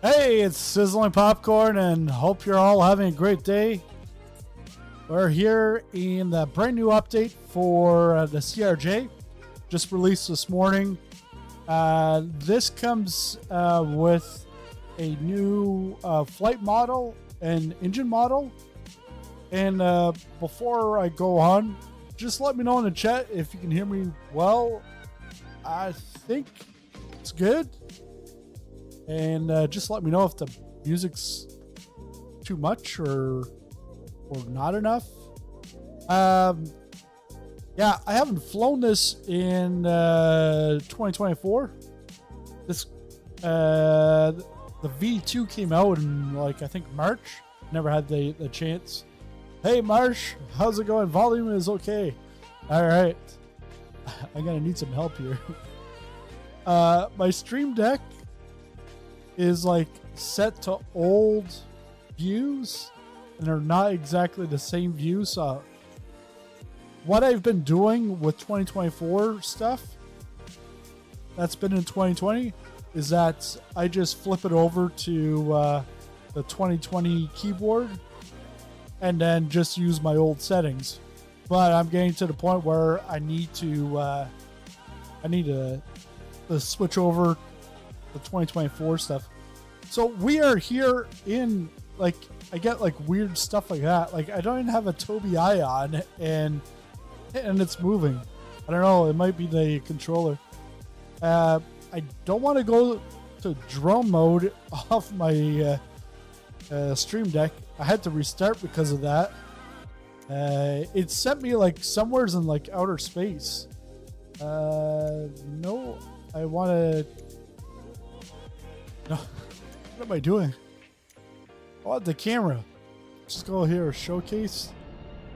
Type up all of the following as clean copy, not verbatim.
Hey, it's Sizzling Popcorn, and hope you're all having a great day. We're here in the brand new update for the CRJ, just released this morning. This comes with a new flight model and engine model. And before I go on, just let me know in the chat if you can hear me well. I think it's good. And just let me know if the music's too much or not enough. Yeah, I haven't flown this in 2024. This the V2 came out in I think March. Never had the chance. Hey Marsh, how's it going? Volume is okay. All right, I'm gonna need some help here. My Stream Deck is set to old views, and they're not exactly the same view. So what I've been doing with 2024 stuff that's been in 2020 is that I just flip it over to the 2020 keyboard and then just use my old settings. But I'm getting to the point where I need to switch over the 2024 stuff. So we are here in I get weird stuff like that. I don't even have a Tobii Eye on and it's moving. I don't know, it might be the controller. I don't want to go to drone mode off my Stream Deck. I had to restart because of that. It sent me somewheres in outer space. No, I want to. No, what am I doing? I want the camera. Just go here, showcase.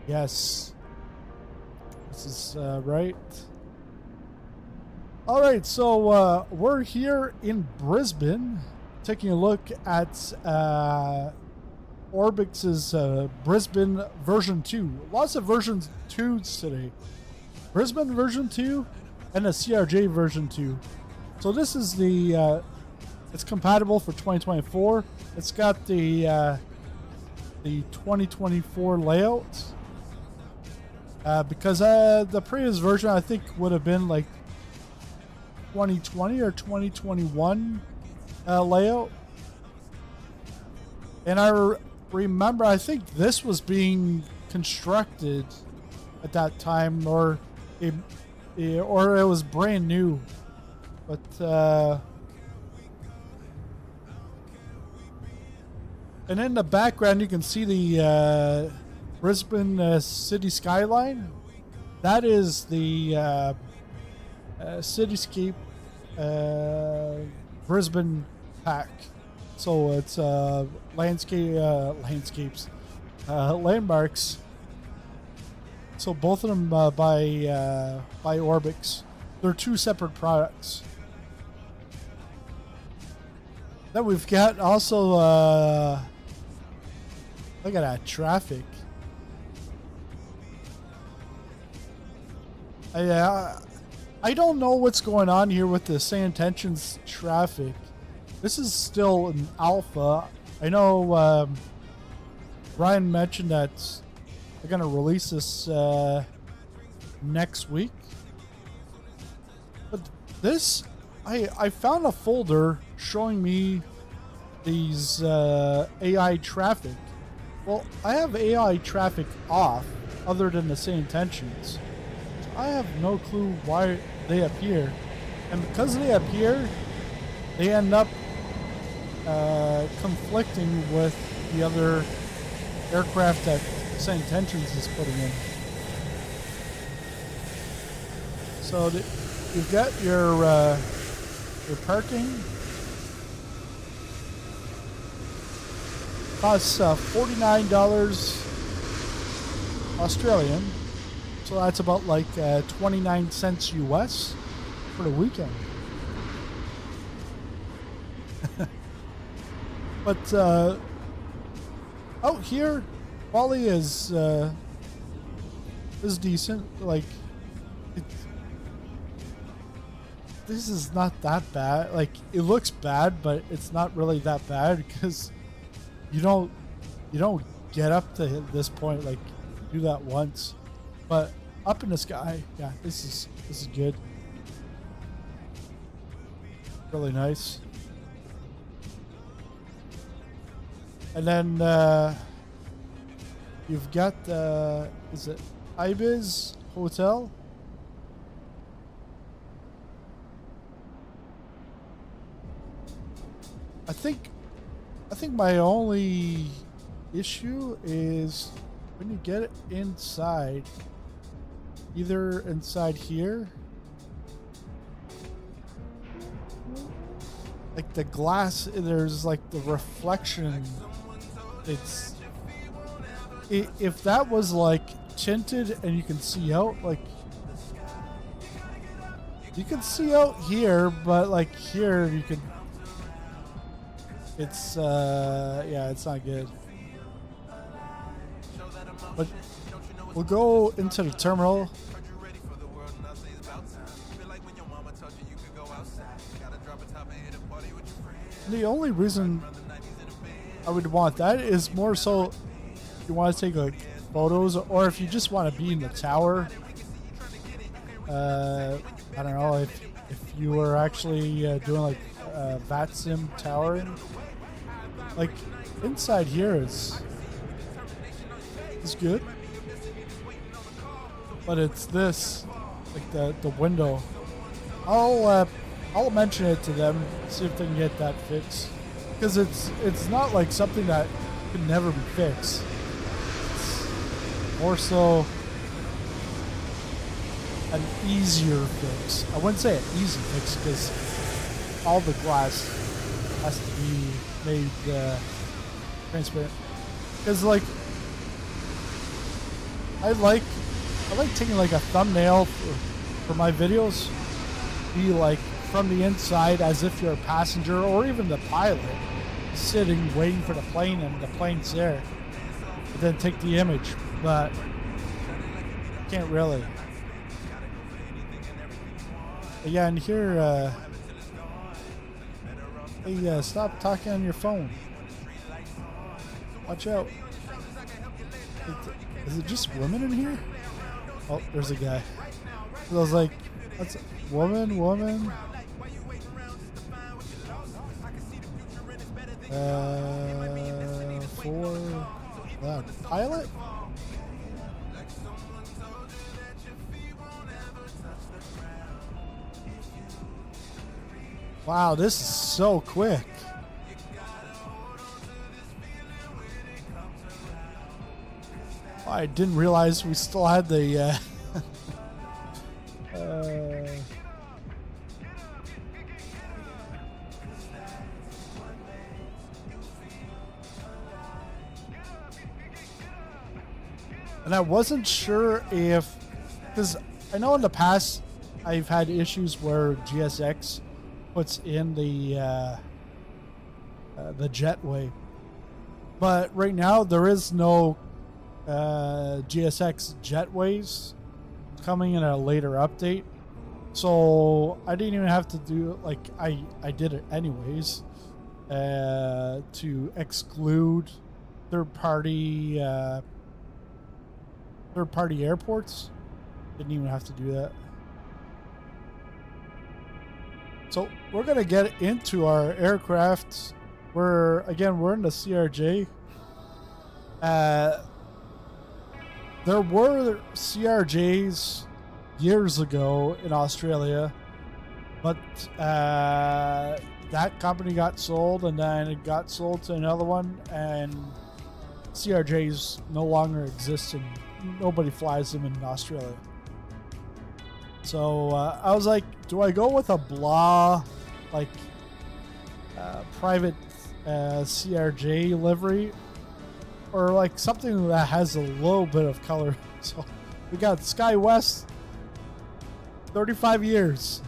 Yes, this is right. All right, so we're here in Brisbane, taking a look at Orbx's Brisbane version 2. Lots of versions 2s today. Brisbane version 2 and a CRJ version 2. So this is the it's compatible for 2024. It's got the 2024 layout. Because the previous version I think would have been 2020 or 2021 layout. And I remember, I think this was being constructed at that time, or it was brand new. But and in the background you can see the Brisbane city skyline. That is the Cityscape Brisbane pack. So it's landmarks. So both of them by Orbx. They're two separate products. Then we've got also look at that traffic. I don't know what's going on here with the San Intentions traffic. This is still an alpha. I know Ryan mentioned that they're going to release this next week. But this, I found a folder showing me these AI traffic. Well, I have AI traffic off other than the San Intentions. So I have no clue why they appear. And because they appear, they end up conflicting with the other aircraft that St. Intentions is putting in. So you've got your parking. Costs $49 Australian. So that's about 29 cents US for the weekend. But out here, quality is decent. this is not that bad. Like, it looks bad, but it's not really that bad because you don't get up to this point. Like, do that once, but up in the sky, yeah, this is good. Really nice. And then you've got is it Ibis Hotel? I think my only issue is when you get it inside, either inside here, like the glass, there's like the reflection. If that was like tinted and you can see out, like you can see out here, but like here you can. It's yeah, it's not good. But we'll go into the terminal. The only reason I would want that is more so if you want to take like photos, or if you just want to be in the tower. I don't know if you were actually doing like VATSIM towering. Like inside here is good, but it's this, like the window. I'll mention it to them, see if they can get that fixed, because it's not like something that can never be fixed. It's more so an easier fix. I wouldn't say an easy fix because all the glass has to be made transparent. Because like I like taking like a thumbnail for my videos, be like from the inside as if you're a passenger or even the pilot sitting waiting for the plane and the plane's there, and then take the image. But can't really. But yeah, and here hey, stop talking on your phone. Watch out. Is it just women in here? Oh, there's a guy. I was like, that's a woman. For pilot? Wow, this is so quick. I didn't realize we still had the and I wasn't sure if, because I know in the past I've had issues where GSX puts in the jetway, but right now there is no GSX jetways coming in a later update, so I didn't even have to do, like, I did it anyways to exclude third-party airports. Didn't even have to do that. So we're gonna get into our aircraft. We're in the CRJ. There were CRJs years ago in Australia, but that company got sold, and then it got sold to another one, and CRJs no longer exist, and nobody flies them in Australia. So I was like, do I go with a blah, like private CRJ livery, or like something that has a little bit of color? So we got SkyWest, 35 years.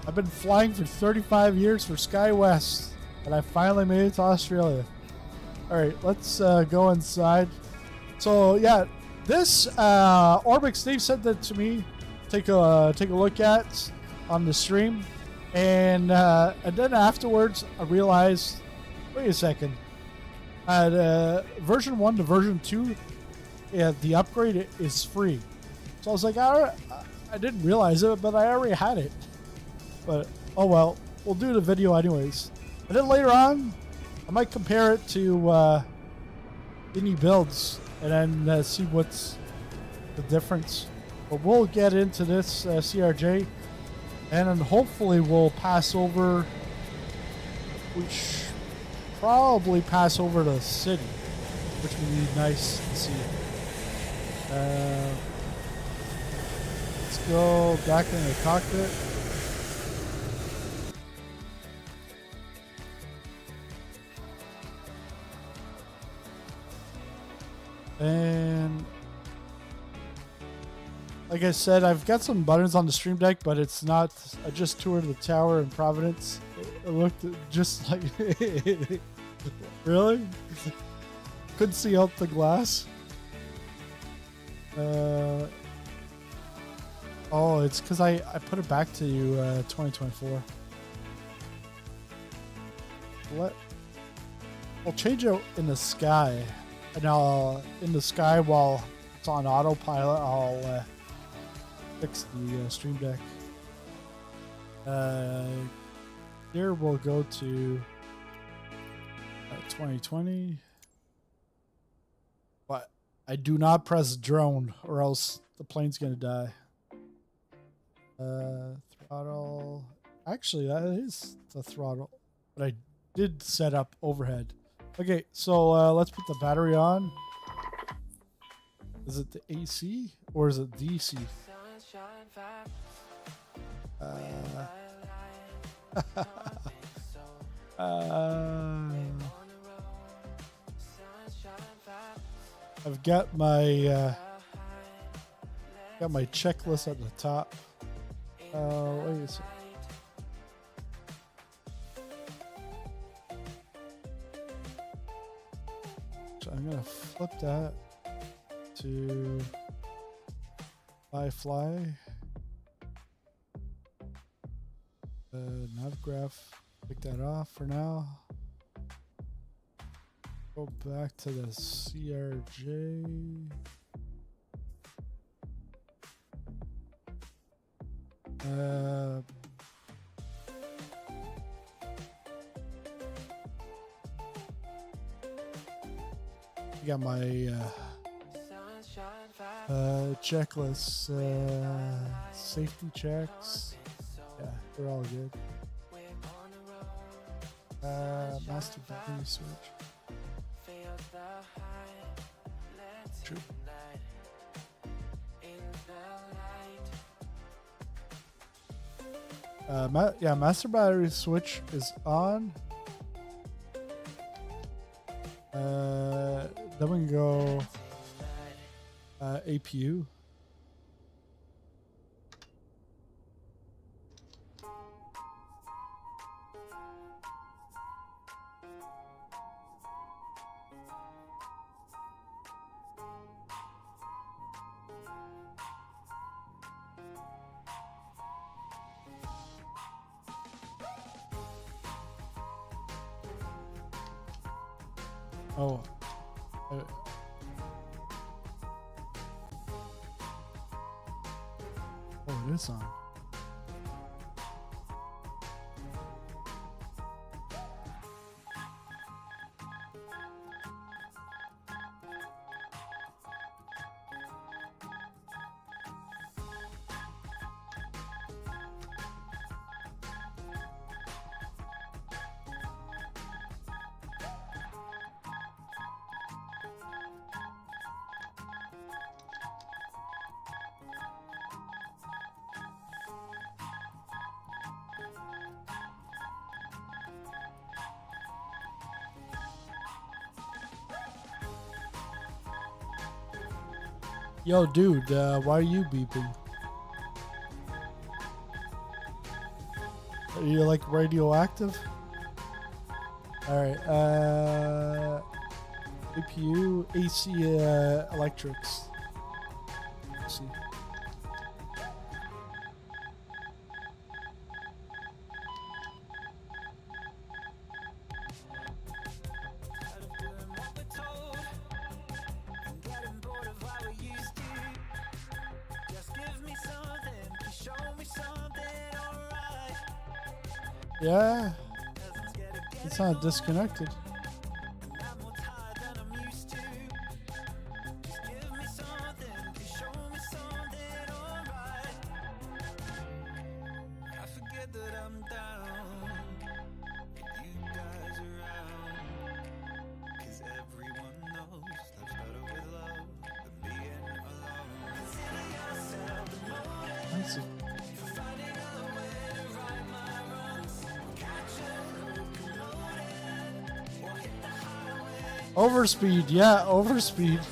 I've been flying for 35 years for SkyWest, and I finally made it to Australia. All right, let's go inside. So yeah, this Orbx, Steve sent that to me. Take a look at. on the stream, and then afterwards I realized, wait a second, version 1 to version 2, yeah, the upgrade is free. So I was like, I didn't realize it, but I already had it. But oh well, we'll do the video anyways. And then later on, I might compare it to any builds and then see what's the difference. But we'll get into this CRJ, and then hopefully we'll pass over. We should probably pass over the city, which would be nice to see. Let's go back in the cockpit. And like I said, I've got some buttons on the Stream Deck, but it's not. I just toured the tower in Providence. It looked just like really. Couldn't see out the glass. Oh, it's because I put it back to 2024. What? I'll change it in the sky. And I'll, in the sky while it's on autopilot, I'll fix the Stream Deck. Here we'll go to 2020. But I do not press drone or else the plane's gonna die. Throttle. Actually, that is the throttle. But I did set up overhead. Okay, so let's put the battery on. Is it the AC or is it DC? I've got my checklist at the top. Wait a second. I'm gonna flip that to fly. Navigraph, take that off for now. Go back to the CRJ. Got my checklist, safety checks. Yeah, they're all good. Master battery switch. True. Yeah, master battery switch is on. Then we can go APU. Oh. Oh, it is on. Yo, dude, why are you beeping? Are you like radioactive? Alright, APU, AC, electrics. Let's see. Yeah. It's not disconnected. Overspeed, yeah, overspeed.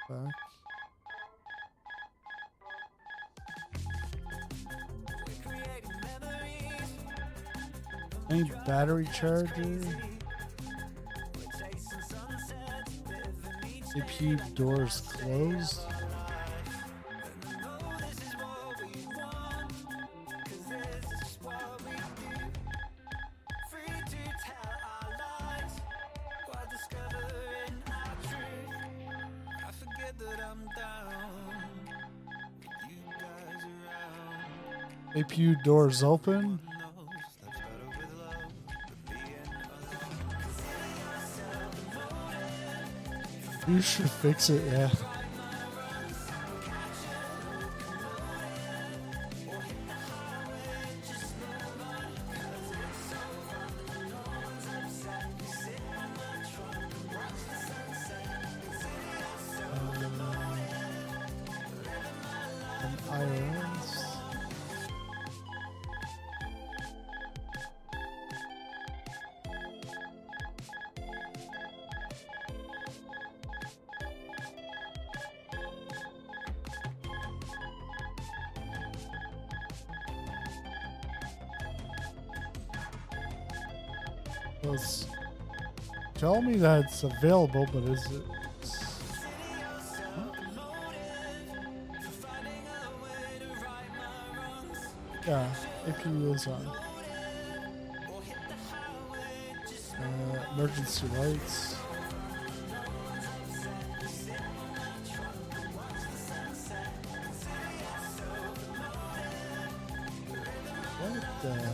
Back. Any battery charger? CPU doors closed. APU doors open. You should fix it, yeah. IRS. Well, tell me that it's available, but is it? Yeah, APU is on. Emergency lights. What the?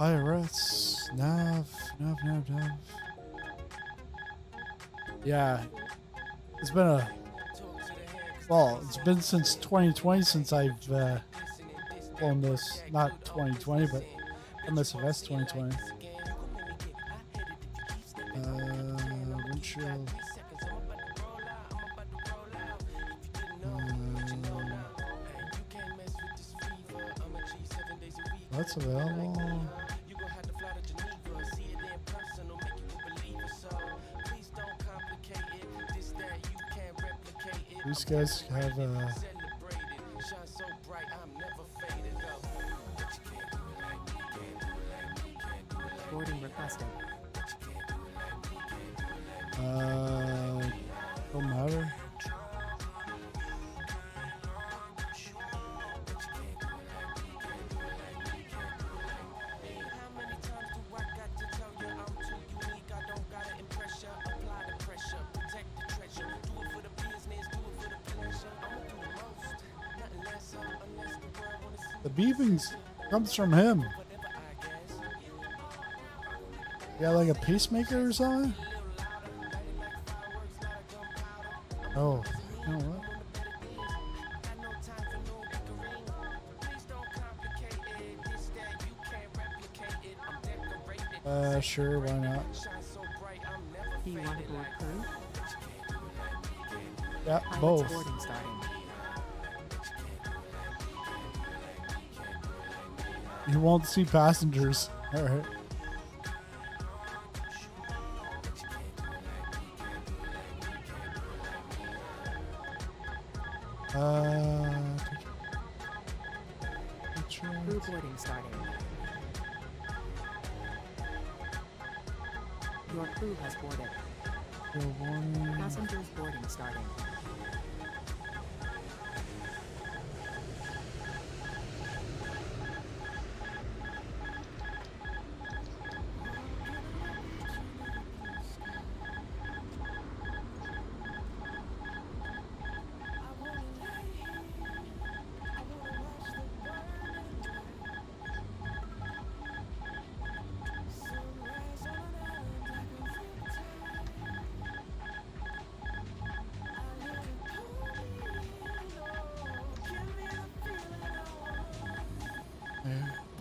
IRS, nav. Yeah, it's been it's been since 2020 since I've flown this. Not 2020, but MSFS 2020. Windshield. That's available. These guys have boarding requested. Don't matter. The beeping comes from him. Yeah, like a pacemaker or something? Oh, you know what? Sure, why not? Do you want to board crew? Yeah, both. Boarding starting. You won't see passengers. All right. Crew boarding starting. Your crew has boarded. Fuel warning. Passengers boarding starting.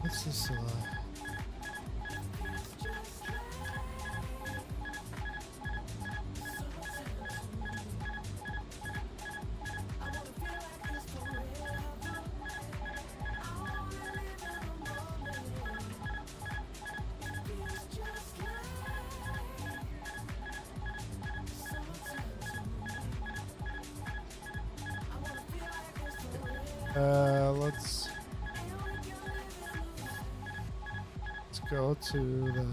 What's this? Let's go to the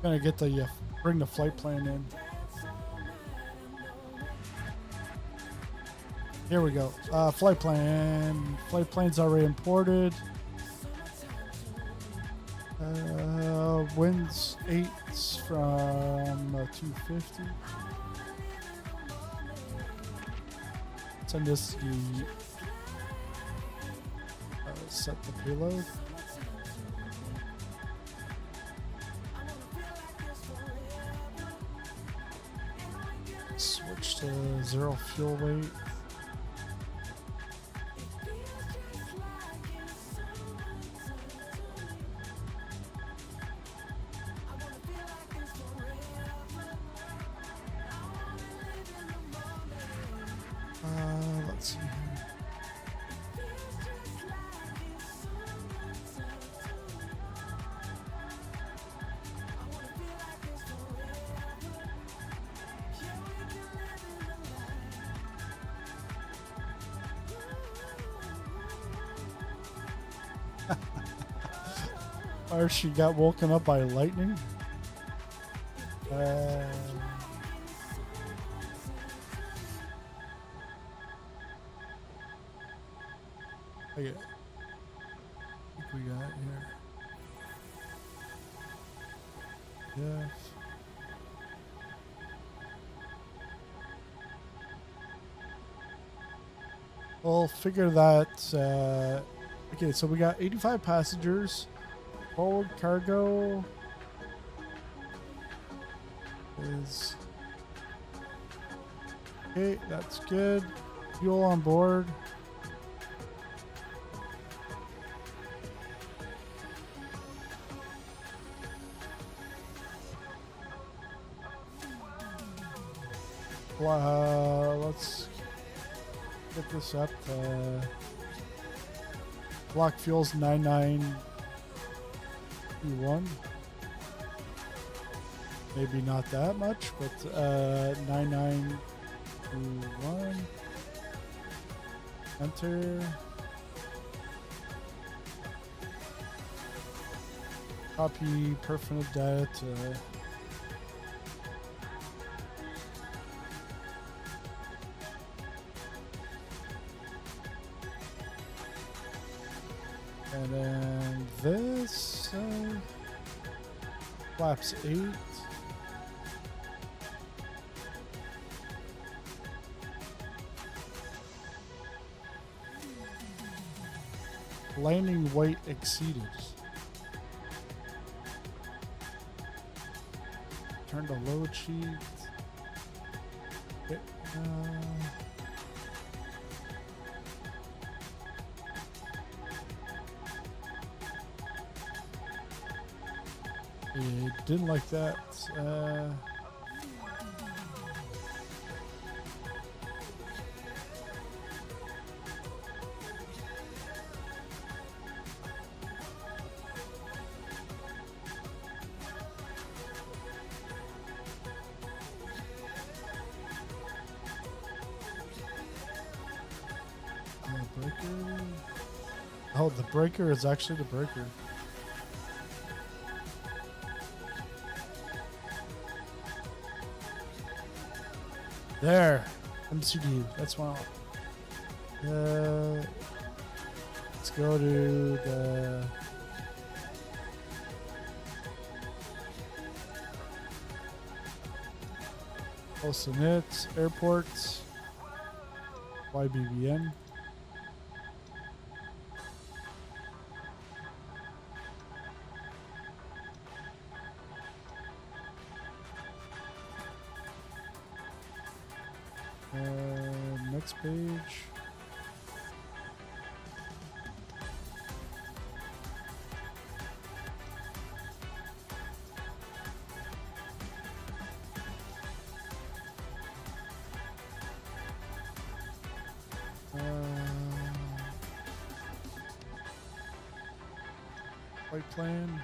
gonna get the bring the flight plan in. Here we go. Flight plan. Flight plan's already imported. Winds 8s from 250. Send this to set the payload. Switch to 0 fuel weight. Let's see here. Or she got woken up by lightning. Okay. I think we got it here. Yes. We'll figure that. Okay, so we got 85 passengers. Forward cargo is okay. That's good. Fuel on board. Let's get this up. Block fuel's 9921. Maybe not that much, but 9921. Enter. Copy perfinite data. And then this flaps 8. Landing weight exceeded. Turn to load sheet. Okay, didn't like that. Breaker. Oh, the breaker is actually the breaker. There. MCD. That's one. Let's go to the close to it. Airports. YBBN. Next page. Flight plan.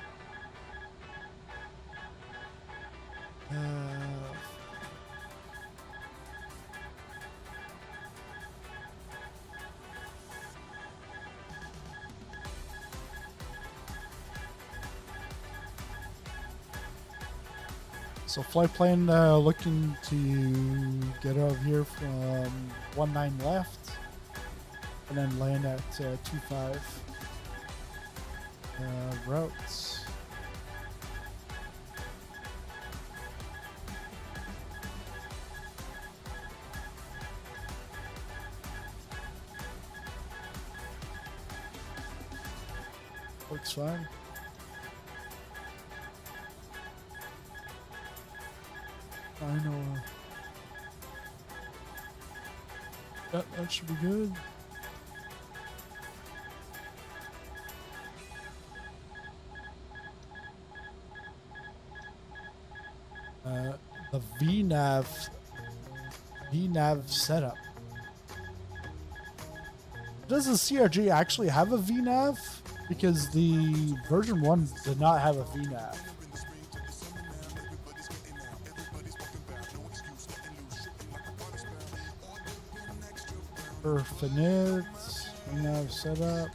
So flight plan looking to get out of here from 19 left and then land at 25 routes. Looks fine. I know. That should be good. The VNav setup. Does the CRJ actually have a VNav? Because the version 1 did not have a VNav. Finite, VNav setup.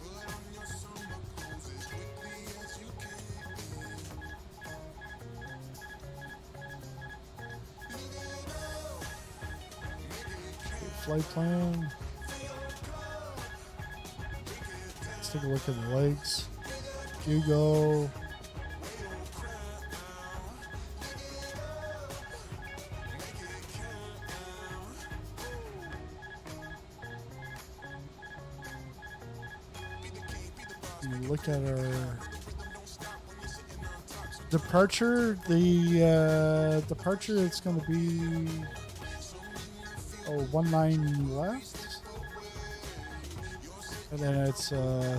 Flight plan. Let's take a look at the legs. Hugo. Look at our departure. The departure, it's going to be 19 left, and then it's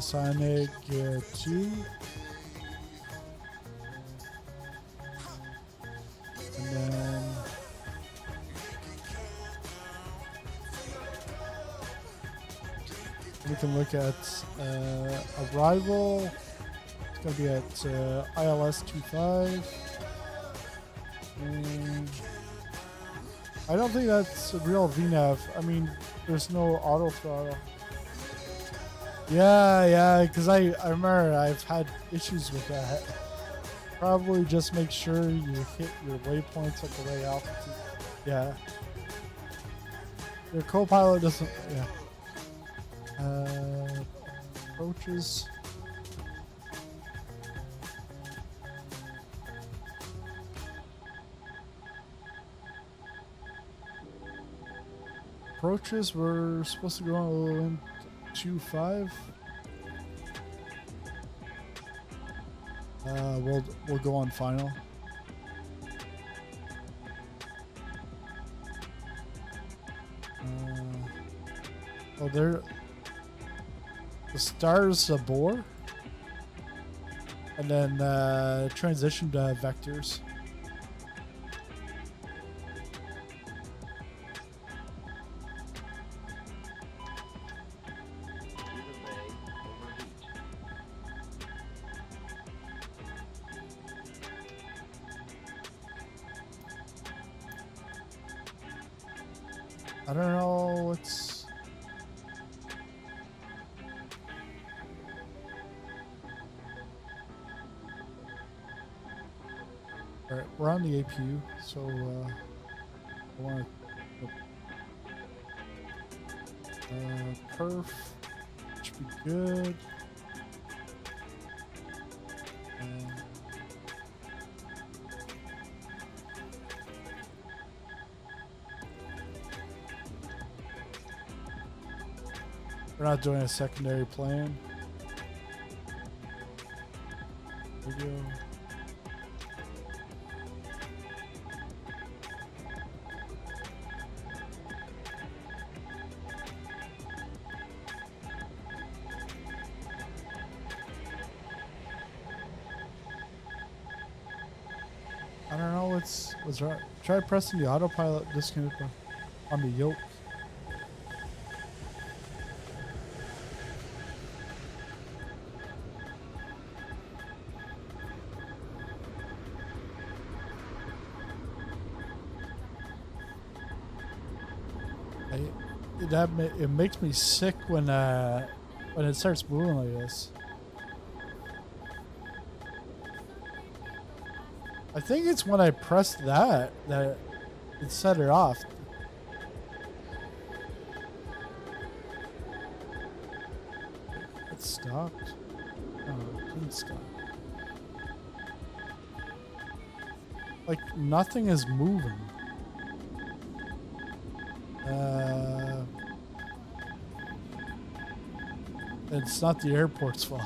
Sonic 2, and then we can look at arrival. It's going to be at ILS 25. And I don't think that's a real VNav. I mean, there's no auto throttle. Yeah, because I remember I've had issues with that. Probably just make sure you hit your waypoints at the right altitude. Yeah. Your co-pilot doesn't, yeah. Approaches. Approaches, we're supposed to go in 2.5. We'll go on final. Oh, there. The stars a bore, and then transition to vectors. I don't know what's. Alright, we're on the APU, so I want to perf should be good. We're not doing a secondary plan. There we go. I don't know what's right. Try pressing the autopilot disconnect on the yoke. It makes me sick when it starts moving like this. I think it's when I pressed that it set it off. It stopped. Oh, it didn't stop. Like nothing is moving. It's not the airport's fault.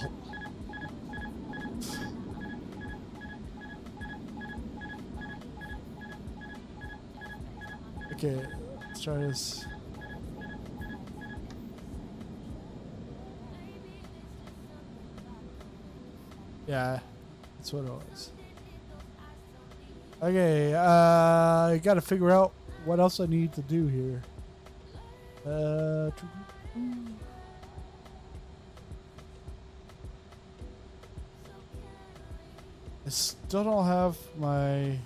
Okay, let's try this. Yeah, that's what it was. Okay, I gotta figure out what else I need to do here. I still don't have my...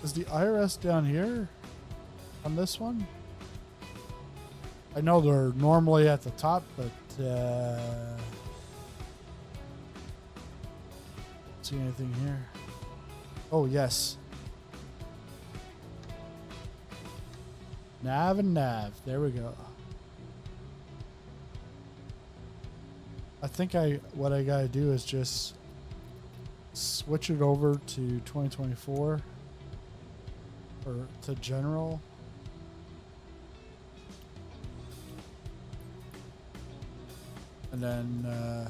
Is the IRS down here on this one? I know they're normally at the top, but see anything here? Oh yes, nav and nav. There we go. I think what I gotta do is just switch it over to 2024 or to general. And then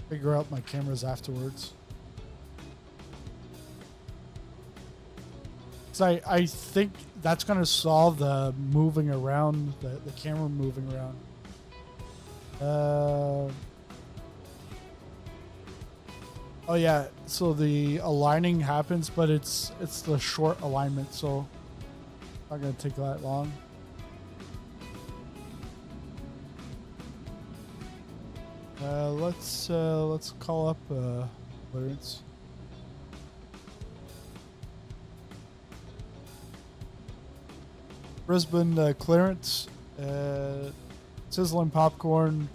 figure out my cameras afterwards. So I think that's going to solve the moving around, the camera moving around. Oh yeah, so the aligning happens, but it's the short alignment, so not gonna take that long. Let's call up clearance. Brisbane clearance, sizzling popcorn.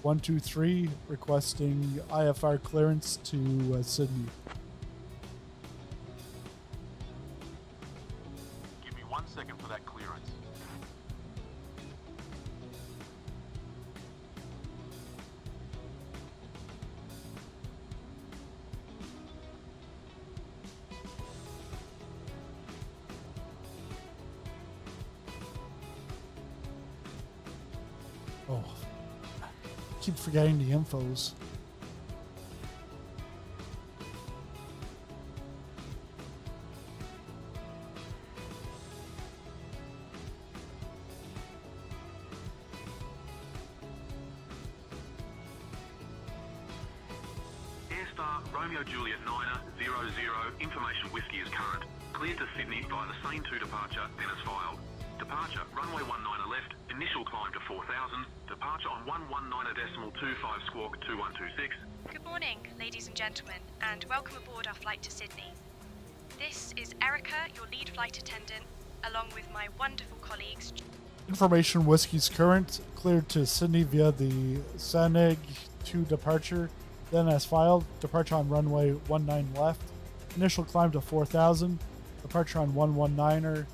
123 requesting IFR clearance to Sydney. Give me 1 second for that clearance. Oh. Keep forgetting the infos. Star Romeo Juliet 900, information whiskey is current. Cleared to Sydney via the scene 2 departure, then as filed. Departure, runway 19 left, initial climb to 4,000, departure on 119.25 squawk 2126. Good morning, ladies and gentlemen, and welcome aboard our flight to Sydney. This is Erica, your lead flight attendant, along with my wonderful colleagues. Information whiskey's current, cleared to Sydney via the Saneg 2 departure, then as filed, departure on runway 19 left, initial climb to 4,000, departure on 119er,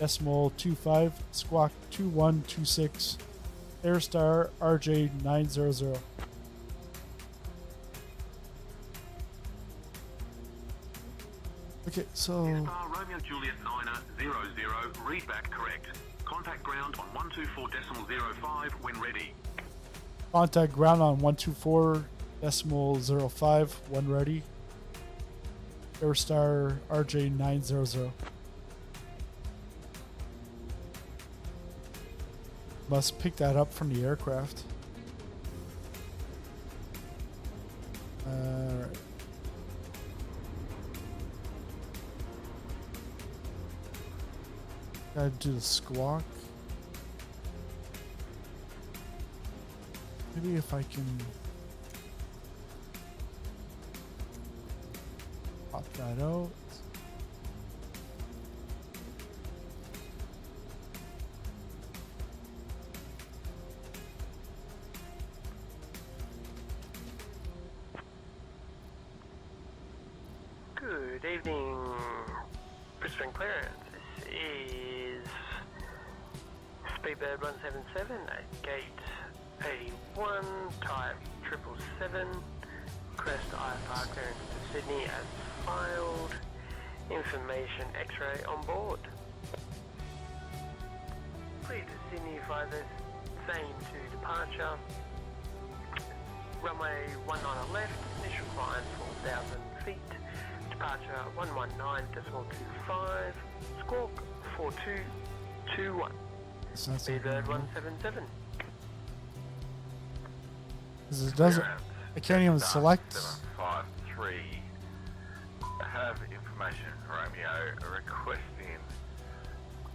decimal 25, squawk 2126, Aerostar RJ 900. Okay, so Star Romeo Juliet 900, read back correct. Contact ground on 124.05 when ready. contact ground on 124.05 when ready. Aerostar RJ 900. Must pick that up from the aircraft. Alright. Gotta do the squawk. Maybe if I can pop that out. Good evening, Brisbane clearance. This is Speedbird 177 at gate 81, type 777. Request IFR clearance to Sydney as filed. Information X-ray on board. Clear to Sydney via the same to departure. Runway 19 left, initial climb 4,000 feet. Departure 119.25, squawk 4221. Speedbird 177. Because it doesn't. I can't even select. 753. I have information Romeo requesting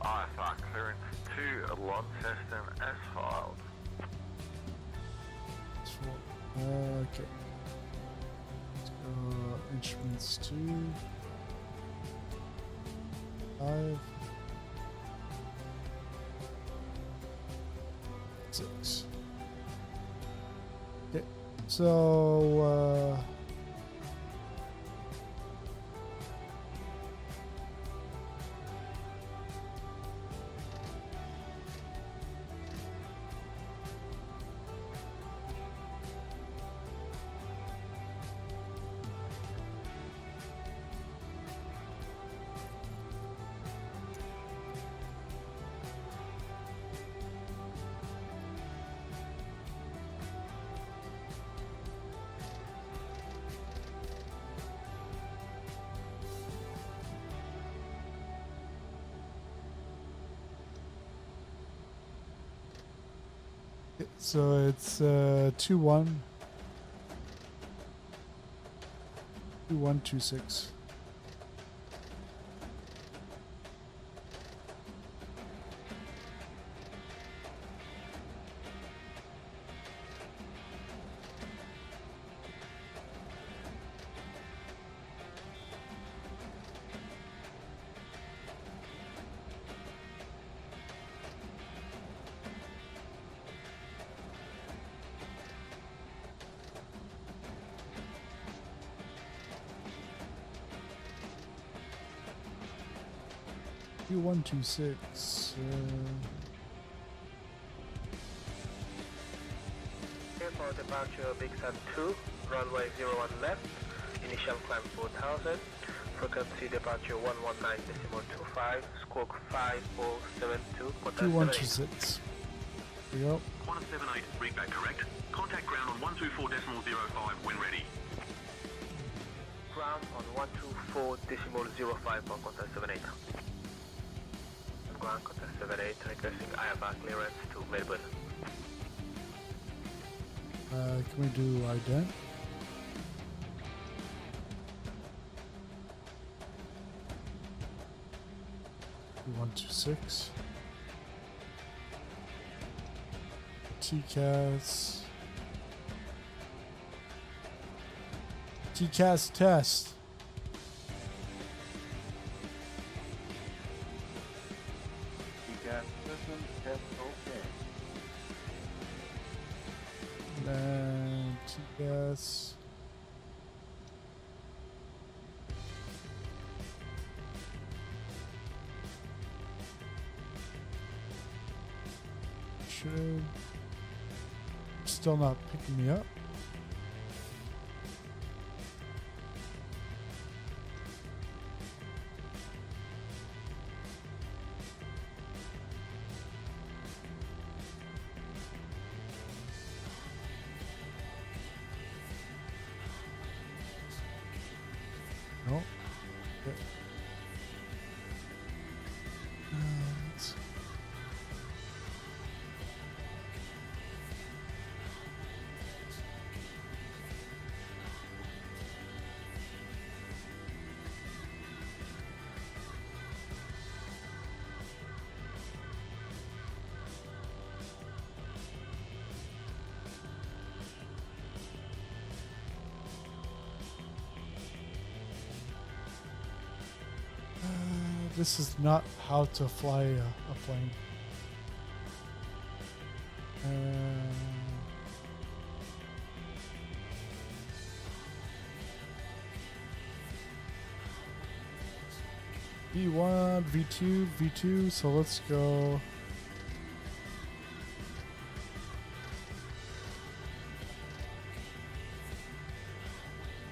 IFR clearance to Launceston as filed. Okay. Instruments 2, 5, 6. Okay, so it's 2126. Q126. For departure Big Sun 2, runway 01 left, initial climb 4,000, frequency departure 119.25, squawk 5472, Q126. Here we go. Qantas 78, read back correct. Contact ground on 124.05 when ready. Ground on 124.05 for Qantas 78. Ground Qantas 78 requesting IFR clearance to Melbourne. Can we do ident? 126. TCAS. TCAS test. TCAS system test okay. And TCAS. Should still not picking me up. No. Okay. Let's- This is not how to fly a plane. V1, V2, V2. So let's go.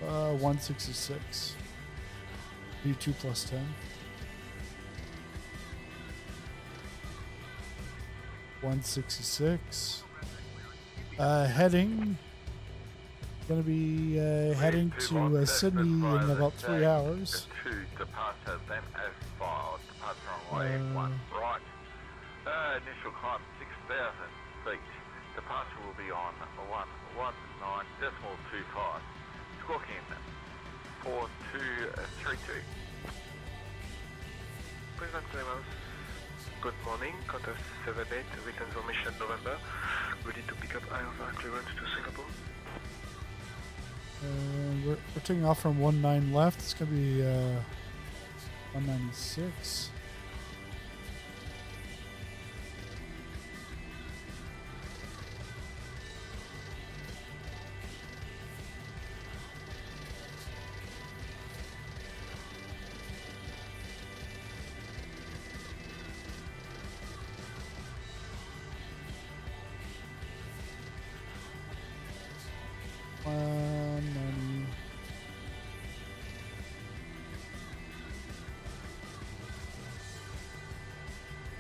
Uh, 166. V2 plus 10. 166. Heading. Gonna be heading to Sydney in about 3 hours. 2 departure, then as filed. Departure on way 1 right. Initial climb 6,000 feet. Departure will be on 119.25. Squawk in 4232. Brisbane Clemens. Good morning, contact 78 with information November. Ready to pick up Aerosoft clearance to Singapore. We're taking off from 19 left. It's gonna be 196.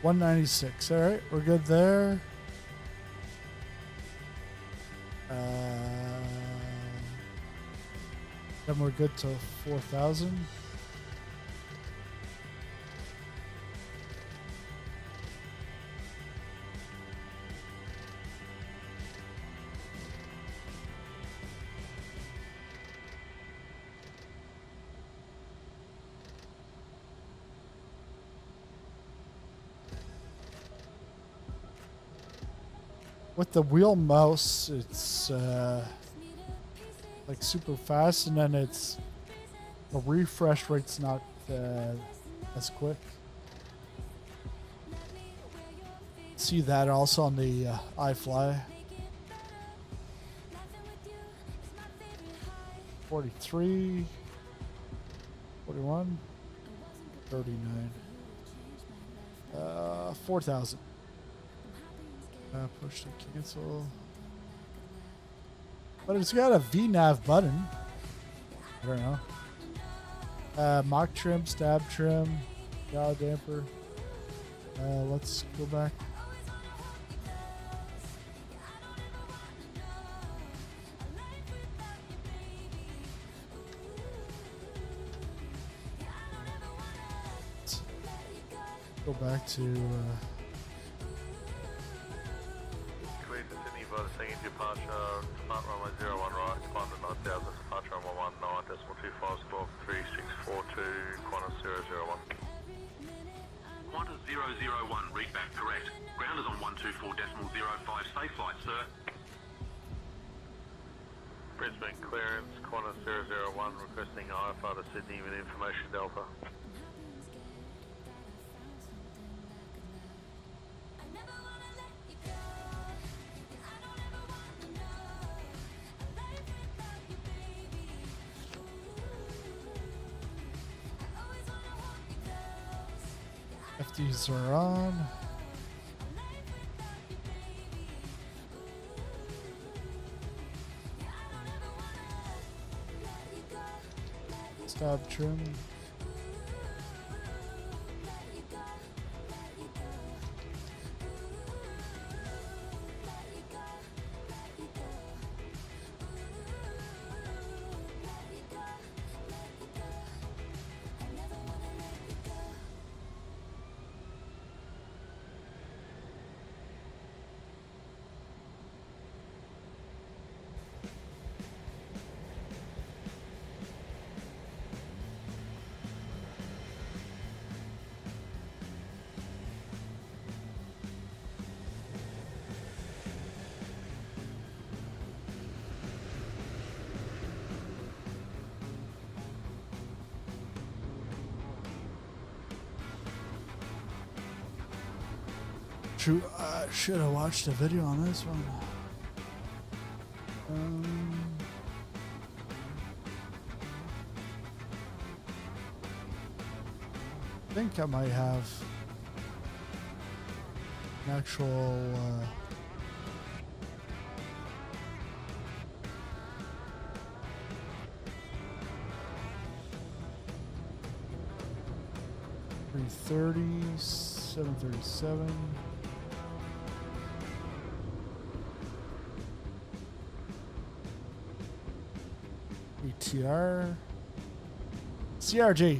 $196. All right, we're good there. Then we're good to 4,000. With the wheel mouse, it's like super fast, and then it's the refresh rate's not as quick. See that also on the iFly. 43, 41, 39, 4,000. Push to cancel. But it's got a VNav button. I don't know. Mock trim, stab trim, yaw damper. Let's go back. Let's go back to For the second departure, start runway 01 right, climb to 9,000, departure runway 19.25, squawk 3642, Qantas 001. Qantas 001, read back correct. Ground is on 124.05. Safe flight, sir. Brisbane clearance, Qantas 001 requesting IFR to Sydney with information Delta. FDs are on. Stop trim. Should have watched a video on this one. I think I might have an actual $330, $737. ATR CRJ,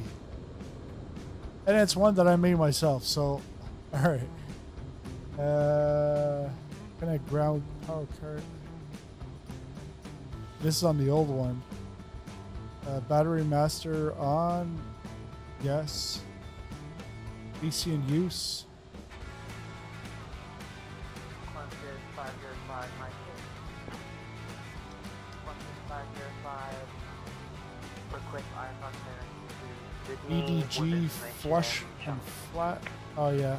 and it's one that I made myself. So, all right. Kind of ground power card. This is on the old one. Battery master on. Yes. BC in use. EDG flush and flat. Oh yeah.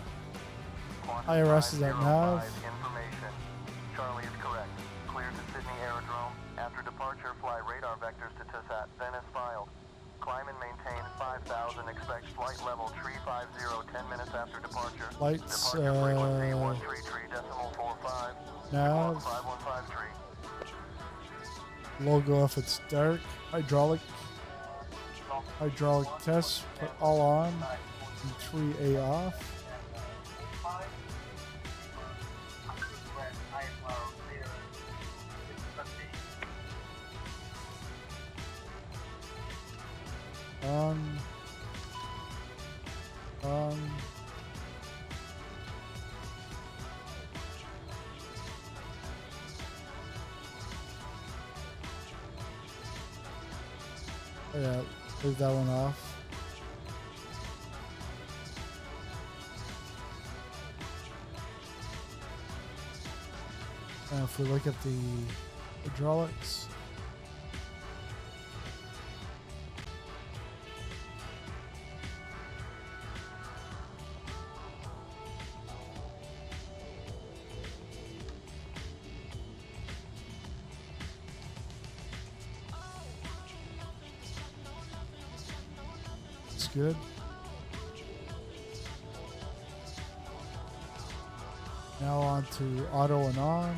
IRS is at nav. Information. Charlie is correct. Clear to Sydney Aerodrome. After departure, fly radar vectors to Tisat, then as filed. Climb and maintain 5,000. Expect flight level 350 10 minutes after departure. Lights, Departure frequency 133.45. nav. 5153. Logo if it's dark. Hydraulic test, put all on, and 3A off. On. Yeah, leave that one off. And if we look at the hydraulics, it's good. Now on to auto and on.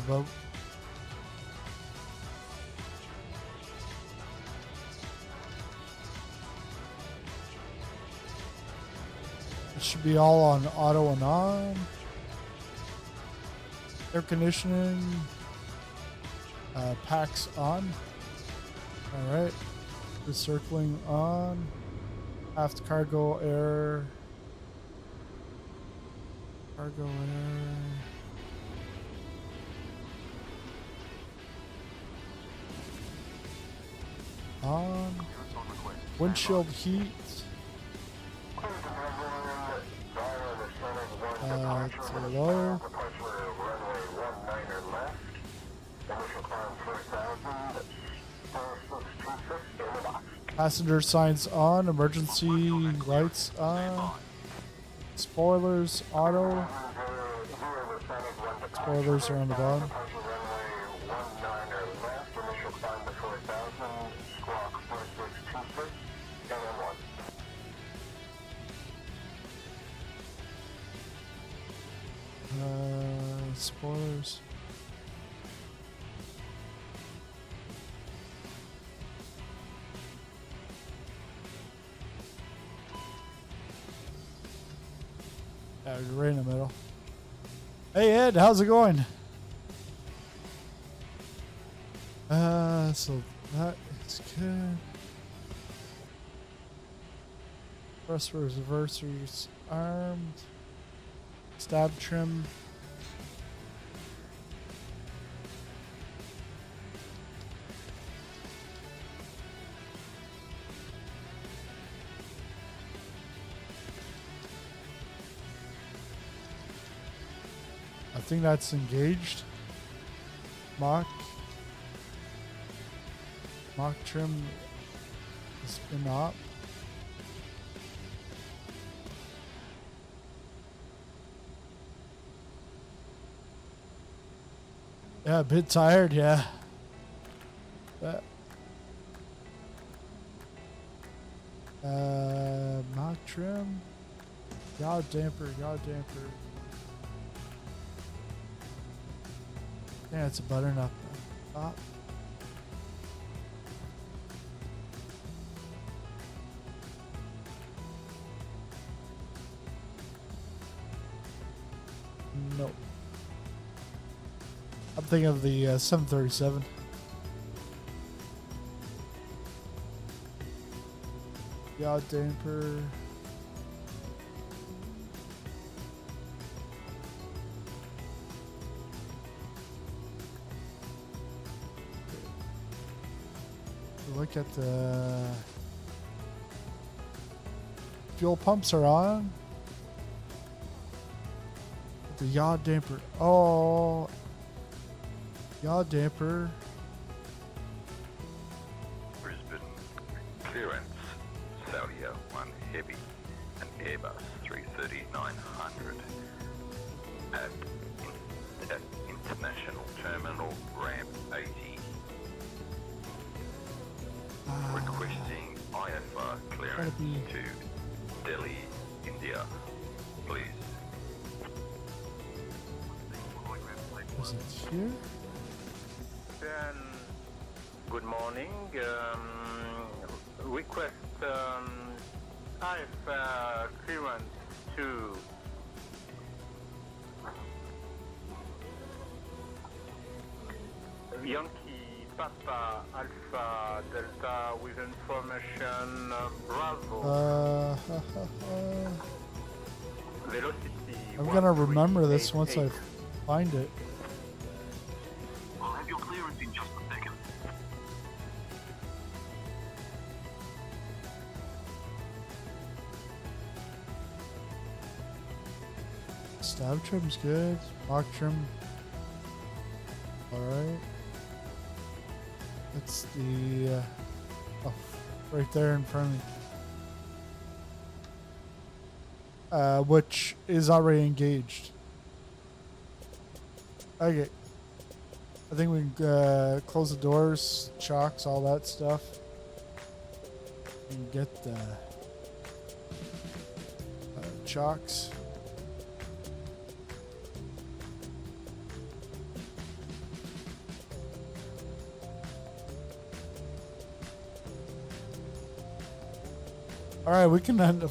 But it should be all on auto and on. Air conditioning, packs on. Alright. Recircling on. Aft cargo air. Cargo air. On. Windshield heat. To low. Passenger signs on. Emergency lights on. Spoilers auto. Spoilers are on the bottom. Spoilers. Yeah, you're right in the middle. Hey Ed, how's it going? So that is good. Thrusters, reversers, armed. Stab trim. I think that's engaged. Mock trim has been up. Yeah, a bit tired, yeah. Mock trim. Yaw damper. Yeah, it's a button up top. No. I'm thinking of the 737. Yaw damper. Look at the fuel pumps are on. The yaw damper. Oh, yaw damper. Brisbane clearance. Saudia 1 Heavy and Airbus 330-900 at International Terminal Ramp 80. Requesting IFR clearance to Delhi, India, please. Is it here? Then, good morning. Request IFR clearance to Yankee Papa Alpha Delta with information Bravo. Velocity. I'm gonna remember this once I 1388. find it. I'll have your clearance in just a second. Stab trim's good. Mock trim. Alright. That's the oh, right there in front of me. Which is already engaged. Okay. I think we can close the doors, chocks, all that stuff. And get the chocks. Alright, we can end up.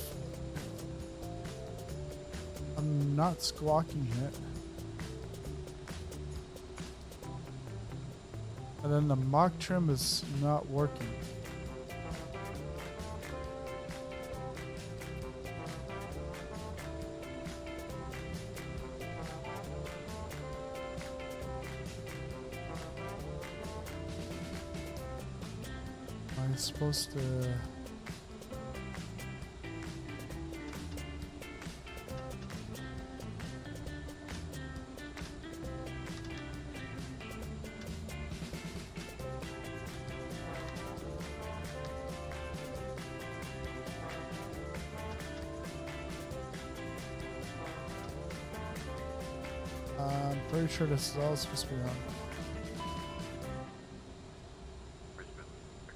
I'm not squawking yet. And then the mock trim is not working. I'm supposed to... I'm pretty sure this is all supposed to be on. Brisbane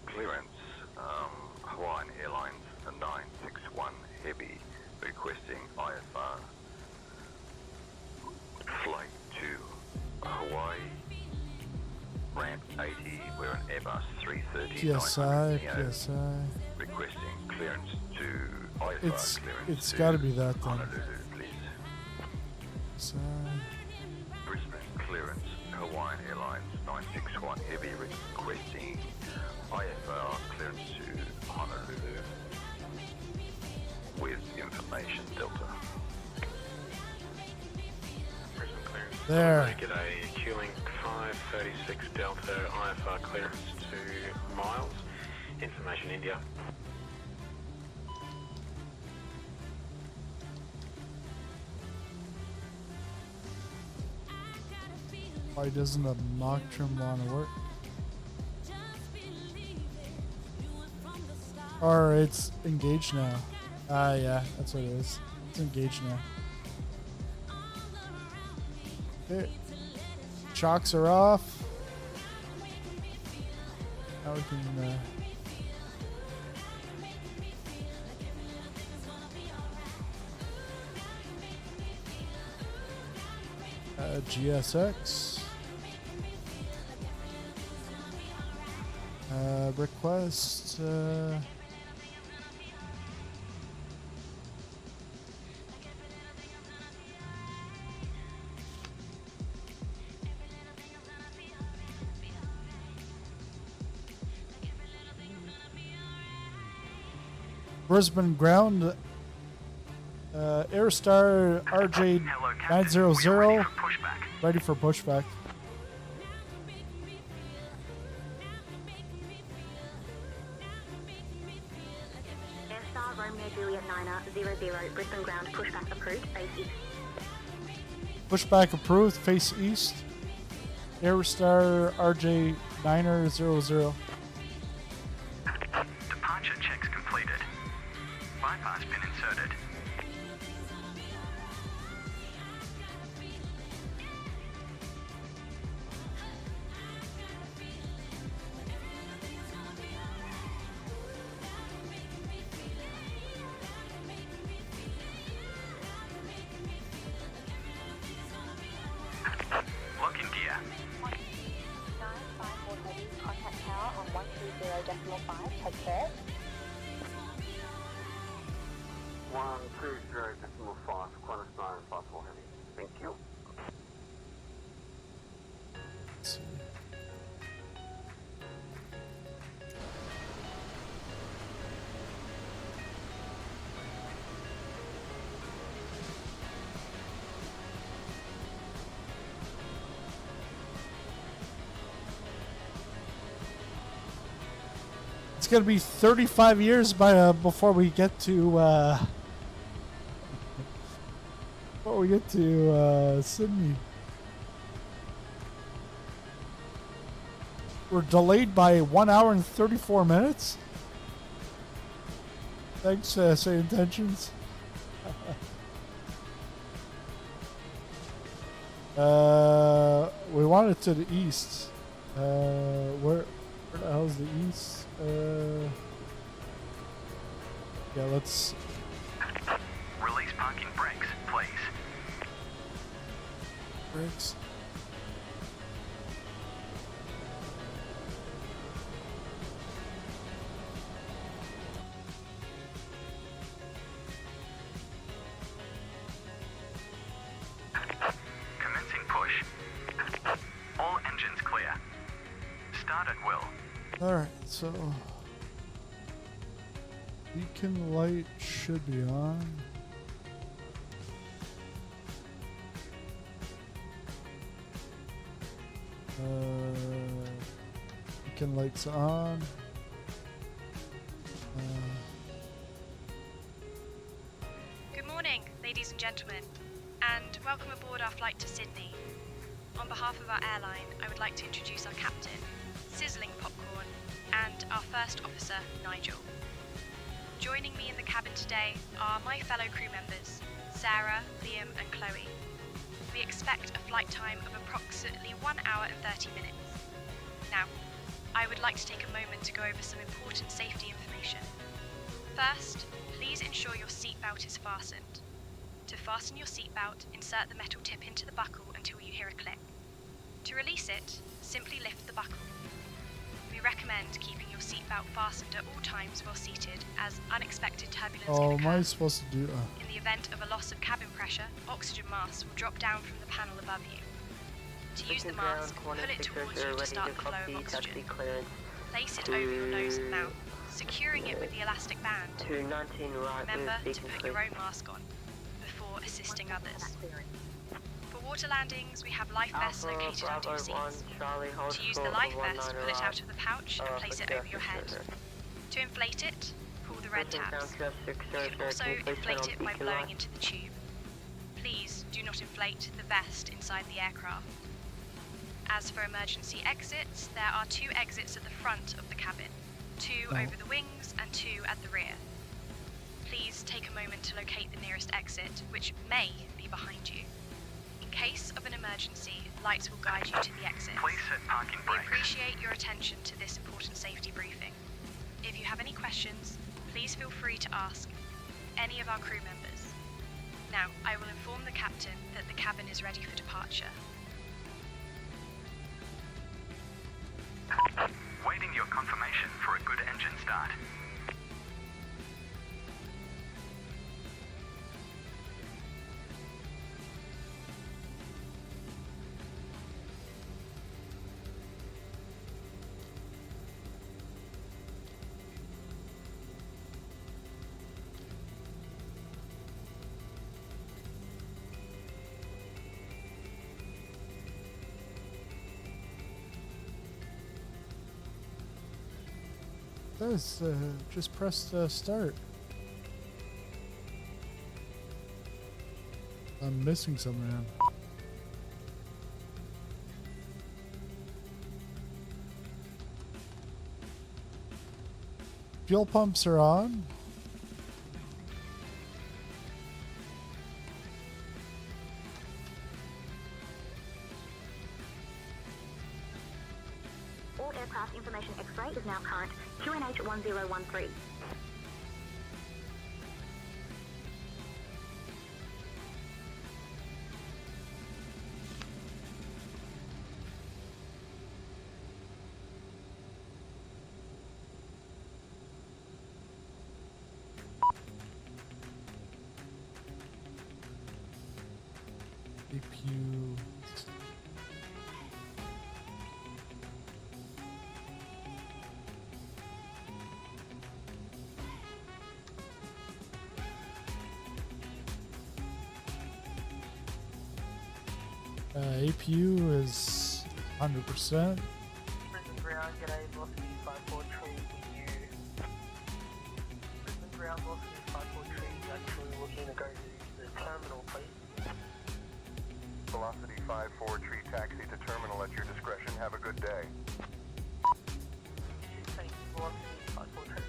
clearance, Hawaiian Airlines 961 Heavy requesting IFR flight to Hawaii, ramp 80, we're an Airbus 330 PSI, 900 PSI. requesting clearance to IFR clearance It's to got to be that then. Honolulu, please. PSI. Brisbane clearance, Hawaiian Airlines 961 Heavy requesting IFR clearance to Honolulu with information Delta. Brisbane clearance. There. Get a Q-Link 536 Delta IFR clearance to Miles. Information India. Why doesn't the mock trim want to work? Or it's engaged now. Ah, yeah, that's what it is. It's engaged now. Okay. Chocks are off. Now we can... GSX. Request. Brisbane ground. Aerostar RJ 900. Ready for pushback. Airstar Romeo Juliet 900, Brisbane ground, pushback approved, face east. Pushback approved, face east. Aerostar RJ 900. Departure checks completed. Bypass pin inserted. Lock in gear. 954 contact tower on 120.5, head clear. 120.5, Qantas 954 Heavy. Thank you. It's gonna be 35 years before we get to Sydney. We're delayed by 1 hour and 34 minutes. Thanks, Say Intentions. We want it to the east. Where the hell's the east? Yeah, let's... Release parking brakes, please. Brakes. Commencing push. All engines clear. Alright, so beacon light should be on. Beacon light's on. Good morning, ladies and gentlemen, and welcome aboard our flight to Sydney. On behalf of our airline, I would like to introduce our captain, Sizzling Popcorn, and our first officer, Nigel. Joining me in the cabin today are my fellow crew members, Sarah, Liam, and Chloe. We expect a flight time of approximately 1 hour and 30 minutes. Now, I would like to take a moment to go over some important safety information. First, please ensure your seatbelt is fastened. To fasten your seatbelt, insert the metal tip into the buckle until you hear a click. To release it, simply lift the buckle. We recommend keeping your seatbelt fastened at all times while seated, as unexpected turbulence can occur. Am I supposed to do In the event of a loss of cabin pressure, oxygen masks will drop down from the panel above you. To use the mask, pull it towards you to start the flow of oxygen. Place it over your nose and mouth, securing it with the elastic band. Remember to put your own mask on before assisting others. For water landings, we have life vests located under your seats. To use the life vest, pull it out of the pouch and place it over your head. To inflate it, pull the red tabs. You can also inflate it by blowing into the tube. Please do not inflate the vest inside the aircraft. As for emergency exits, there are 2 exits at the front of the cabin, 2 over the wings and 2 at the rear. Please take a moment to locate the nearest exit, which may be behind you. In case of an emergency, lights will guide you to the exit. Please set parking We brakes. appreciate your attention to this important safety briefing. If you have any questions, please feel free to ask any of our crew members. Now, I will inform the captain that the cabin is ready for departure. Waiting your confirmation for a good engine start. Does just press start. I'm missing something now. Fuel pumps are on. All aircraft information X-ray is now current. QNH 1013. APU. APU is 100%. Brisbane ground, g'day, velocity 543 with you. Brisbane ground, velocity 543 is actually looking to go to the terminal, please. Velocity 54 tree taxi to terminal at your discretion. Have a good day. Thanks, velocity 543.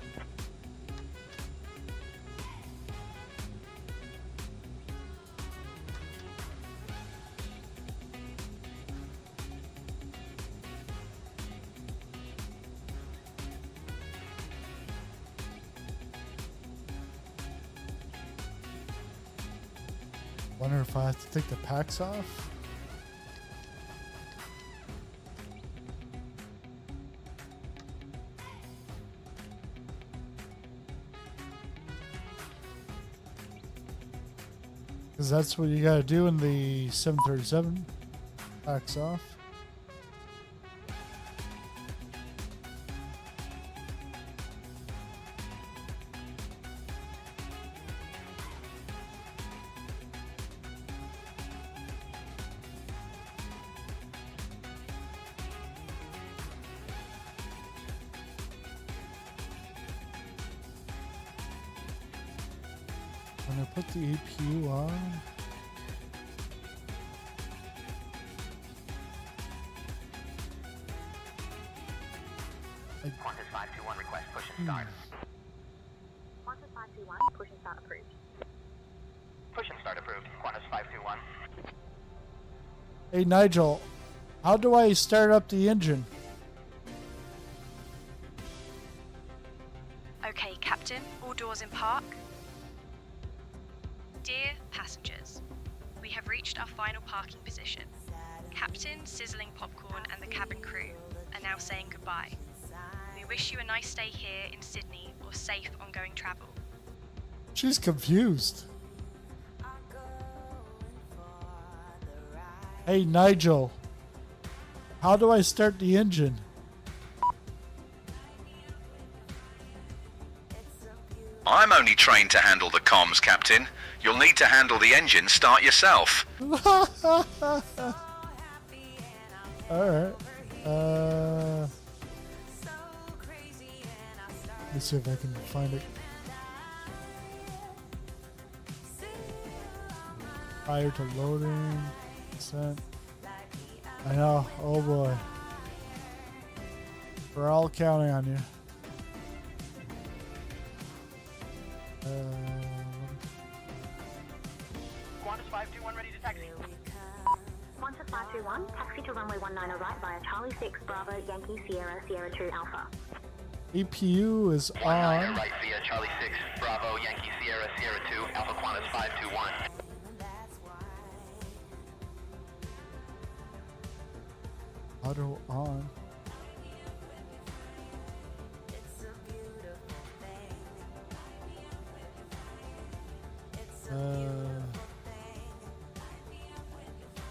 Wonder if I have to take the packs off. Because that's what you gotta do in the 737. Packs off. When I put the APU on. Qantas 521 request push and start. Qantas 521, push and start approved. Push and start approved. Qantas 521. Hey Nigel, how do I start up the engine? Okay, Captain, all doors in park. Dear passengers, we have reached our final parking position. Captain, Sizzling Popcorn, and the cabin crew are now saying goodbye. We wish you a nice stay here in Sydney or safe ongoing travel. She's confused. Hey Nigel, how do I start the engine? I'm only trained to handle the comms, Captain. You'll need to handle the engine start yourself. Alright. Let's see if I can find it. Prior to loading. Percent. I know. Oh boy. We're all counting on you. Qantas 521 ready to taxi. Qantas 521, taxi to runway 19 right via Charlie 6 Bravo Yankee Sierra Sierra 2 Alpha. APU is on. Right via Charlie 6 Bravo Yankee Sierra Sierra 2 Alpha Qantas 521. Auto on.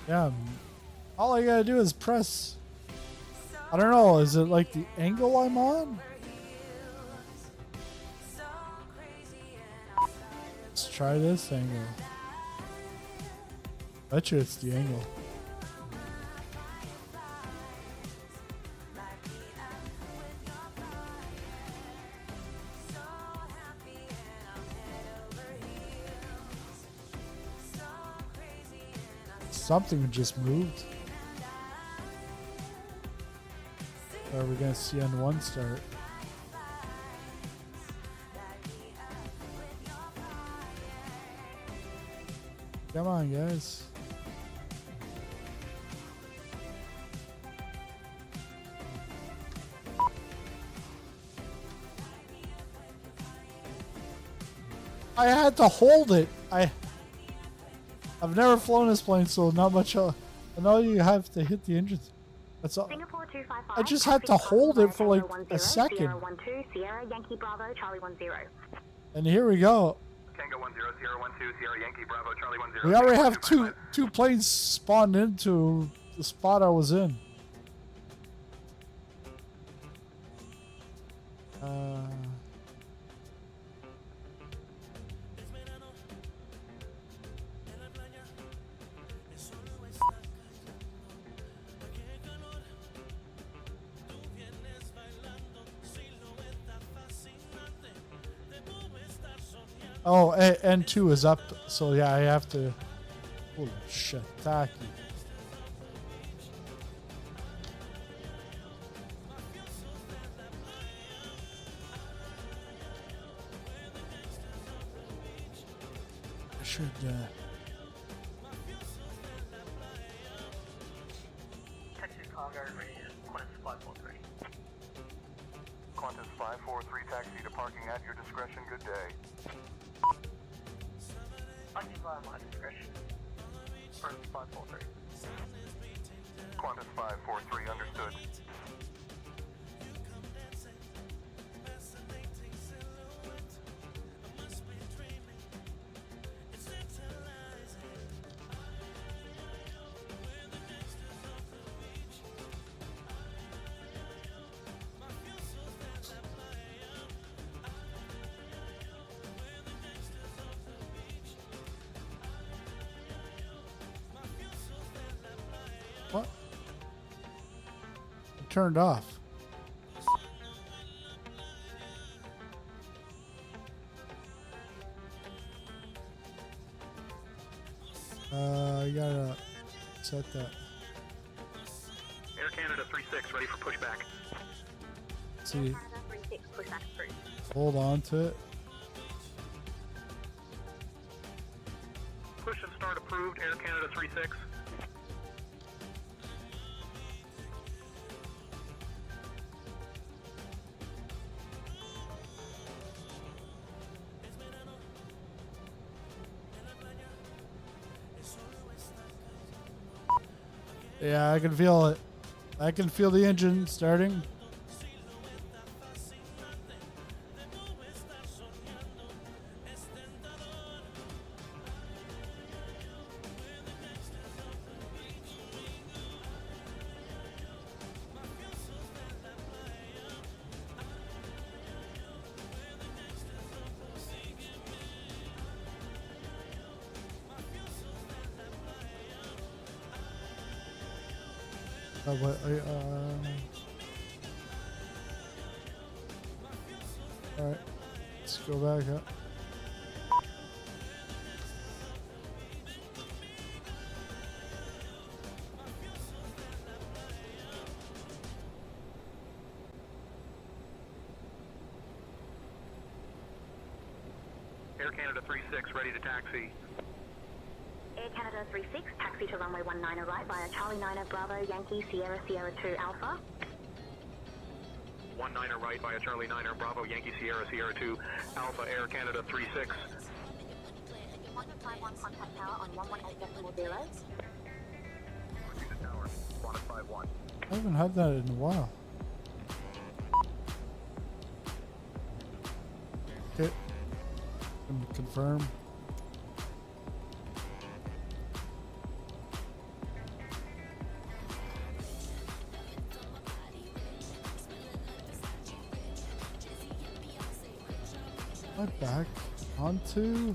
Yeah, all I gotta do is press. I don't know, is it like the angle I'm on? Let's try this angle. Bet you it's the angle. Something just moved. Or are we gonna see on one start? Come on, guys. I had to hold it. I've never flown this plane, so not much. I know you have to hit the engine. That's all. Singapore 255, I just had to hold it for like a second. Sierra 12 Sierra Yankee Bravo Charlie 10. And here we go. Tango 10 Sierra 12 Sierra Yankee Bravo Charlie 10. We already have two planes spawned into the spot I was in. Oh, N2 is up, so yeah, I have to. Holy shit, tacky. I should. Texas cargo ready, Qantas 543. Qantas 543 taxi to parking at your discretion. Good day. Occupy my discretion. Qantas 543. Qantas 543 understood. What? It turned off. gotta set that. Air Canada 36, ready for pushback. See, Canada 36, pushback approved. hold on to it. Push and start approved, Air Canada 36. Yeah, I can feel it. I can feel the engine starting. Alright, let's go back up. Air Canada 36, ready to taxi. Air Canada 36, taxi to runway 19 right via Charlie 9 Bravo Yankee Sierra Sierra 2 Alpha. 19 right via Charlie 9 Bravo Yankee Sierra Sierra 2 Alpha Air Canada 36. 151 contact tower on 118.0. I haven't had that in a while. Okay. Confirm. Back onto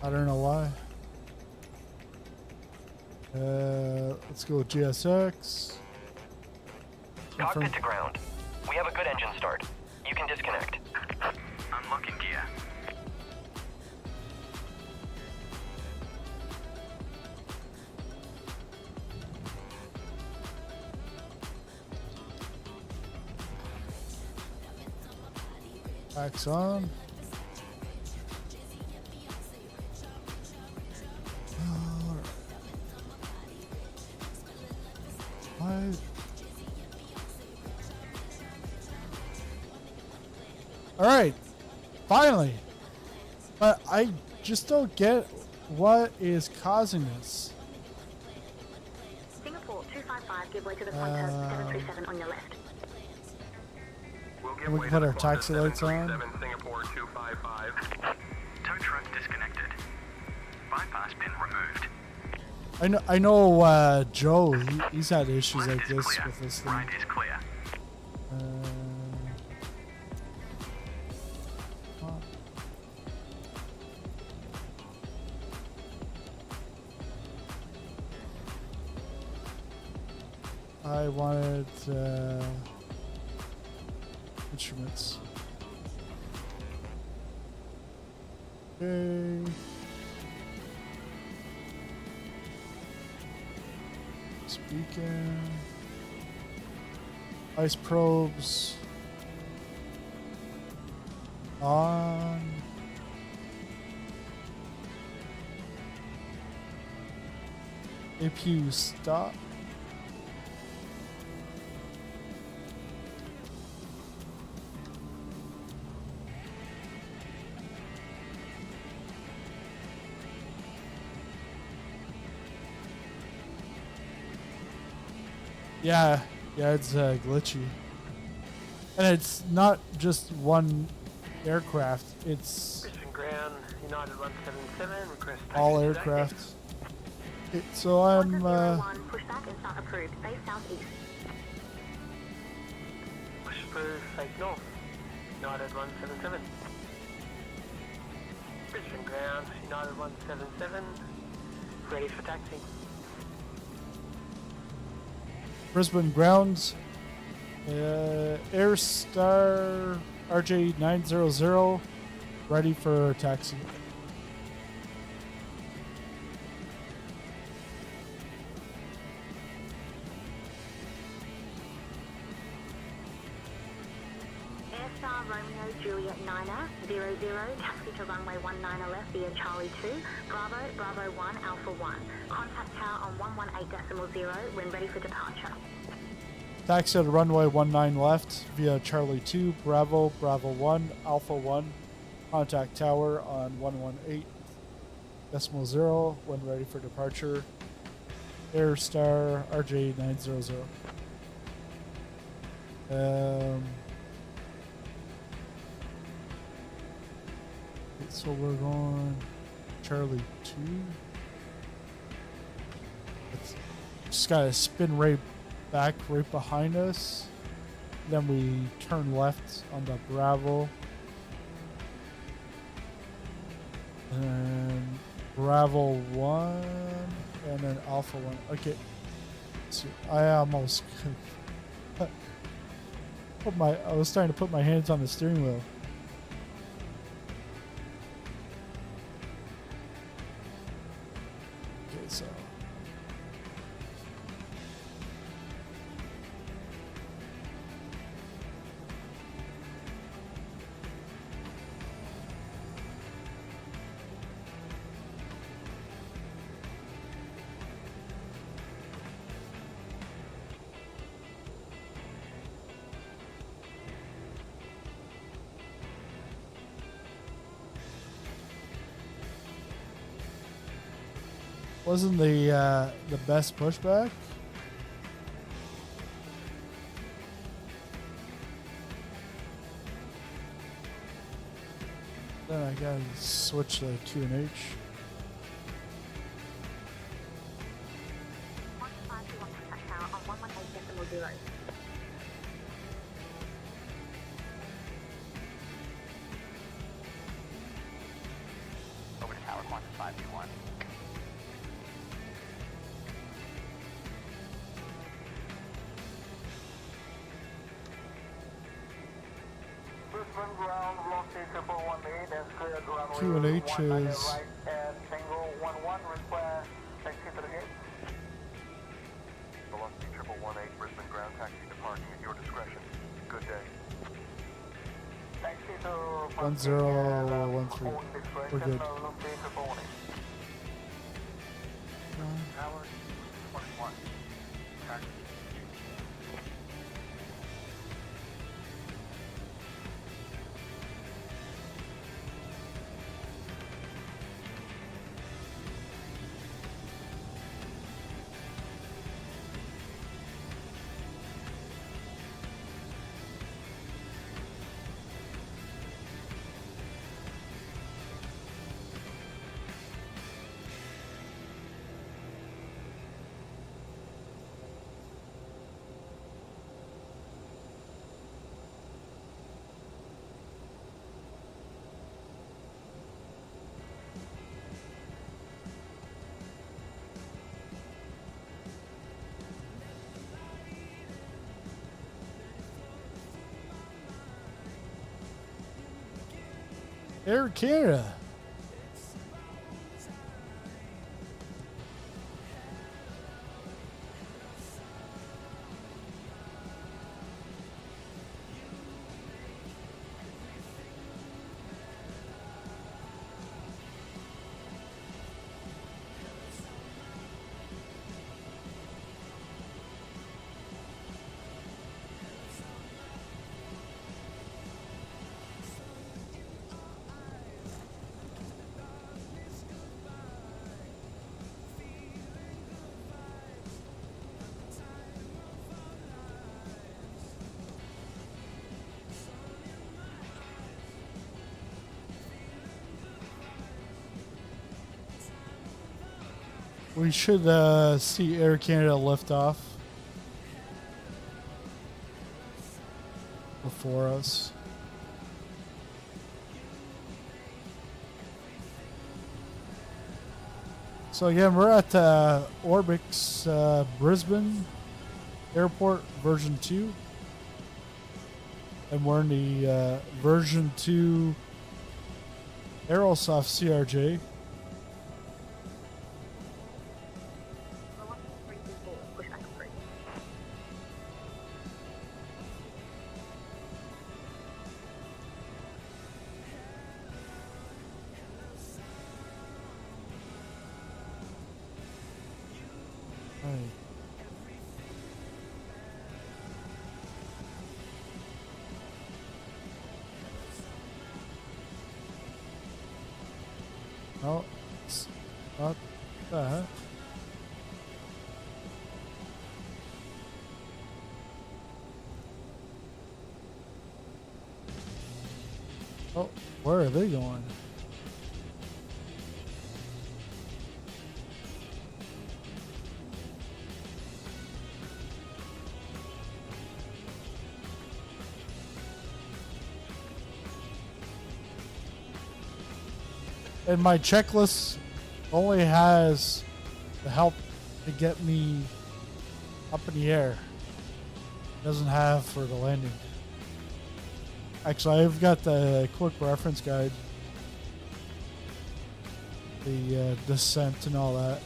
I don't know why. Let's go with GSX. Cockpit to ground. We have a good engine start. You can disconnect. Unlocking gear. Backs on. All right, finally. But I just don't get what is causing this. Singapore 255, give way to the Qantas 737 on your left. We can put our taxi lights on. Singapore 255. Tow truck disconnected. Bypass pin removed. I know Joe, he's had issues like this with this thing. Right is clear. I wanted instruments. Okay. Beacon, ice probes on, APU stop, yeah, it's glitchy. And it's not just one aircraft, it's Brisbane ground, United 177, request all taxi aircraft. So I'm, pushback and start approved, face southeast. Push approved, face north, United 177. Brisbane ground, United 177, ready for taxi. Brisbane grounds, Airstar RJ 900, ready for taxi. Airstar Romeo Juliet 9er 00, taxi to runway 19 left via Charlie 2, Bravo, Bravo 1, Alpha 1. Contact tower on 118.0 when ready for departure. Taxi to runway 19 left via Charlie 2, Bravo, Bravo 1, Alpha 1. Contact tower on 118.0 when ready for departure. Airstar RJ 900. So we're going Charlie 2. Just gotta spin right back right behind us. Then we turn left on the Bravo. And Bravo 1 and then Alpha 1. Okay. So I almost I was starting to put my hands on the steering wheel. Okay, so wasn't the best pushback? Then I gotta switch to Q&H. Over to tower, Qantas 521. Brisbane ground, velocity 118 and cleared runway Q&H 19 is right and single 11 request taxi to the gate. Velocity 118 Brisbane ground taxi departing at your discretion. Good day. Taxi to 1013. We're good. Tower 21. Taxi. Air Canada. We should see Air Canada lift off before us. So again, we're at Orbx Brisbane Airport version 2. And we're in the version 2 Aerosoft CRJ. No, it's not that. Oh, where are they going? And my checklist only has the help to get me up in the air. It doesn't have for the landing. Actually, I've got the quick reference guide, the descent and all that.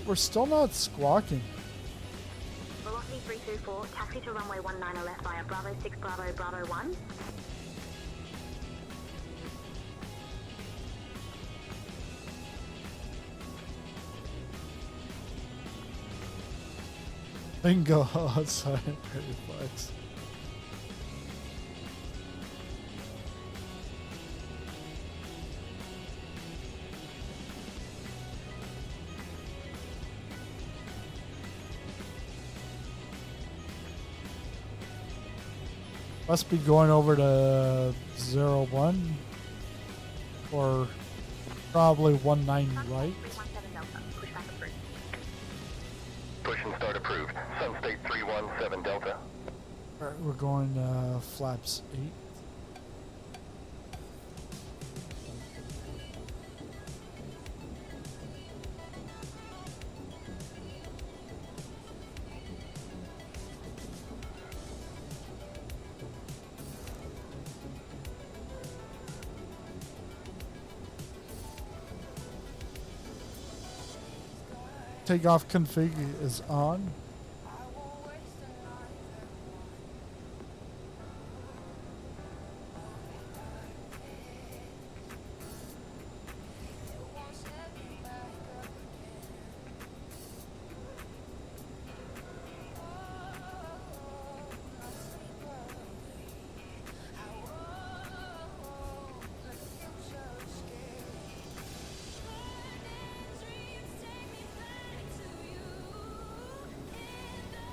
We're still not squawking. Velocity 324, taxi to runway 19 left via Bravo 6 Bravo Bravo 1. Bingo outside reflex. Must be going over to 01 or probably 19 right. Push and start approved. Sunstate 317 Delta. Alright, we're going flaps 8. Takeoff config is on.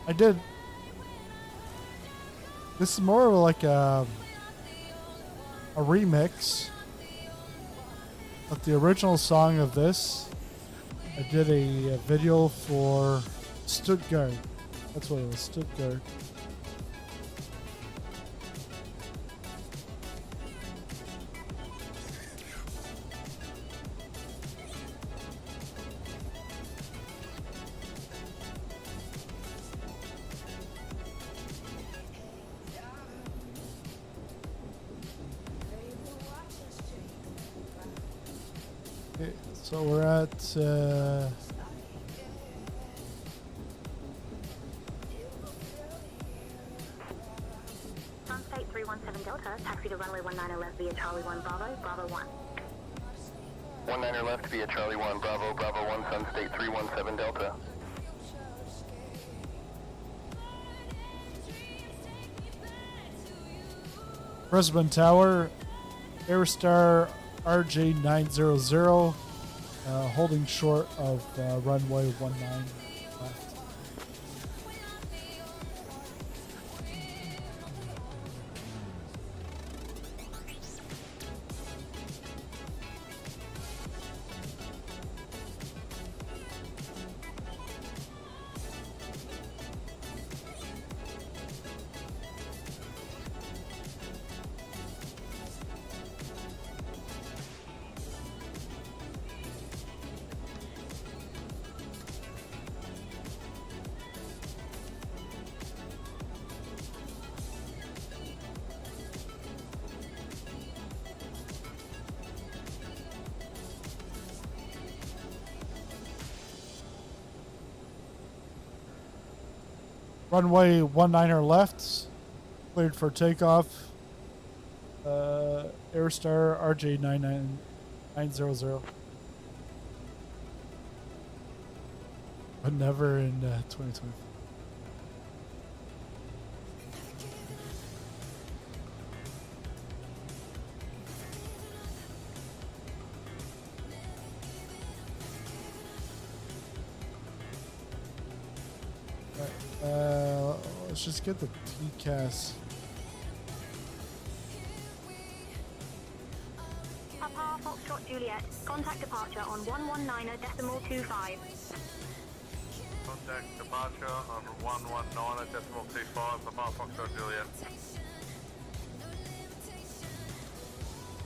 I did. This is more of like a remix of the original song of this. I did a video for Stuttgart. That's what it was, Stuttgart. Okay, so we're at Sunstate 317 Delta, taxi to runway 19 left via Charlie 1 Bravo, Bravo 1. 19 left via Charlie 1 Bravo, Bravo 1, Sunstate 317 Delta. Brisbane Tower, Airstar RJ 900, holding short of runway 19 left. Runway 19er left, cleared for takeoff. Aerostar RJ 900. But never in 2024. Let's just get the TCAS. Papa Foxtrot Juliet, contact departure on 119.25. Contact departure on 119.25, Papa Foxtrot Juliet.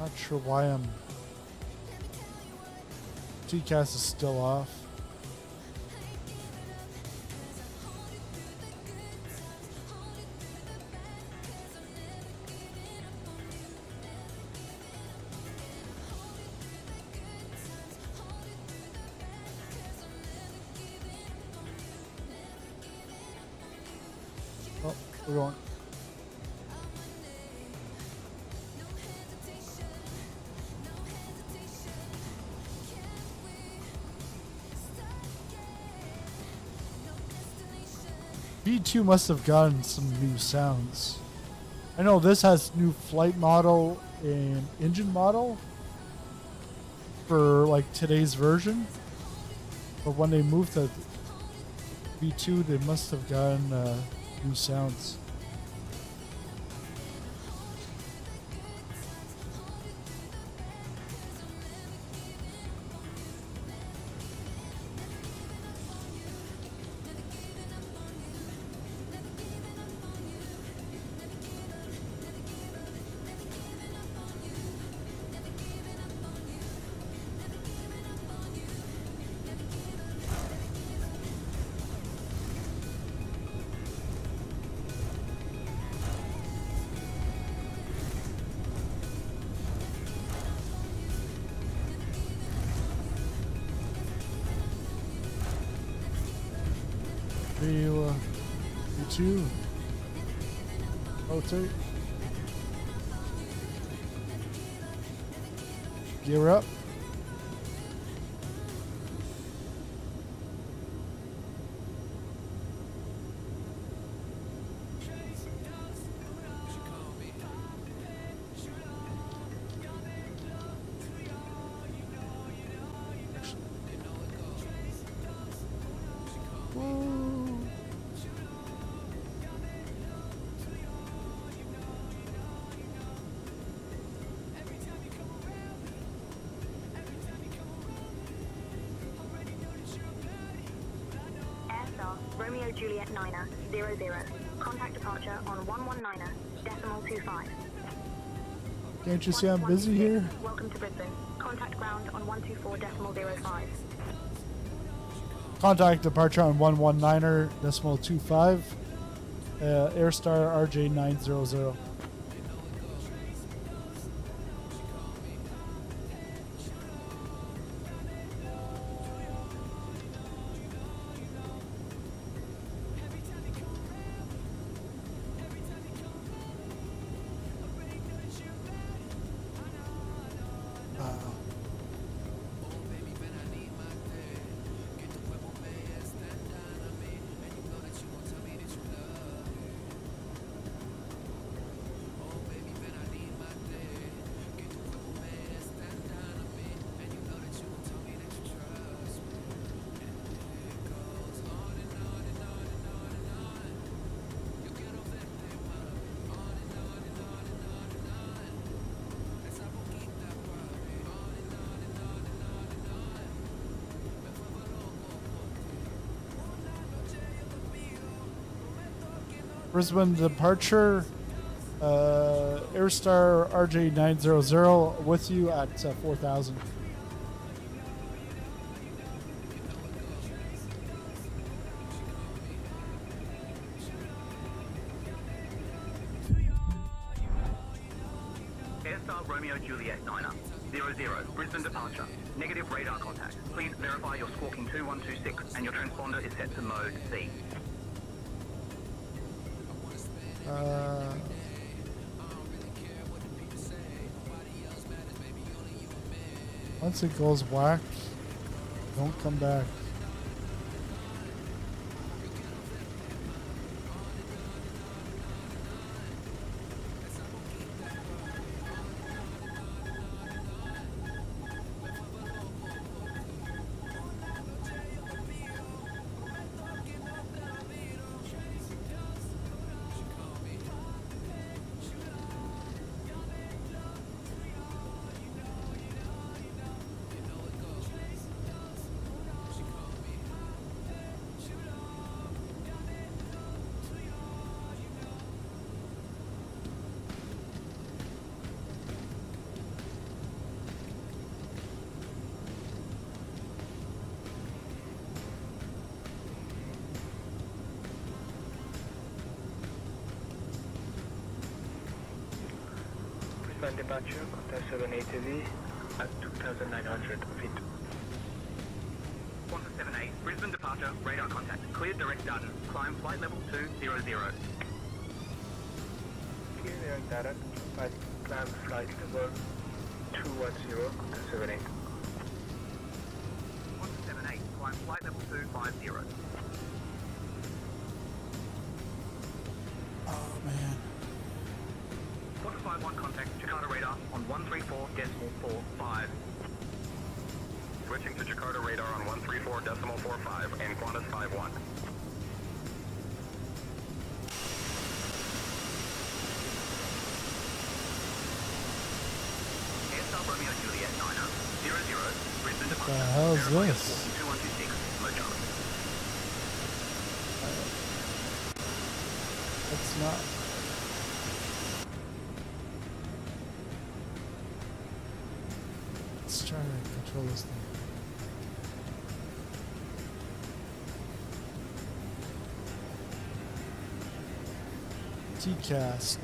Not sure why TCAS is still off. Oh, we're going. V2 must have gotten some new sounds. I know this has new flight model and engine model for like today's version, but when they moved to V2, they must have gotten new sounds. V2 rotate, gear up. Romeo Juliet 9er, 00. Contact departure on 119.25. Can't you see I'm busy here? Welcome to Brisbane. Contact ground on 124.05. Contact departure on 119.25. Aerstar RJ 900. Brisbane departure, Aerstar RJ 900 with you at 4,000. Aerstar Romeo Juliet 9er, 00, Brisbane departure. Negative radar contact. Please verify you're squawking 2126 and your transponder is set to mode C. Once it goes whack, don't come back. Brisbane departure, contact 780V at 2,900 feet. 178, Brisbane departure, radar contact, cleared direct data, climb flight level 200. Clear direct data, climb flight level 210, contact 78. 178, climb flight level 250. Oh man. 151 contact, Jakarta radar on 134.45. Switching to Jakarta radar on 134.45 and Qantas 51. Aerosoft Romeo Juliet 9er, 00, Brisbane departure. What the hell is Aerosoft this? 2126, low Charlie. It's not. Let's try to control this thing. TCAS.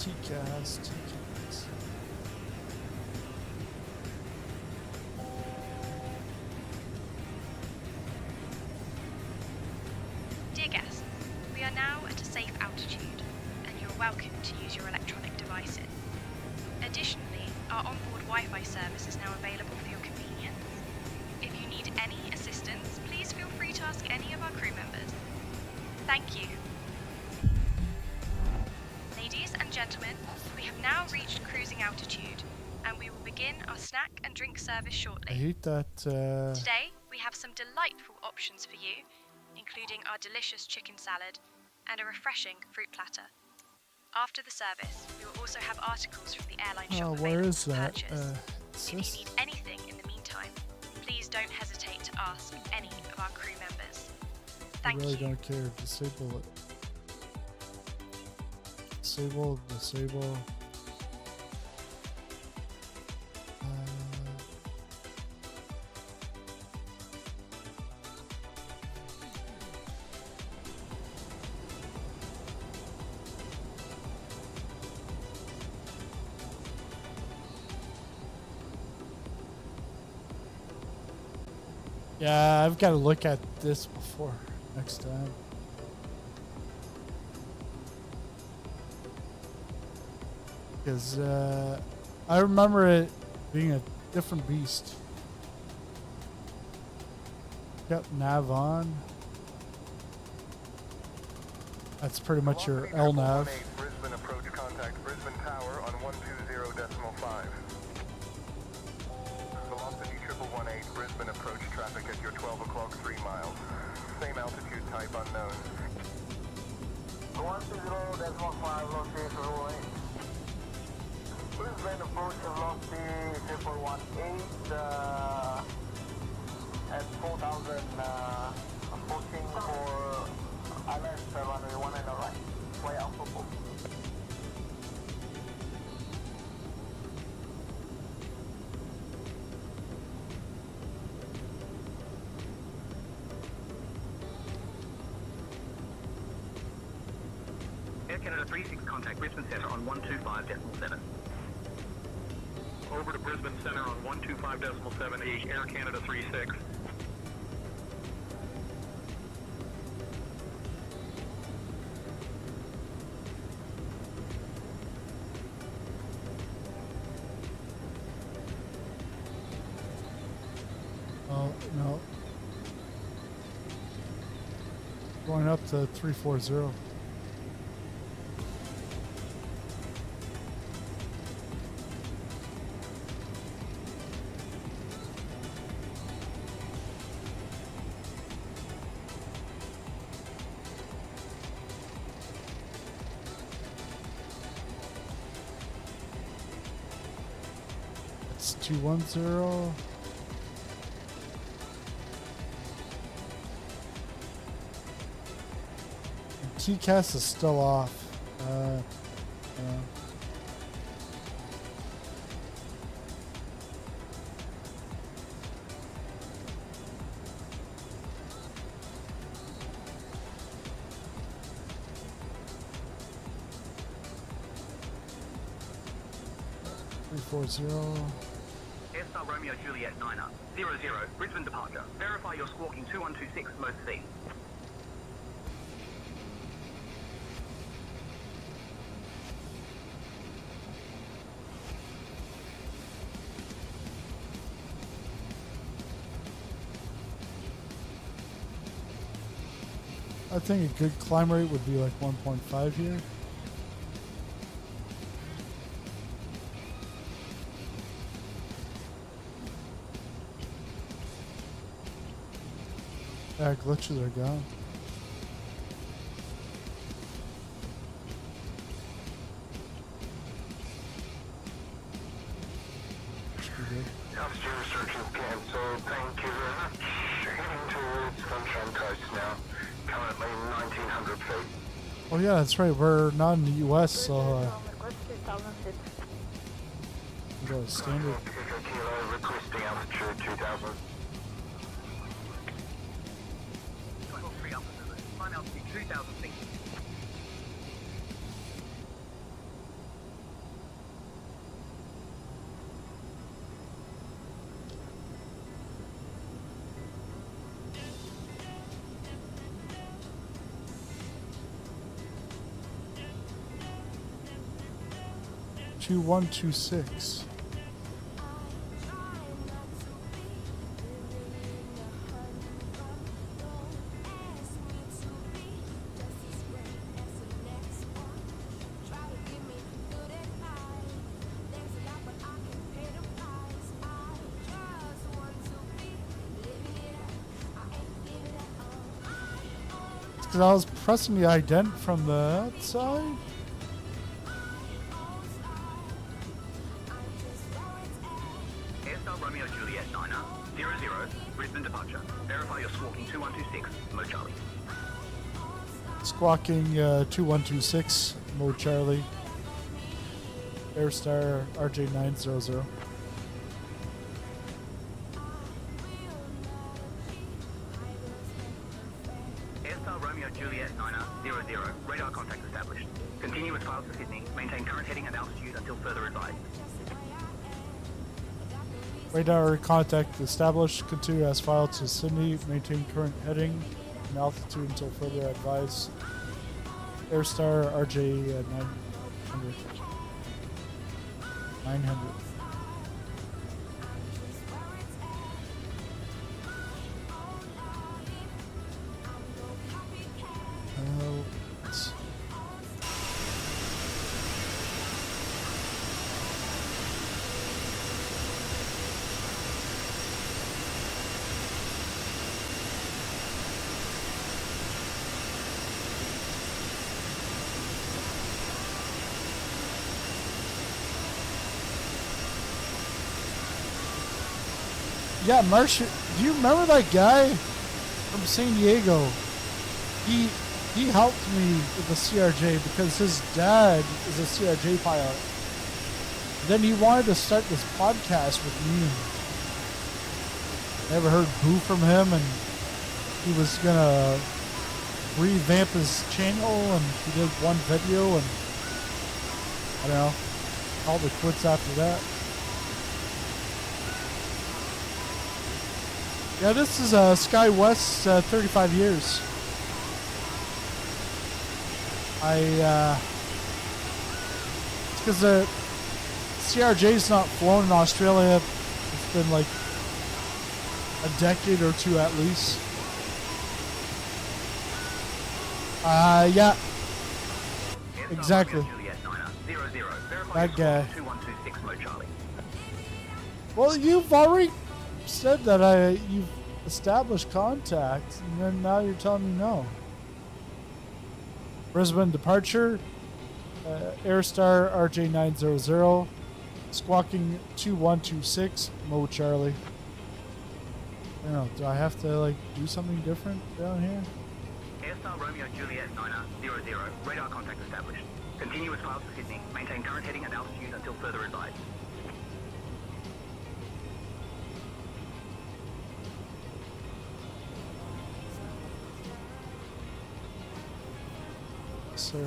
Dear guests, we are now at a safe altitude, and you are welcome to use your electronic devices. Additionally, our onboard Wi-Fi service is now available for your convenience. If you need any assistance, please feel free to ask any of our crew members. Thank you. Ladies and gentlemen, we have now reached cruising altitude, and we will begin our snack and drink service I shortly. hate that. Today, we have some delightful options for you, including our delicious chicken salad and a refreshing fruit platter. After the service, we will also have articles from the airline shop Where available is for that? purchase. It's If you this? need anything in the meantime, please don't hesitate to ask any of our crew members. I Thank really you. don't care. Disable it. Disable. Yeah, I've got to look at this before next time. Because I remember it being a different beast. Got nav on. That's pretty much your LNAV. Brisbane approach contact Brisbane Tower on 120.5. Velocity 1118 Brisbane approach traffic at your 12 o'clock 3 miles. Same altitude type unknown. 120.5 velocity 018. Brisbane approach velocity 1.10 at 4,000 approaching for ILS runway 1 and a right. Way Alpha Book. Air Canada 36 contact Brisbane Centre on 125.7. Over to Brisbane Centre on 125.7, Air Canada 36. No. Going up to 340. It's 210. TCAS is still off. 340. Airstar Romeo Juliet 9er, 00, Brisbane departure. Verify you're squawking 2126 most C. I think a good climb rate would be like 1.5 here. Yeah, glitches are gone. Should be good. Altitude restrictions cancelled. Thank you very much. Heading towards Sunshine Coast now. Currently 1900 feet. Oh yeah, that's right. We're not in the U.S., so we go standard. Kilo requesting altitude 2000. Climb altitude 2000 feet. Two 126. Because I was pressing the ident from the outside. Airstar Romeo Juliet 9er, 00, Brisbane departure. Verify you're squawking 2126, Mo Charlie. Squawking 2126, Mo Charlie. Airstar RJ 900. Airstar Romeo Juliet 9er, 00, radar contact established. Continue with files to Sydney. Maintain current heading and altitude until further advised. Radar contact established. Continue as filed to Sydney. Maintain current heading and altitude until further advised. Airstar RJ 900. 900. Let's- Yeah, Marsh, do you remember that guy from San Diego? He helped me with the CRJ because his dad is a CRJ pilot. Then he wanted to start this podcast with me. I never heard boo from him, and he was gonna revamp his channel, and he did one video, and I don't know, called it quits after that. Yeah, this is Sky West 35 years. It's because the CRJ's not flown in Australia. It's been like a decade or two at least. Yeah. Exactly. That guy. Well, you've already said that you've established contact, and then now you're telling me no. Brisbane departure, Airstar RJ 900, squawking 2126, Mo Charlie. I don't know, do I have to like do something different down here? Airstar Romeo Juliet 900, radar contact established. Continue with files to Sydney. Maintain current heading and altitude until further advised. Sir.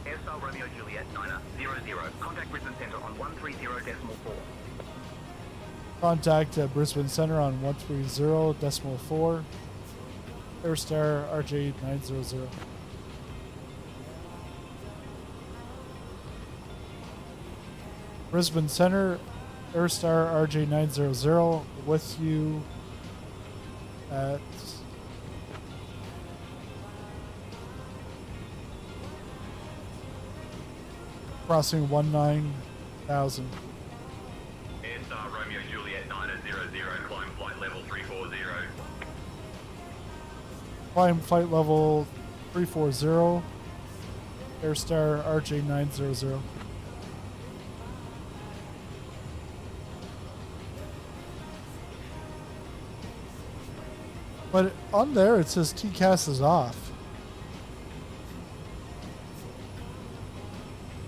Airstar Romeo Juliet 900, contact Brisbane Centre on 130.4. Contact Brisbane Centre on 130.4. Airstar RJ 900. Brisbane Centre, Airstar RJ 900 with you at crossing 19,000. Airstar Romeo Juliet 900, climb flight level 340. Climb flight level 340, Airstar RJ 900. But on there it says TCAS is off.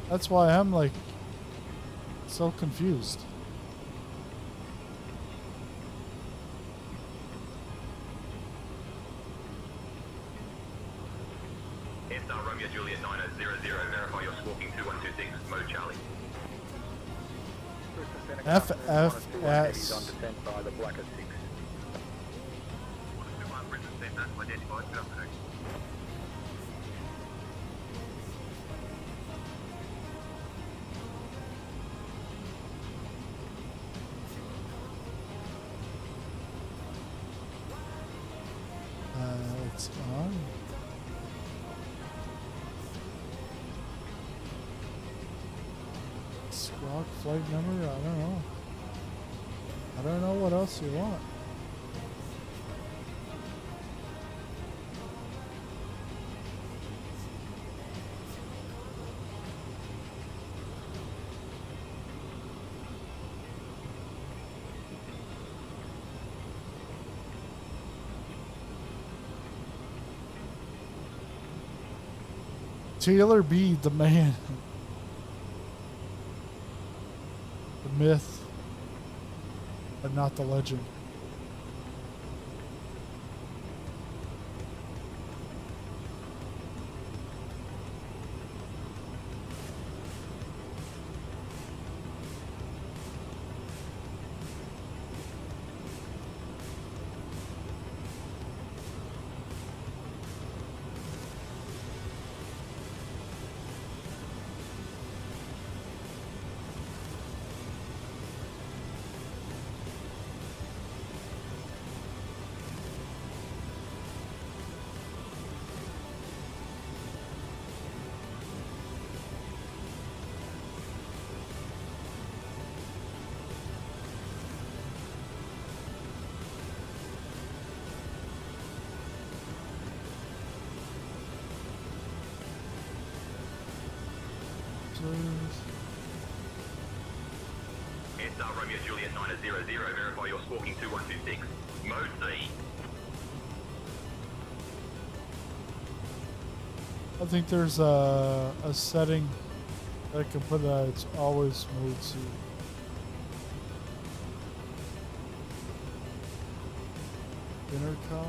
That's why I'm like so confused. Airstar Romeo Juliet 900, verify your squawking 2126, mode Charlie. FFS. On descent by the Blacker 6. Identified, good afternoon. It's on. Squawk flight number? I don't know. I don't know what else you want. Taylor B, the man. The myth, but not the legend. Airstar Romeo Juliet 900, verify your squawking 2126, mode C. I think there's a setting that I can put that it's always mode C. Intercom.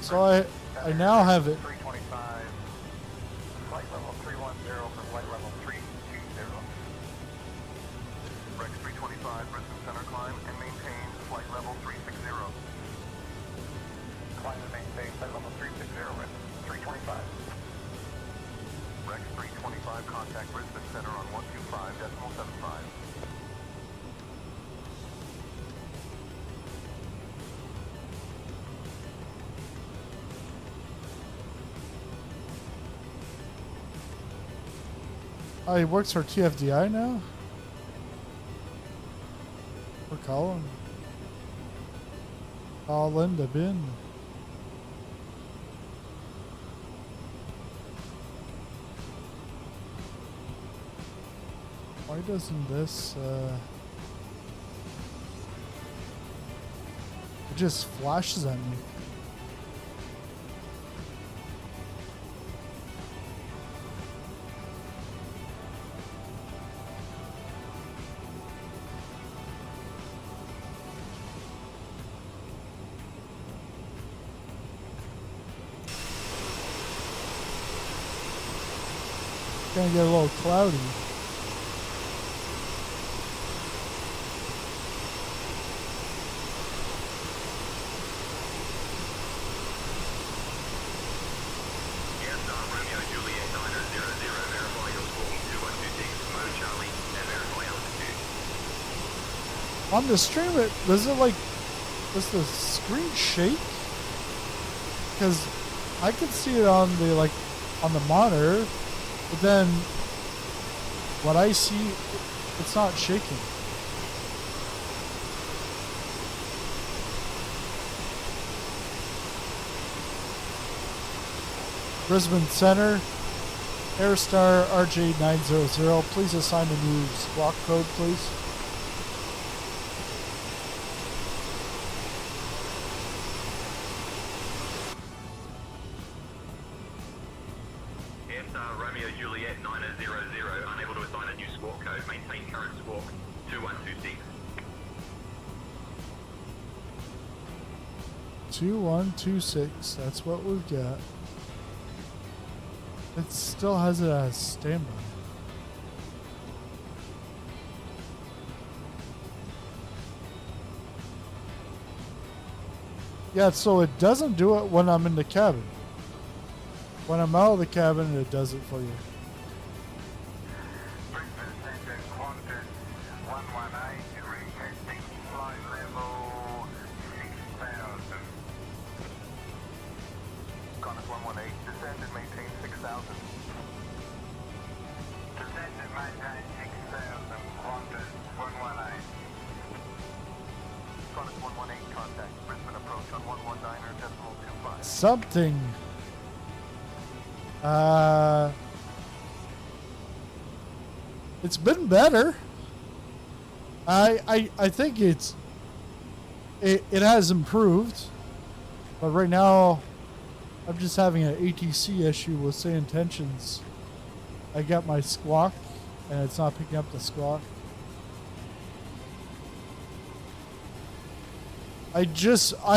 So I now have it. 325, flight level 310 for flight level 320. Rex 325, Brisbane Center climb and maintain flight level 360. Climb and maintain flight level 360, Rex 325. Rex 325, contact Brisbane Center on 125.75. Oh, he works for TFDI now? Or Colin? Colin the bin. Why doesn't this, it just flashes at me. Gonna get a little cloudy. Romeo Juliet 900, verify you're squawking 2126, mode Charlie, and verify altitude. On the stream, does the screen shake? Because I can see it on the monitor, but then what I see, it's not shaking. Brisbane Center, Aerosoft CRJ 900. Please assign a new squawk code, please. Romeo Juliet 900, unable to assign a new squawk code. Maintain current squawk 2126. 2126, that's what we've got. It still has it as standby. Yeah, so it doesn't do it when I'm in the cabin. When I'm out of the cabin, it does it for you. Brisbane Center, Qantas 118, retesting flight level 6000. Qantas 118, descend and maintain 6000. Descend and maintain 6000, Qantas 118. Qantas 118, contact Brisbane approach on 119.25. Something. It's been better. I think it has improved, but right now I'm just having an ATC issue with say intentions. I got my squawk and it's not picking up the squawk. I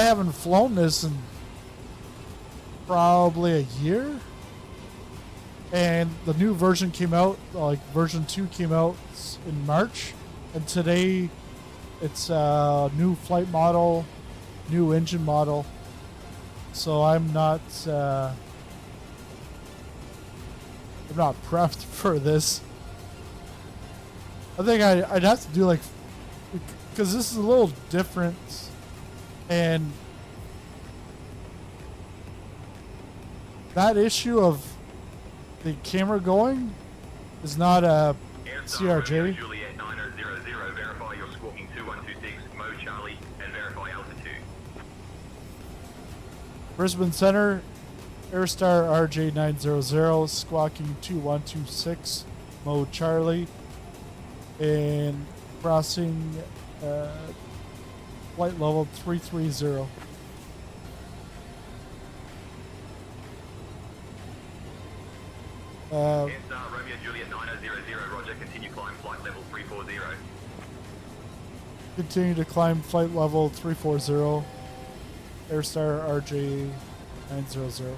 haven't flown this in probably a year. And the new version came out, like version 2 came out in March. And today it's a new flight model, new engine model. So I'm not prepped for this. I think I'd have to do because this is a little different. And that issue of the camera going is not a CRJ. Juliet 900, verify you're squawking 2126, mode Charlie, and verify altitude. Brisbane Center, Aerosoft CRJ 900, squawking 2126, mode Charlie, and crossing flight level 330. Romeo Juliet 900, roger, continue climb flight level 340. Continue to climb flight level 340. Aerosoft RJ 900.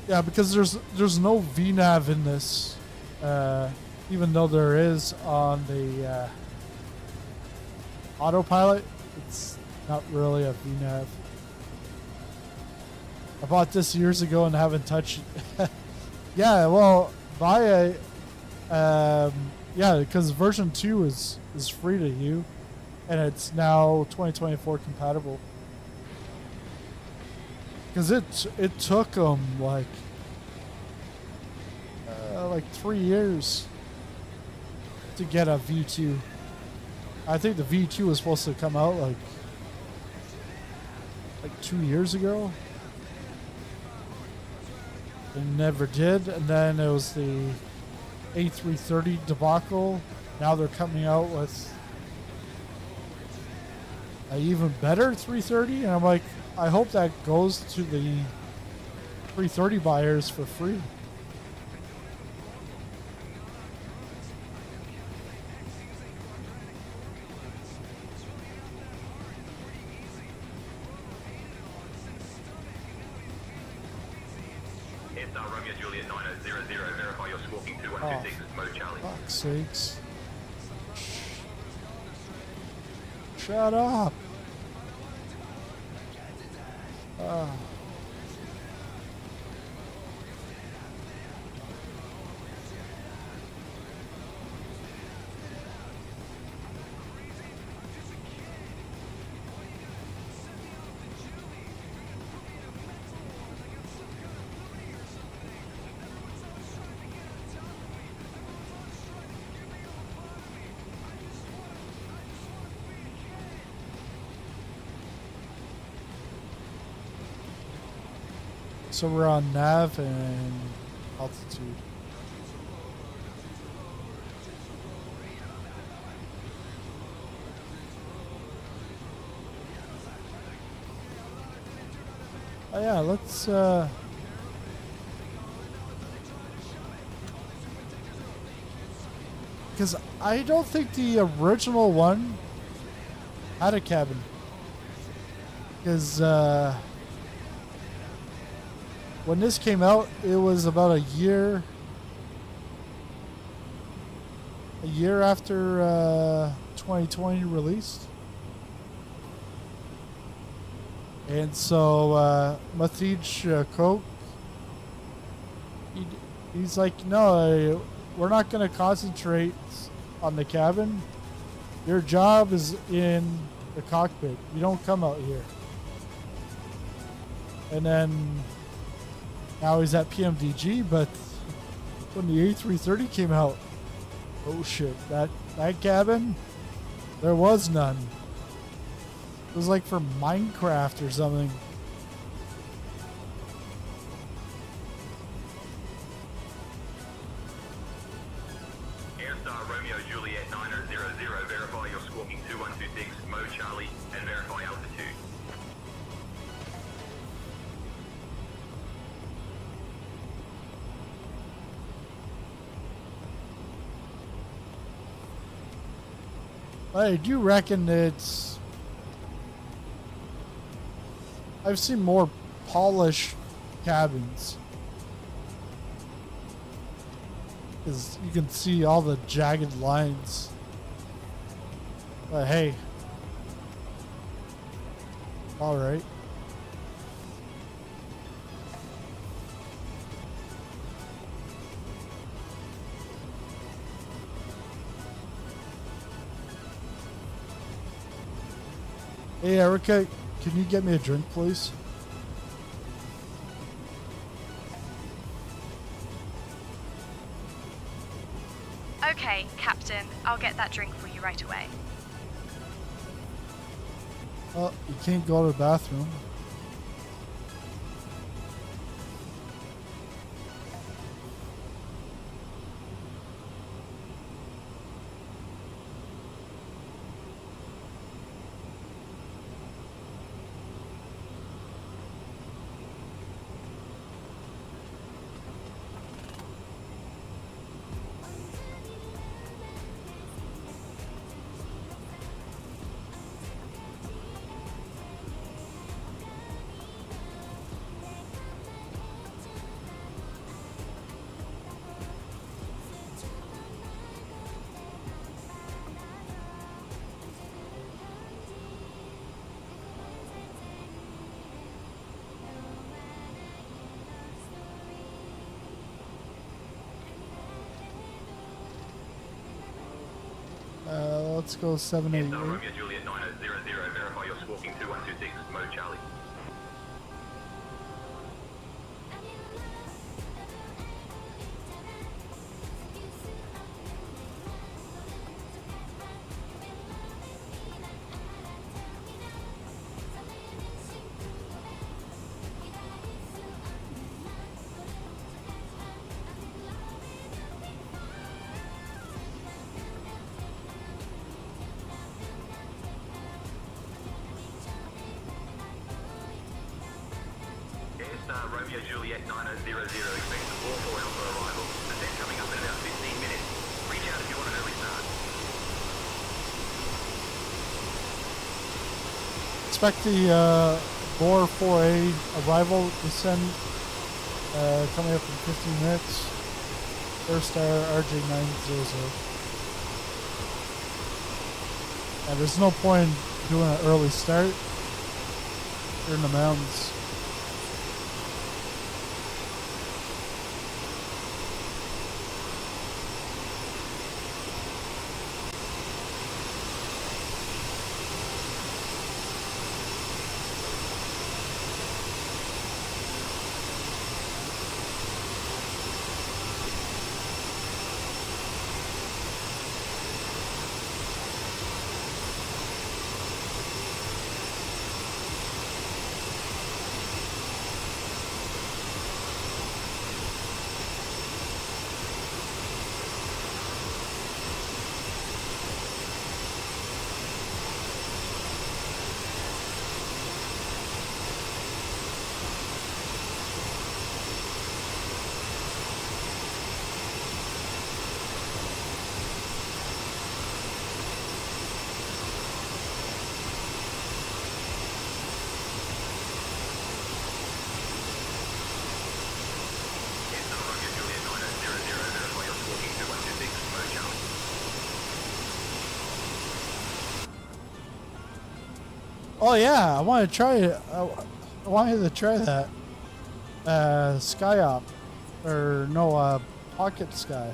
Yeah, because there's no VNav in this, even though there is on the autopilot. It's not really a VNav. I bought this years ago and haven't touched it. Yeah, well, buy a, yeah, because version 2 is free to you, and it's now 2024 compatible. Because it took them like 3 years to get a V2. I think the V2 was supposed to come out like 2 years ago. It never did, and then it was the A330 debacle. Now they're coming out with an even better 330, and I'm like, I hope that goes to the 330 buyers for free. Romeo Juliet 9000, verify your squawking 2126 mode Charlie. Fuck's sakes. Shut up. So we're on nav and altitude. Oh yeah, let's because I don't think the original one had a cabin. Because when this came out, it was about a year after 2020 released. And so Mathij Koch, he's like, no, we're not going to concentrate on the cabin. Your job is in the cockpit. You don't come out here. And then now he's at PMDG, but when the A330 came out, oh shit, that cabin, there was none. It was like for Minecraft or something. Airstar Romeo Juliet 9000, verify your squawking 2126 mode Charlie and verify altitude. I do reckon it's... I've seen more polished cabins. Because you can see all the jagged lines. But hey. Alright. Hey Erica, can you get me a drink, please? Okay, Captain. I'll get that drink for you right away. Oh, you can't go to the bathroom. let's go 788. Romeo Juliet 9000, verify you're squawking 2126, mode Charlie. Romeo Juliet 9000, expect the 44 Alpha arrival. Descent coming up in about 15 minutes. Reach out if you want an early start. Expect the Bore 4A arrival descent coming up in 15 minutes. First star RJ 900. And there's no point in doing an early start. You're in the mountains. Oh yeah, I want to try it. I wanted to try that. Sky Op. Or no, Pocket Sky.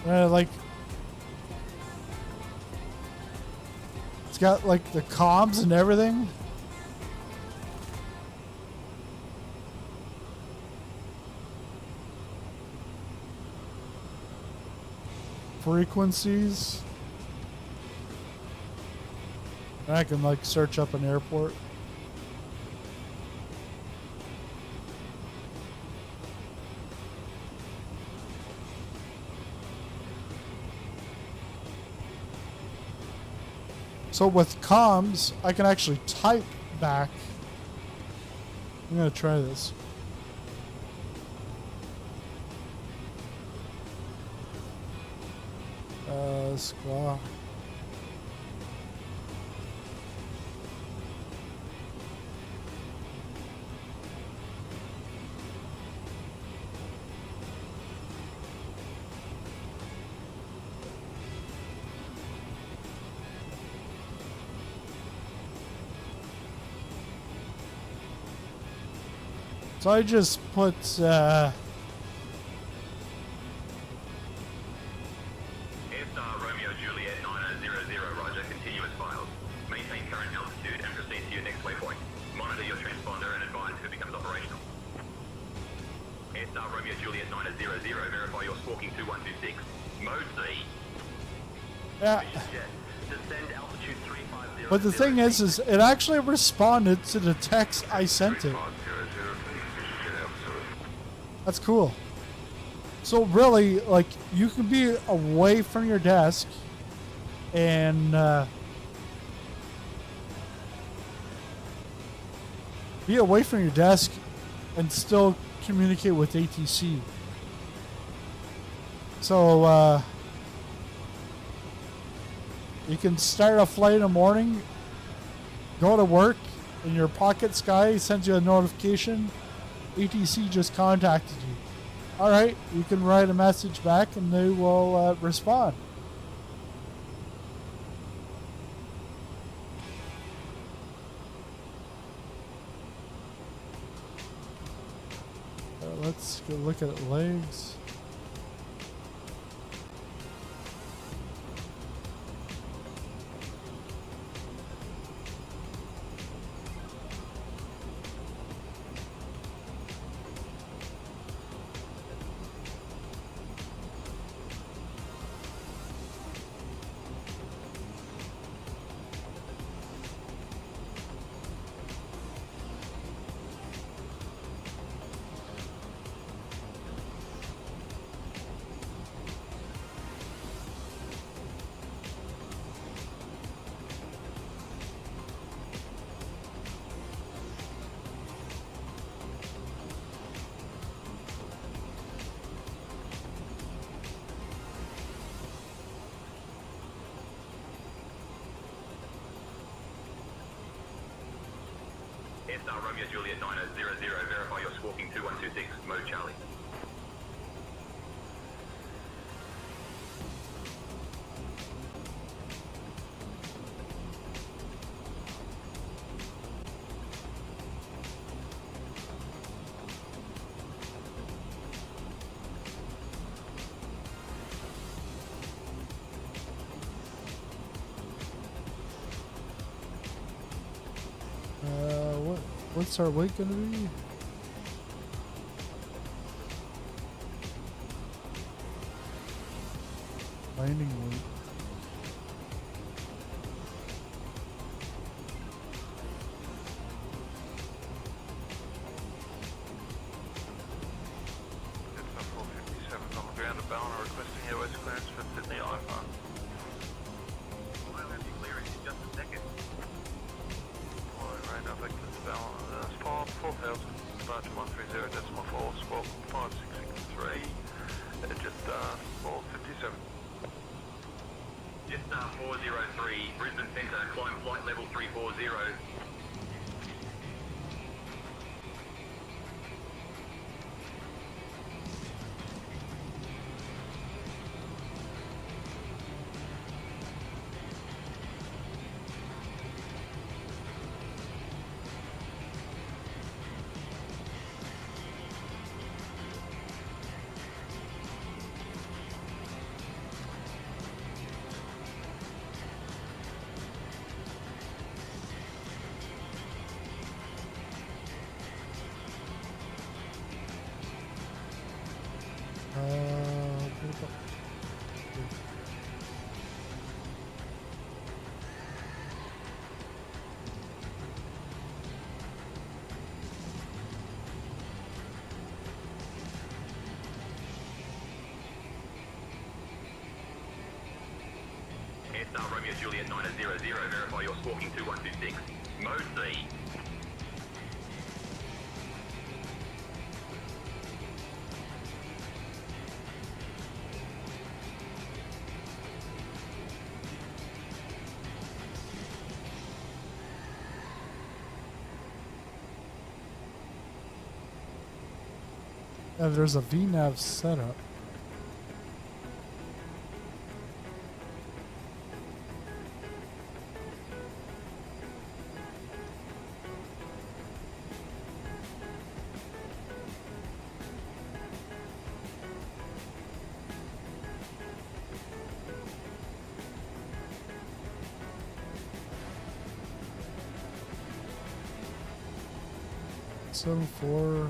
Like, it's got like the comms and everything. Frequencies. And I can like search up an airport. So with comms, I can actually type back. I'm gonna try this. Squaw. So I just put Airstar Romeo Juliet 9000, roger, continuous files. Maintain current altitude and proceed to your next waypoint. Monitor your transponder and advise if it becomes operational. Airstar Romeo Juliet 9000, verify you're squawking 2126. Mode C. Yeah. Descend altitude 350. But the thing is it actually responded to the text I sent it. That's cool. So really, like, you can be away from your desk and be away from your desk and still communicate with ATC. So you can start a flight in the morning, go to work, and your Pocket Sky sends you a notification. ATC just contacted you. All right, you can write a message back and they will respond. Let's go look at legs. Airstar Romeo Juliet 9000, verify you're squawking 2126, mode Charlie. What's our weight gonna be? Landing weight. It's 457 on the ground at Ballina requesting airways clearance for Sydney IFR. I'll have you clearance in just a second. Radar vector to Ballina. 4,000, departure 130.4, squawk 5663, just 457. Just 403, Brisbane Centre, climb flight level 340. Airstar Romeo Juliet 900, verify you're squawking 2126, mode C. There's a VNAV setup. So for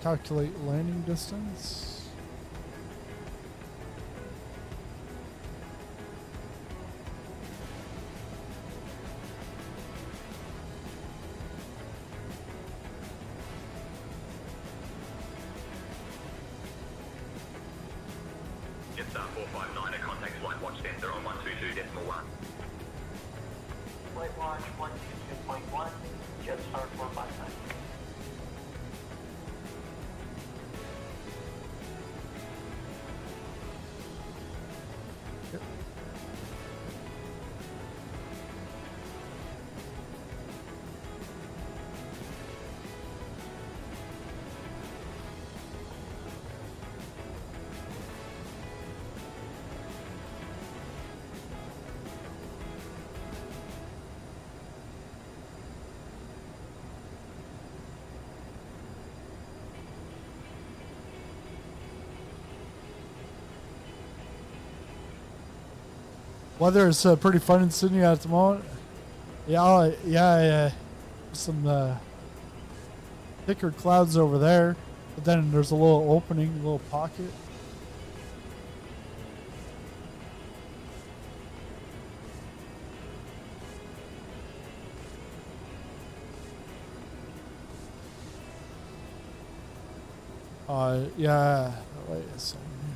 calculate landing distance. AirStar 459 contact flight watch sensor on 122.1. Flight watch 122.1, Jetstar 459. Weather is pretty fun in Sydney at the moment. Yeah. Some thicker clouds over there, but then there's a little opening, a little pocket. Yeah. Wait a second here.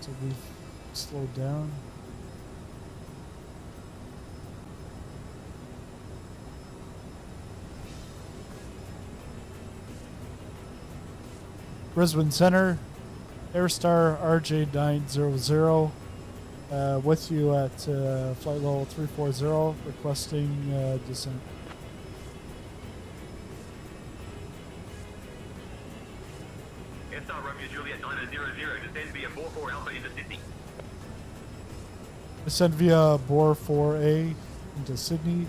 So we've slowed down. Brisbane Center, Airstar RJ 900, with you at flight level 340, requesting descent. AirStar Romeo Juliet 900, descend via 44 Alpha into Sydney. Descend via Bor 4A into Sydney,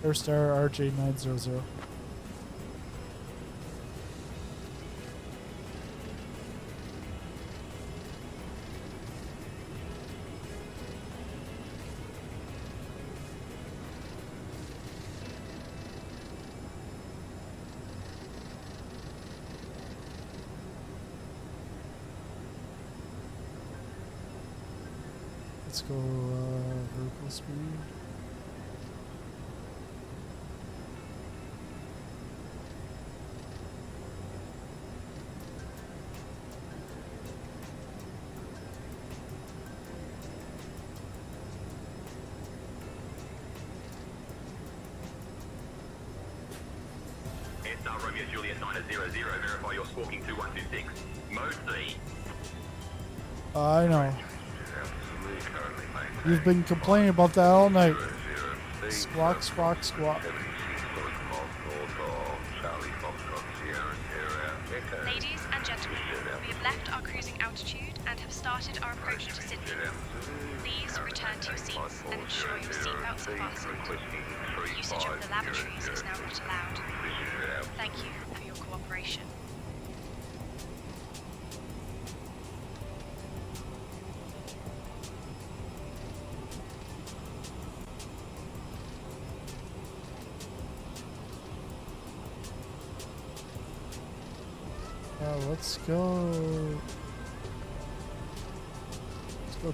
Airstar RJ 900. Let's go vertical speed. AirStar Romeo Juliet 900, verify you're squawking 2126. Mode C. I know. You've been complaining about that all night. Squawk, squawk, squawk. Ladies and gentlemen, we have left our cruising altitude and have started our approach to Sydney. Please return to your seats and ensure your seatbelts are fastened. Usage of the lavatories is now not allowed. Thank you for your cooperation. Let's go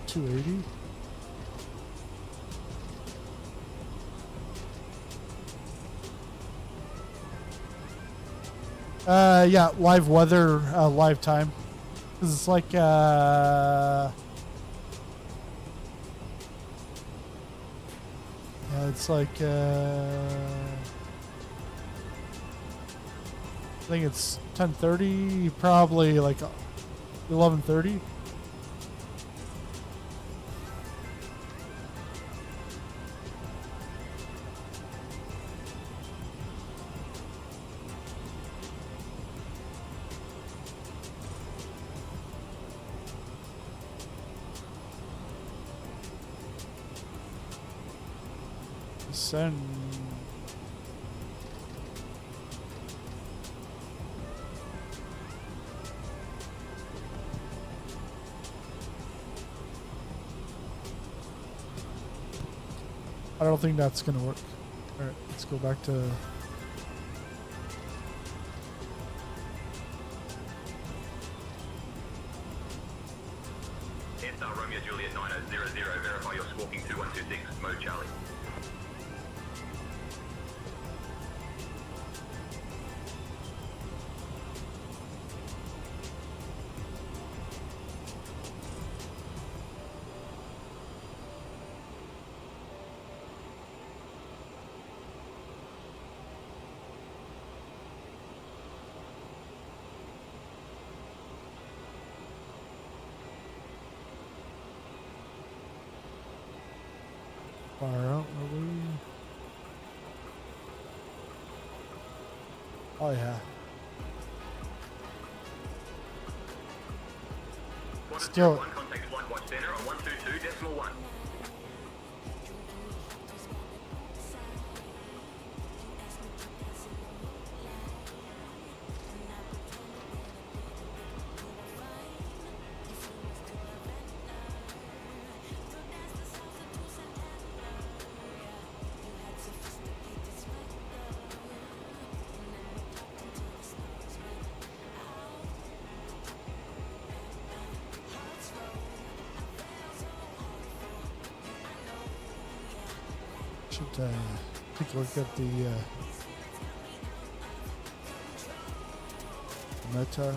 280. Yeah, live weather, live time. Because it's like, yeah, it's like, I think it's 10:30, probably like 11:30. Send. I don't think that's gonna work. Alright, let's go back to AirStar Romeo Juliet 900, verify you're squawking 2126, mode Charlie. Far out, are we? Oh yeah. Still. Contact flight watch center on 122.1. Should take a look at the meta.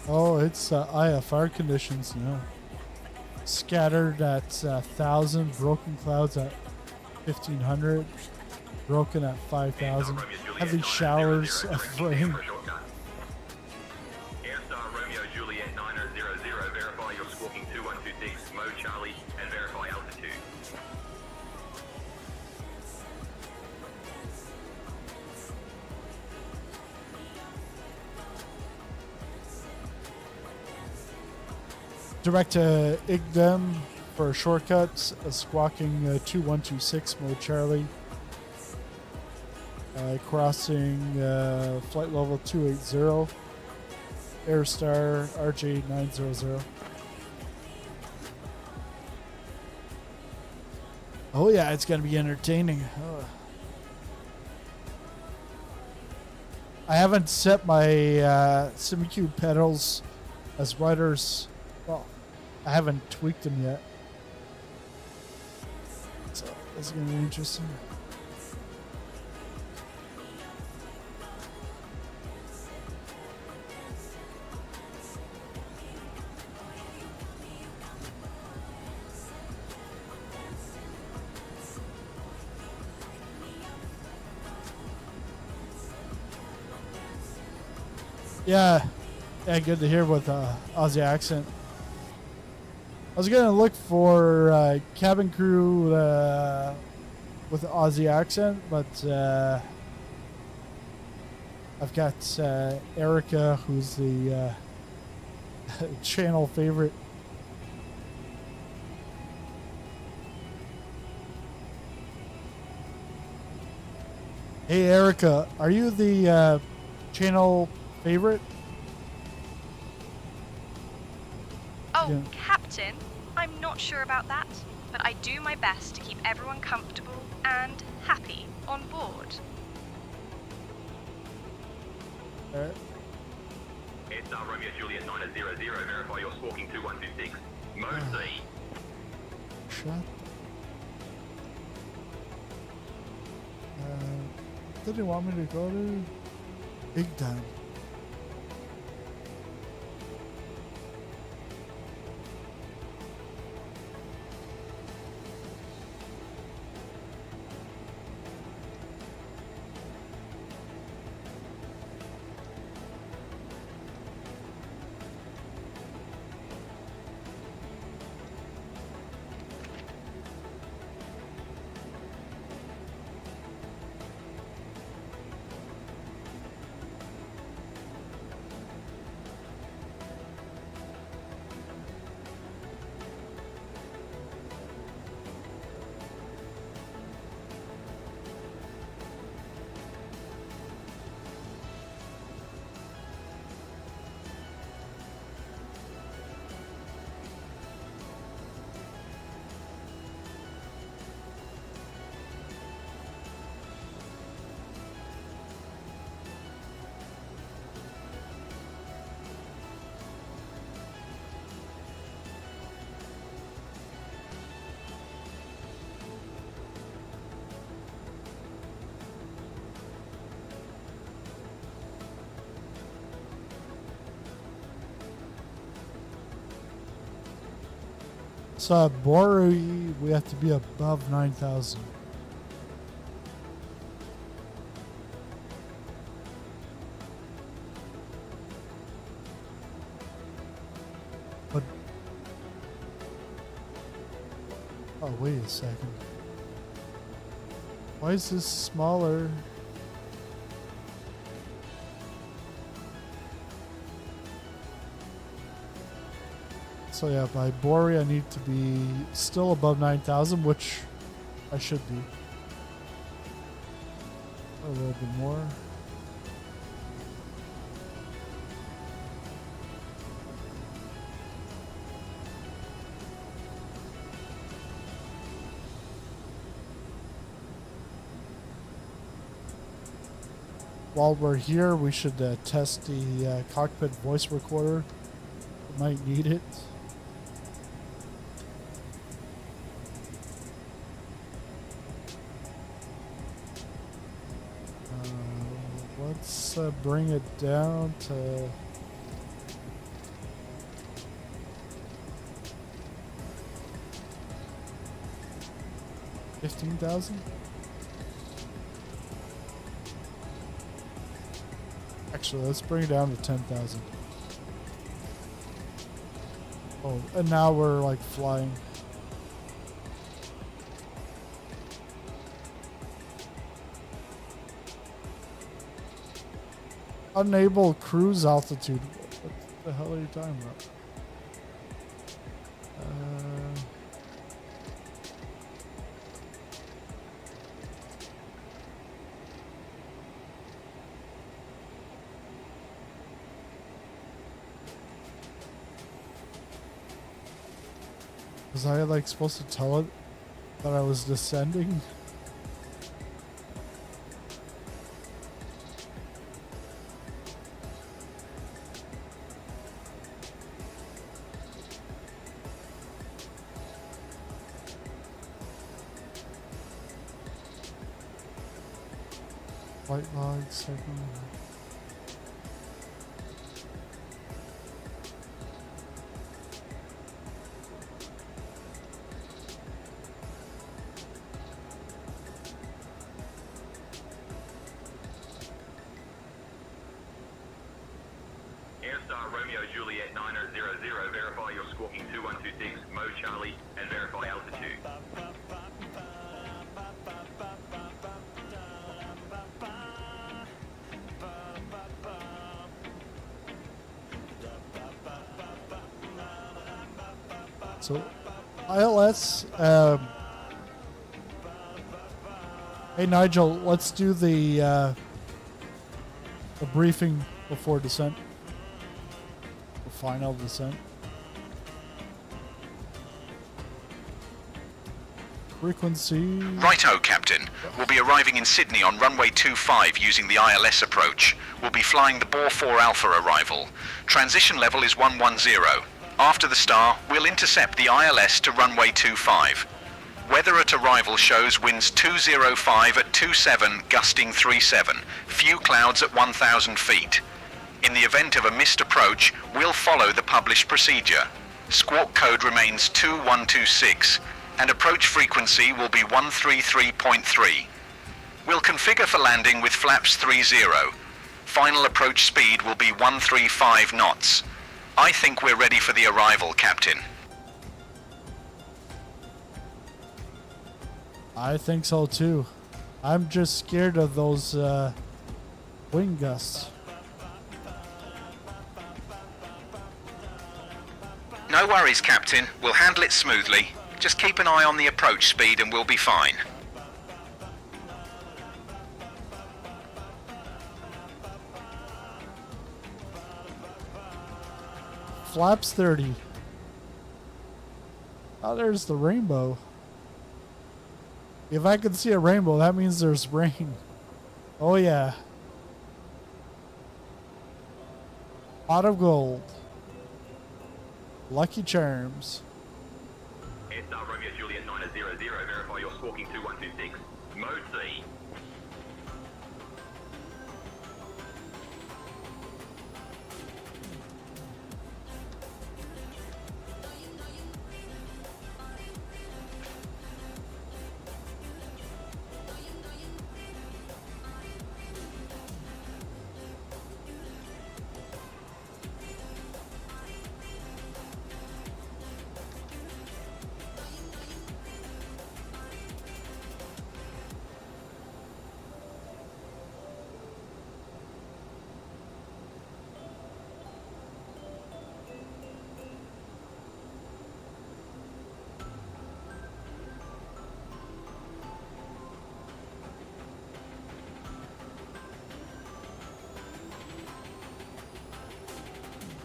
Oh, it's IFR conditions now. Scattered at 1,000, broken clouds at 1,500, broken at 5,000. Heavy showers of rain. Airstar Romeo Juliet 9000, verify you're squawking 2126, mode Charlie, and verify altitude. Direct to IGDEM for shortcuts, squawking 2126, mode Charlie. Crossing flight level 280, Aerosoft CRJ 900. Oh yeah, it's gonna be entertaining. I haven't set my SimQ pedals as riders. Well, I haven't tweaked them yet. So this is gonna be interesting. Yeah, good to hear with Aussie accent. I was gonna look for cabin crew with an Aussie accent, but I've got Erica, who's the channel favorite. Hey Erica, are you the channel favorite? Oh, Yeah. Captain, I'm not sure about that, but I do my best to keep everyone comfortable and happy on board. Airstar Romeo Juliet 900, verify you're squawking 2126, mode C. Shut. Did they want me to go to Big Time? So at Bori, we have to be above 9,000. But oh, wait a second. Why is this smaller? So yeah, by Bori I need to be still above 9,000, which I should be. A little bit more. While we're here, we should test the cockpit voice recorder. We might need it. Let's bring it down to 15,000. Actually, let's bring it down to 10,000. Oh, and now we're like flying. Unable cruise altitude. What the hell are you talking about? Was I like supposed to tell it that I was descending? Flight log, second. Aerosoft Romeo Juliet 9000, verify you're squawking 2126, Mo Charlie, and verify altitude. So, ILS, hey Nigel, let's do the briefing before descent. The final descent. Frequency. Righto, Captain. We'll be arriving in Sydney on runway 25 using the ILS approach. We'll be flying the Boar 4 Alpha arrival. Transition level is 110. After the star, we'll intercept the ILS to runway 25. Weather at arrival shows winds 205 at 27, gusting 37. Few clouds at 1,000 feet. In the event of a missed approach, we'll follow the published procedure. Squawk code remains 2126, and approach frequency will be 133.3. We'll configure for landing with flaps 30. Final approach speed will be 135 knots. I think we're ready for the arrival, Captain. I think so too. I'm just scared of those wind gusts. No worries, Captain. We'll handle it smoothly. Just keep an eye on the approach speed and we'll be fine. Flaps 30. Oh, there's the rainbow. If I can see a rainbow, that means there's rain. Oh yeah. Pot of gold. Lucky Charms. Aerosoft Romeo Juliet 900, verify you're squawking 2126, Mode C.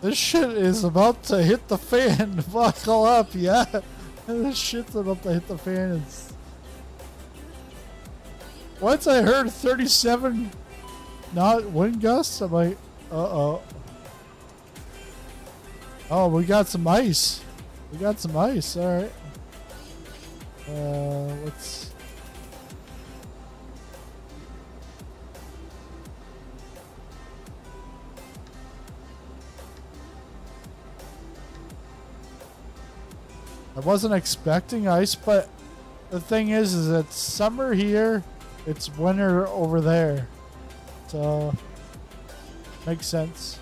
This shit is about to hit the fan. Buckle up, yeah. This shit's about to hit the fan. Once I heard 37 knot wind gusts, I'm like, uh-oh. Oh, we got some ice. We got some ice, alright. Let's... I wasn't expecting ice, but the thing is it's summer here, it's winter over there. So, makes sense.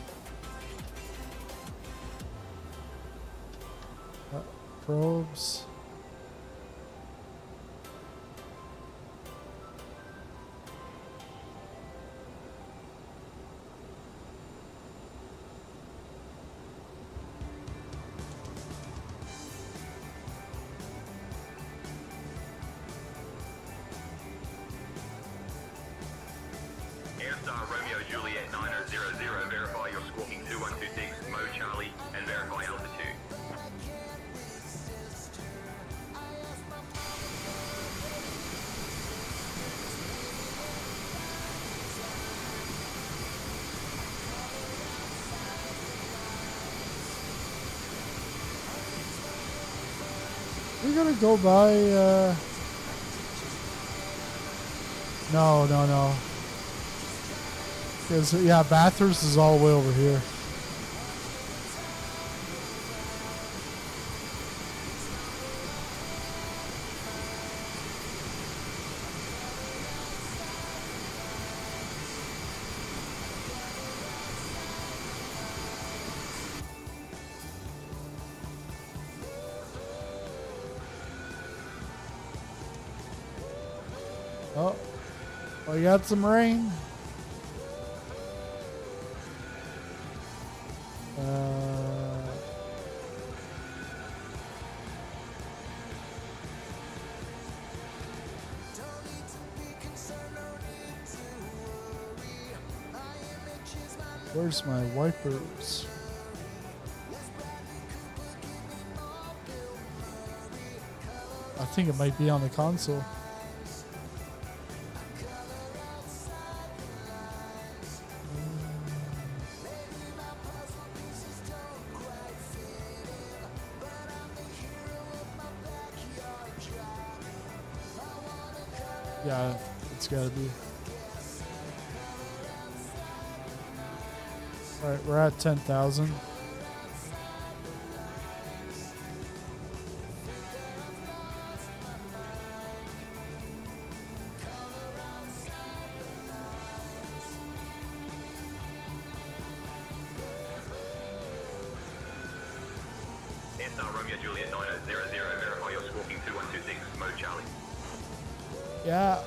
Probes. Airstar Romeo Juliet 9000, verify your squawking 2126, Mo Charlie, and verify altitude. We're gonna go by, No. Because, yeah, Bathurst is all the way over here. Oh, we got some rain. Where's my wipers? I think it might be on the console. Yeah, it's gotta be. Alright, we're at 10,000. Airstar Romeo Juliet 9000, verify your squawking 2126, Mo Charlie. Yeah.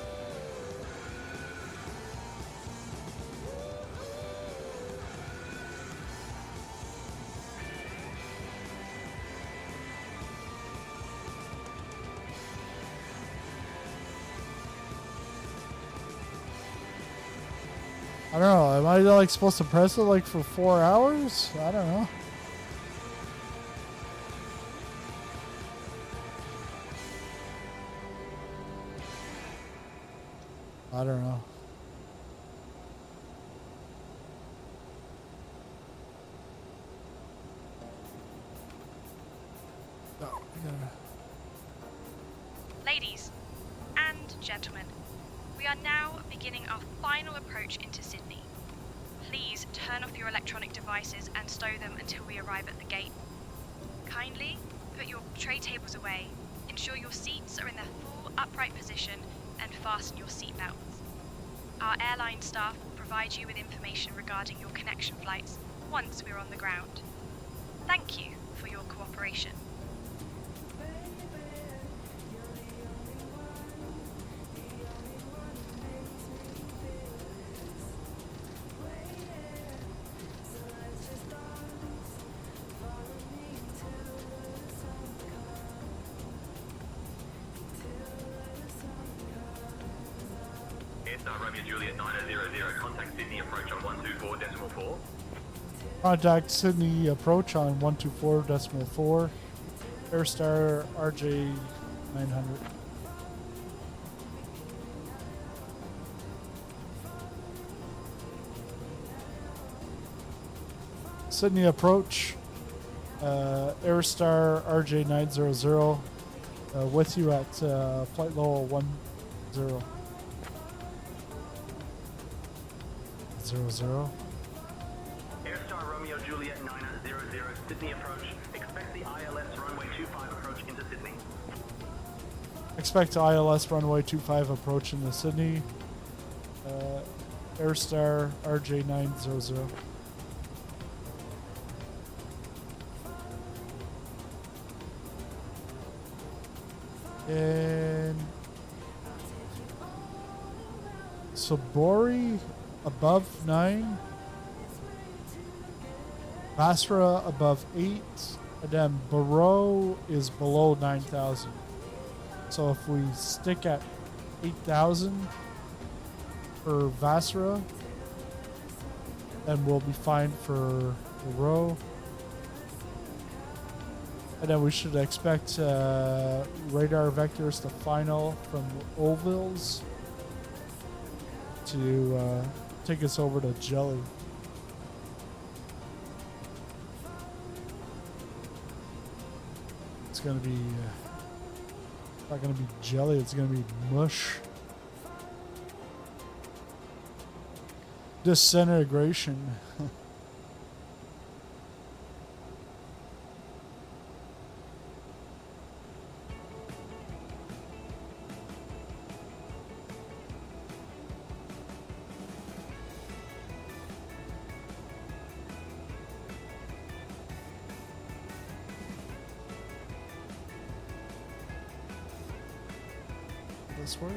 I don't know. Am I like supposed to press it like for 4 hours? I don't know. I don't know. Oh, Ladies and gentlemen, we are now beginning our final approach into Sydney. Please turn off your electronic devices and stow them until we arrive at the gate. Kindly put your tray tables away, ensure your seats are in their full upright position, and fasten your seatbelts. Our airline staff will provide you with information regarding your connection flights once we're on the ground. Thank you for your cooperation. Airstar Romeo Juliet 9000, contact Sydney approach on 124.4. Contact Sydney approach on 124.4. Airstar RJ 900. Sydney approach. Aerostar RJ 900. With you at flight level 10. 00. Airstar Romeo Juliet 900, Sydney approach. Expect the ILS runway 25 approach into Sydney. Expect ILS runway 25 approach into Sydney. Airstar RJ 900. And Sabori above 9. Basra above 8. And then Barrow is below 9,000. So if we stick at 8,000 for Vasra, then we'll be fine for Barrow. And then we should expect radar vectors to final from Ovals to take us over to Jelly. It's going to be not going to be Jelly, it's going to be Mush. Disintegration. This work?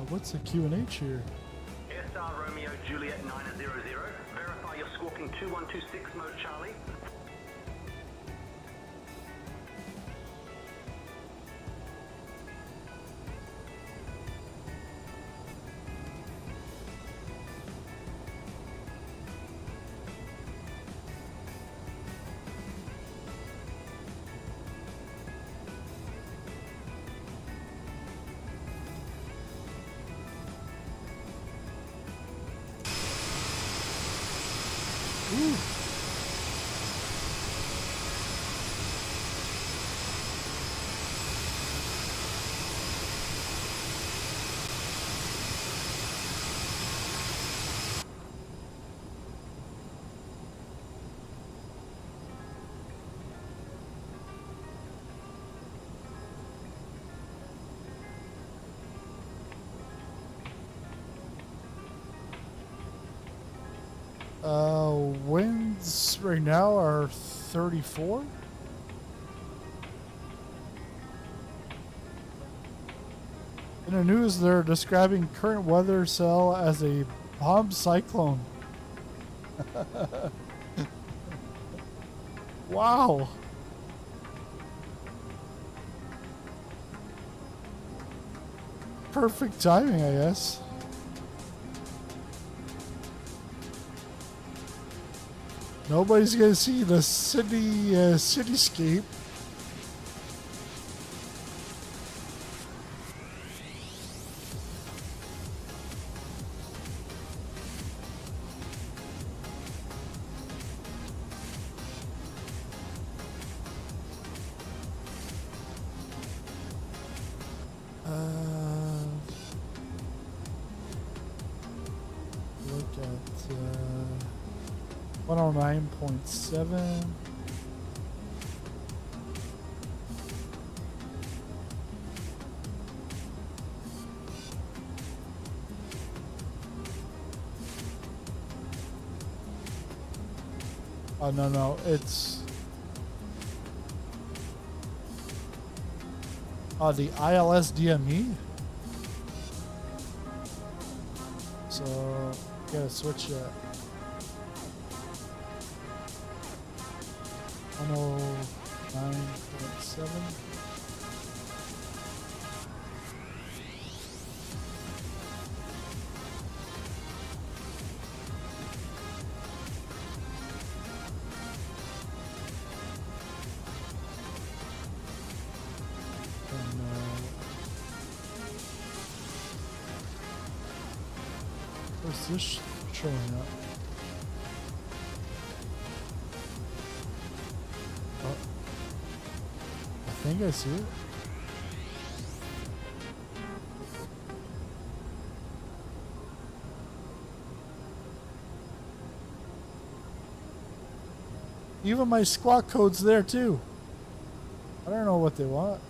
What's the Q&H here? Airstar Romeo Juliet 900, verify you're squawking 2126 mode Charlie. Ooh. Winds right now are 34. In the news, they're describing current weather cell as a bomb cyclone. Wow. Perfect timing, I guess. Nobody's gonna see the Sydney cityscape. Look at 109.7. Oh, no, it's The ILS DME. So gotta switch that. 109.7. Where's this showing up? Oh, I think I see it. Even my squawk code's there too. I don't know what they want.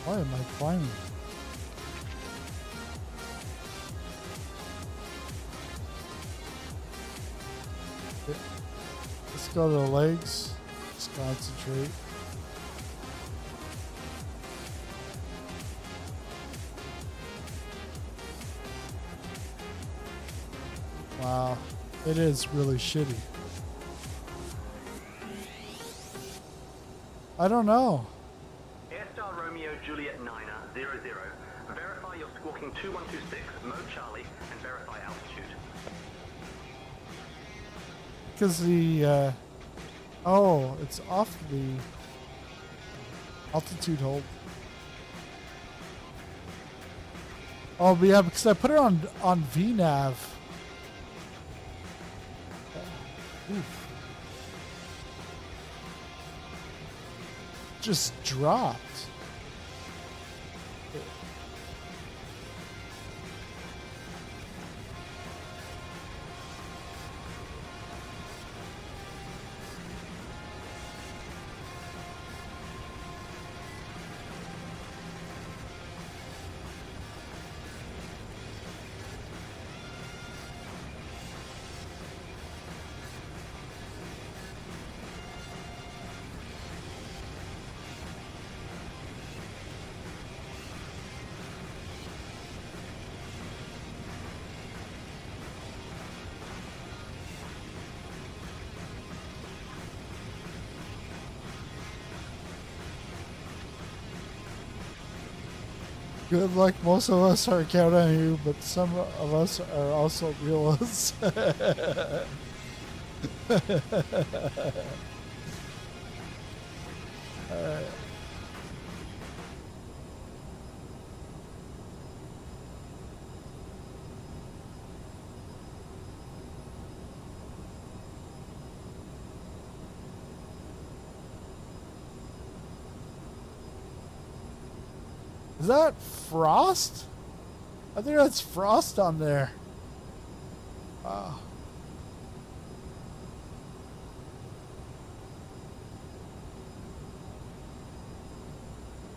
Why am I climbing? Okay. Let's go to the legs. Let's concentrate. Wow, it is really shitty. I don't know. Airstar Romeo Juliet 9er 00. Verify you're squawking 2126, mode Charlie, and verify altitude. Because the, oh, it's off the altitude hold. Oh, but yeah, because I put it on VNav. Oof. Just dropped. Good luck. Most of us are counting on you, but some of us are also realists. Alright. Is that frost? I think that's frost on there. Wow.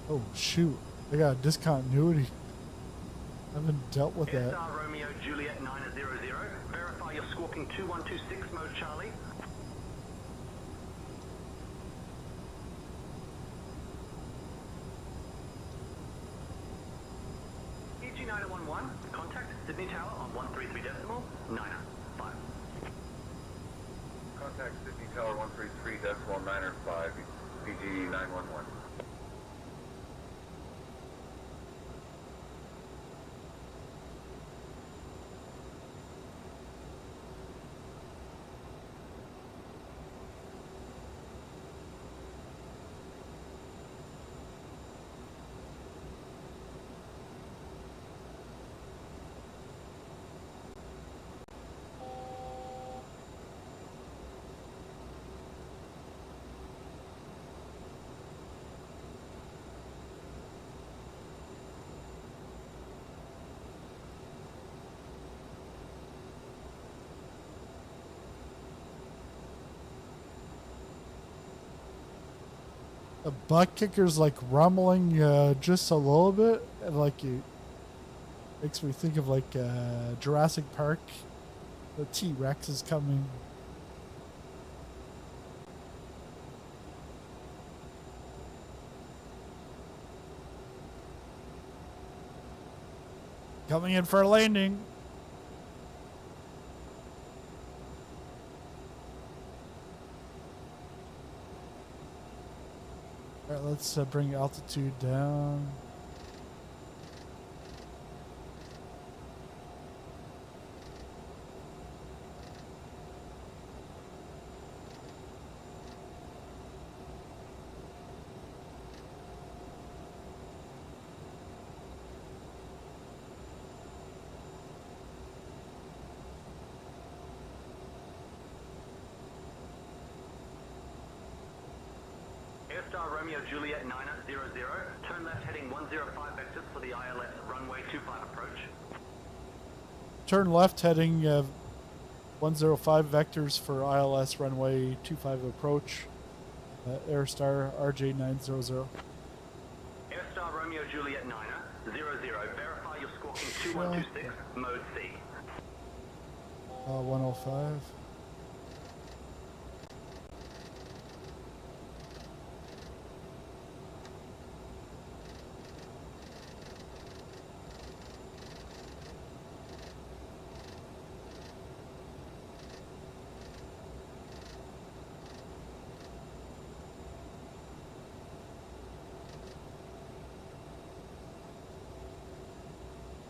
Oh shoot, I got a discontinuity. I haven't dealt with that. Airstar Romeo Juliet 900. Verify you're squawking 2126, mode Charlie. EG 9011, contact Sydney Tower on 133.905. Contact Sydney Tower 133.905, PG 911. The butt kicker's like rumbling just a little bit, and like it makes me think of like Jurassic Park. The T-Rex is coming. Coming in for a landing. All right, let's bring altitude down. Airstar Romeo Juliet 900, turn left heading 105 vectors for the ILS runway 25 approach. Turn left heading 105 vectors for ILS runway 25 approach. Airstar RJ 900. Airstar Romeo Juliet 900, verify your squawking 2126, mode C. 105.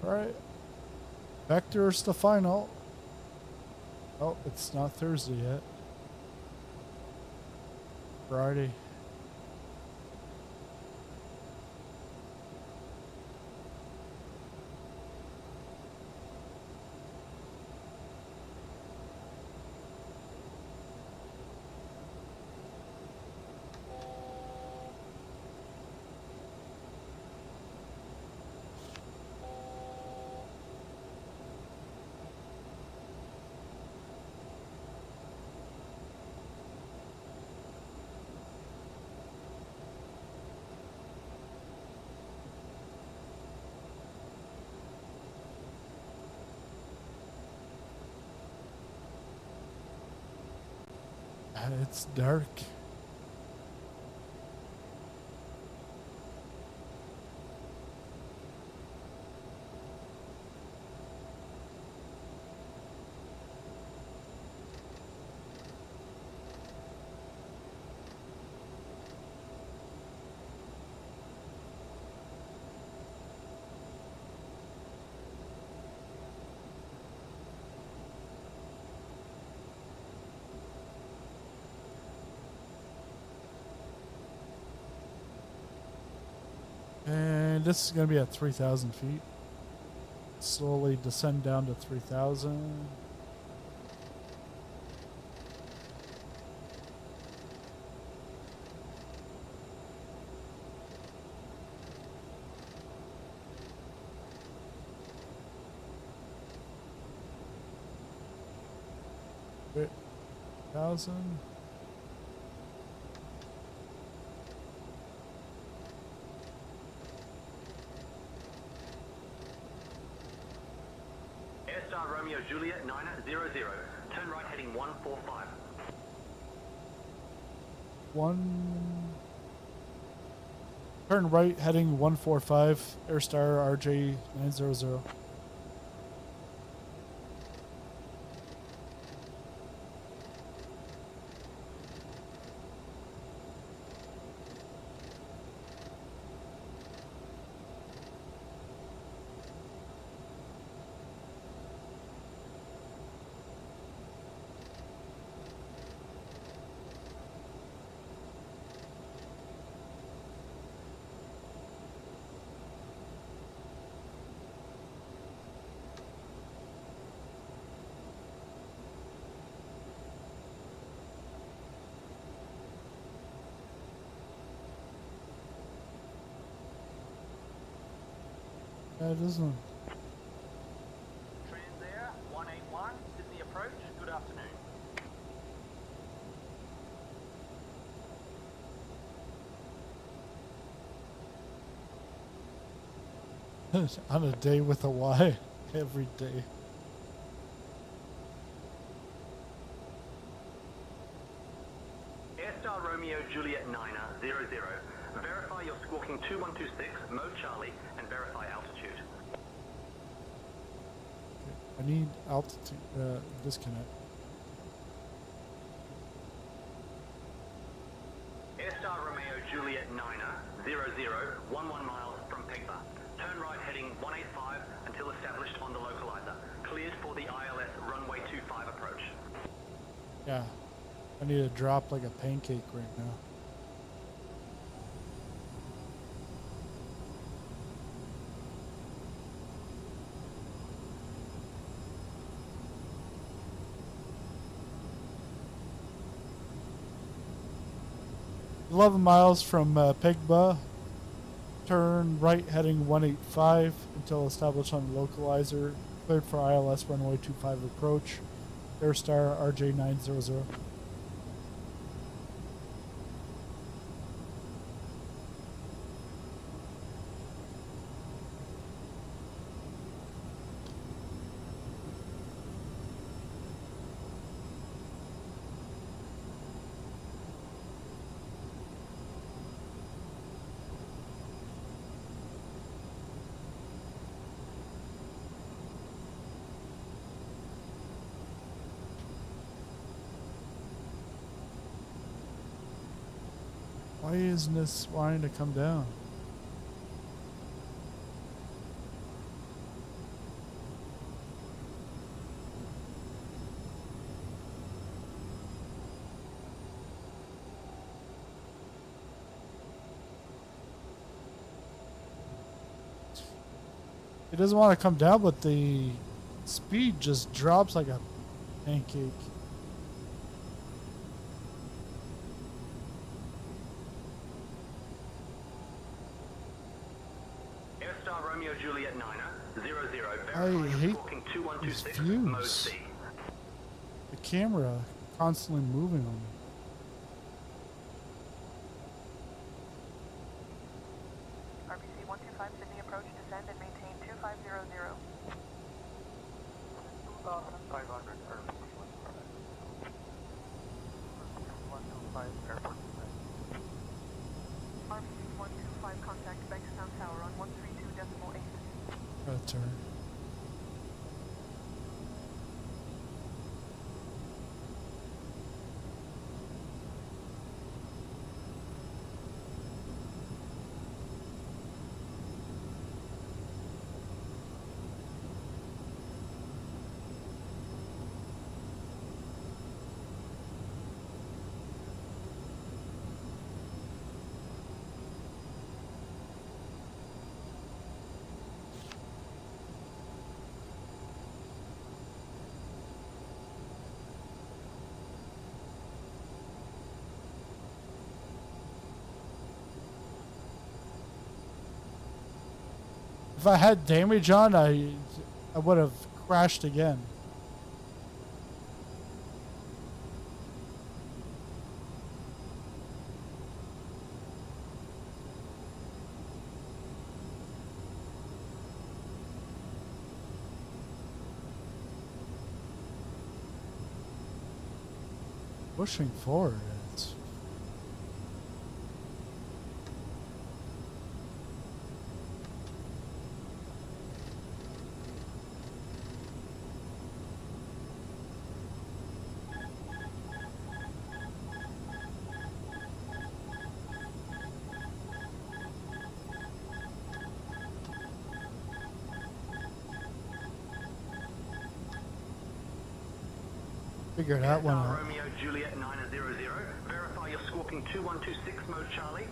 Alright. Vector's the final. Oh, it's not Thursday yet. Friday. It's dark. And this is going to be at 3,000 feet. Slowly descend down to 3,000. Wait, 1,000. Airstar Romeo Juliet 900, turn right heading 145. Turn right heading 145, Airstar RJ 900. It isn't. Transair 181, Sydney approach, good afternoon. On a day with a Y. Every day. Airstar Romeo Juliet 900. Verify your squawking 2126, mode Charlie, and verify altitude. I need altitude, disconnect. Airstar Romeo Juliet 900, 11 miles from Pegba. Turn right heading 185 until established on the localizer. Cleared for the ILS runway 25 approach. Yeah. I need to drop like a pancake right now. $11 miles from Pegba. Turn right heading 185 until established on the localizer. Cleared for ILS runway 25 approach. Airstar RJ 900. Why isn't this wanting to come down? It doesn't want to come down, but the speed just drops like a pancake. Airstar Romeo Juliet 900, I verify your hate squawking 2126, these mode views. C. The camera constantly moving on me. RBC 125 Sydney approach, descend and maintain 2500. 2,500 RBC 125 airport descent. RBC 125 contact Bankstown Tower on 132.8. Gotta turn. If I had damage on, I would have crashed again. Pushing forward. It's figured that one out. Romeo Juliet 900, verify your squawking 2126, mode Charlie.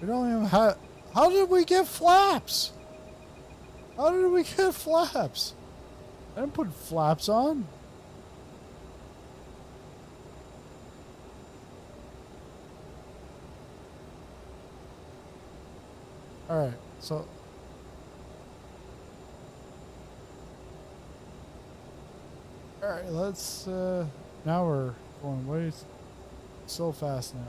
We don't even have. How did we get flaps? How did we get flaps? I didn't put flaps on. All right, so. All right, let's Now we're going way so fast now.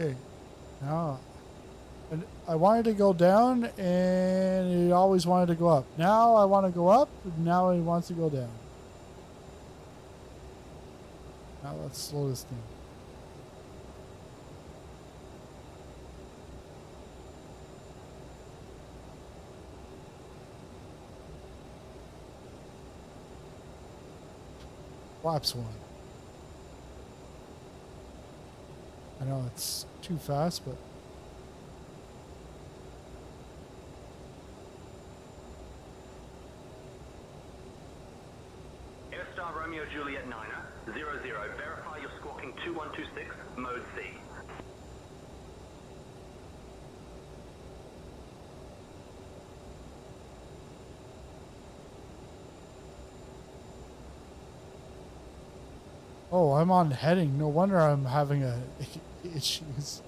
Okay, now, and I wanted to go down, and it always wanted to go up. Now I want to go up, and now it wants to go down. Now let's slow this thing. Flaps one. I know it's too fast, but Airstar Romeo Juliet 9er, 00, verify you're squawking 2126, mode C. oh, I'm on heading. No wonder I'm having issues.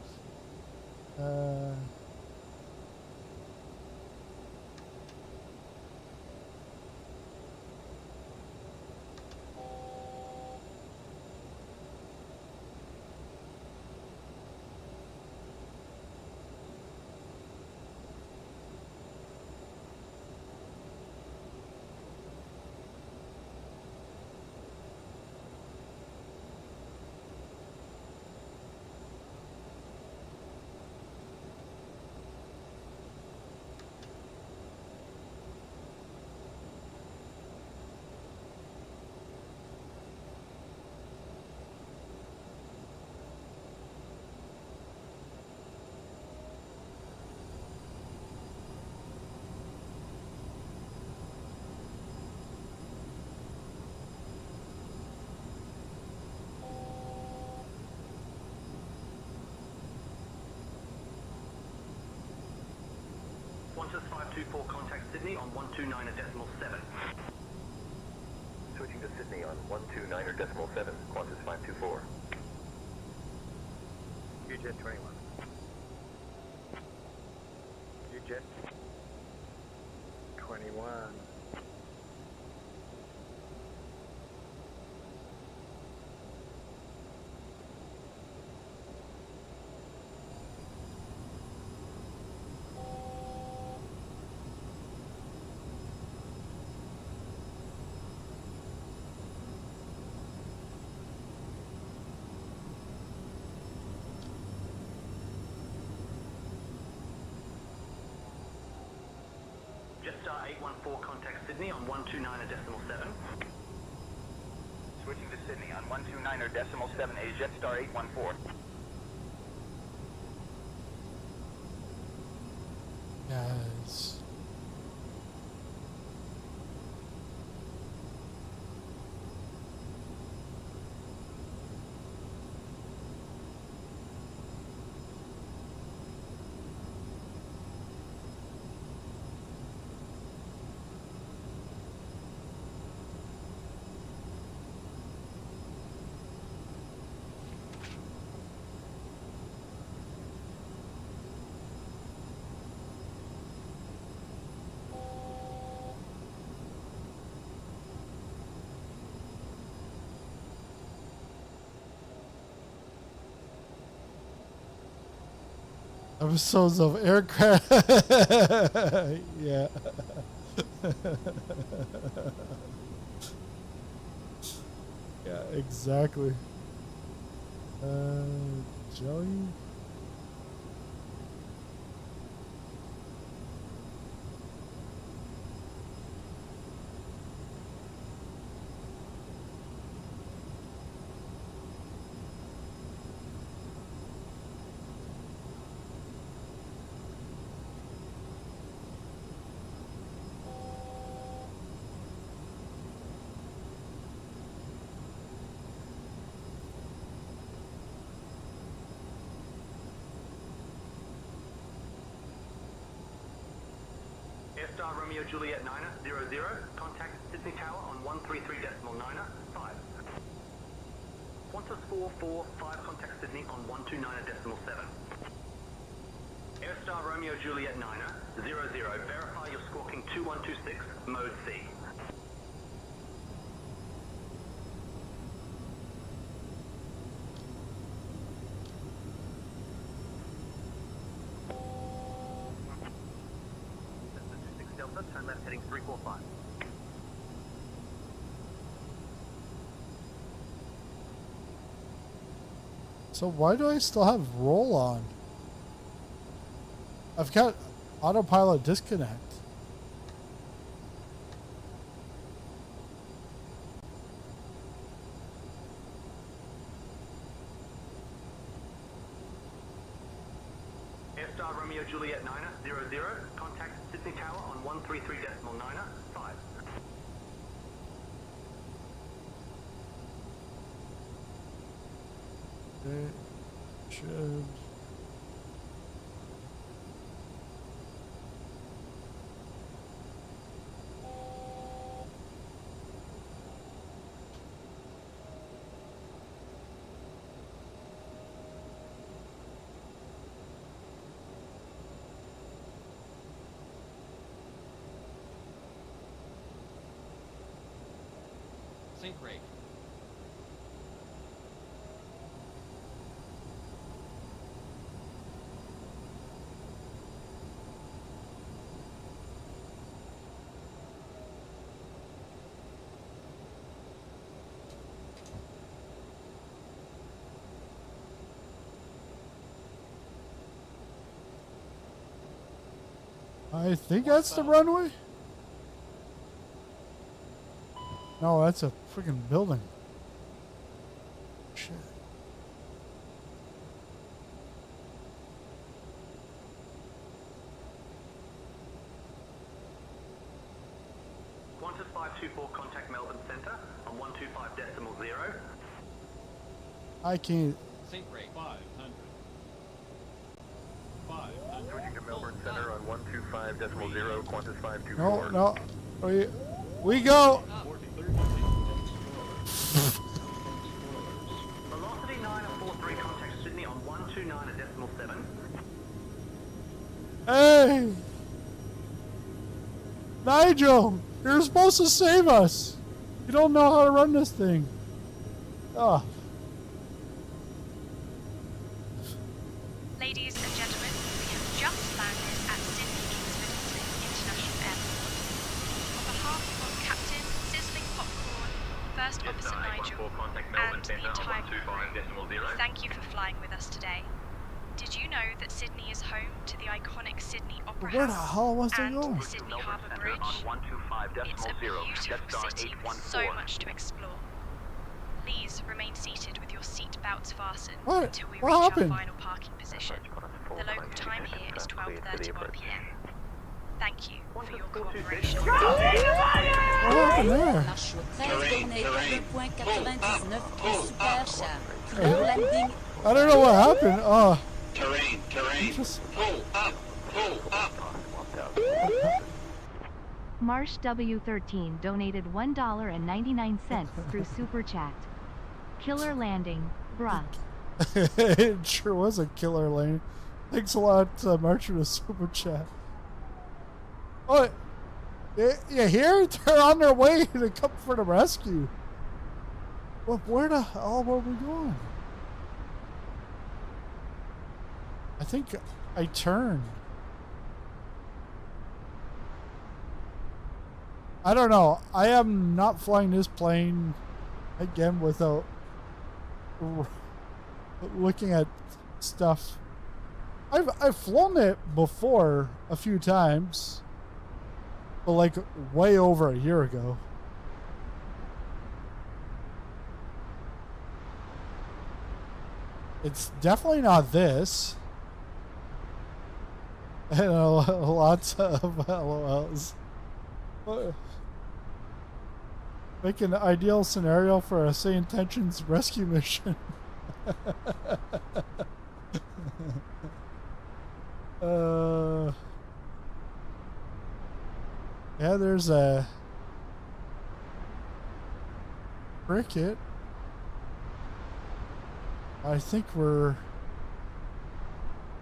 Qantas 524, contact Sydney on 129.7. Switching to Sydney on 129.7, Qantas 524. UJet 21. UJet 21. Jetstar 814, contact Sydney on 129.7. Switching to Sydney on 129.7, a Jetstar 814. Guys. Episodes of aircraft. Yeah. Yeah, exactly. Jelly. Airstar Romeo Juliet 900, contact Sydney Tower on 133.9, 5. Qantas 445, contact Sydney on 129.7. Airstar Romeo Juliet 900, verify you're squawking 2126, mode C. Delta, turn left heading 345. So why do I still have roll on? I've got autopilot disconnect. Airstar Romeo Juliet 900, contact Sydney Tower on 133.9, 5. It should. Sync rate. I think that's the runway. No, that's a freaking building. Shit. Qantas 524, contact Melbourne Centre on 125.0. I can't. Sync rate 500. 500. Switching to Melbourne Centre on 125.0, Qantas 524. No, no. We go. Velocity 943, contact Sydney on 129.7. Hey! Nigel! You're supposed to save us! You don't know how to run this thing. Ah. Ladies and gentlemen, we have just landed at Sydney Kingsford International Airport. On behalf of Captain Sizzling Popcorn, First Officer Nigel, and the entire crew, we thank you for flying with us today. Did you know that Sydney is home to the iconic Sydney Opera Where the House hell was I and going? the Sydney Harbour Bridge? It's a beautiful city with so much to explore. Please remain seated with your seat belts fastened What? until we What reach happened? our final parking position. The local time here is 12:31 p.m. Thank you for your cooperation. What happened there? Marche 13, tournée 2.99, super cher. Clear landing. I don't know what happened. Oh. Terrain. Just... Pull up. Marsh W13 donated $1.99 through Super Chat. Killer landing, bruh. It sure was a killer lane. Thanks a lot, March, for the super chat. Oh, you hear? They're on their way to come for the rescue. Well, where the hell were we going? I think I turned. I don't know. I am not flying this plane again without looking at stuff. I've flown it before a few times, but like way over a year ago. It's definitely not this. And lots of LOLs. Make an ideal scenario for a Say Intentions rescue mission. Yeah, there's a cricket. I think we're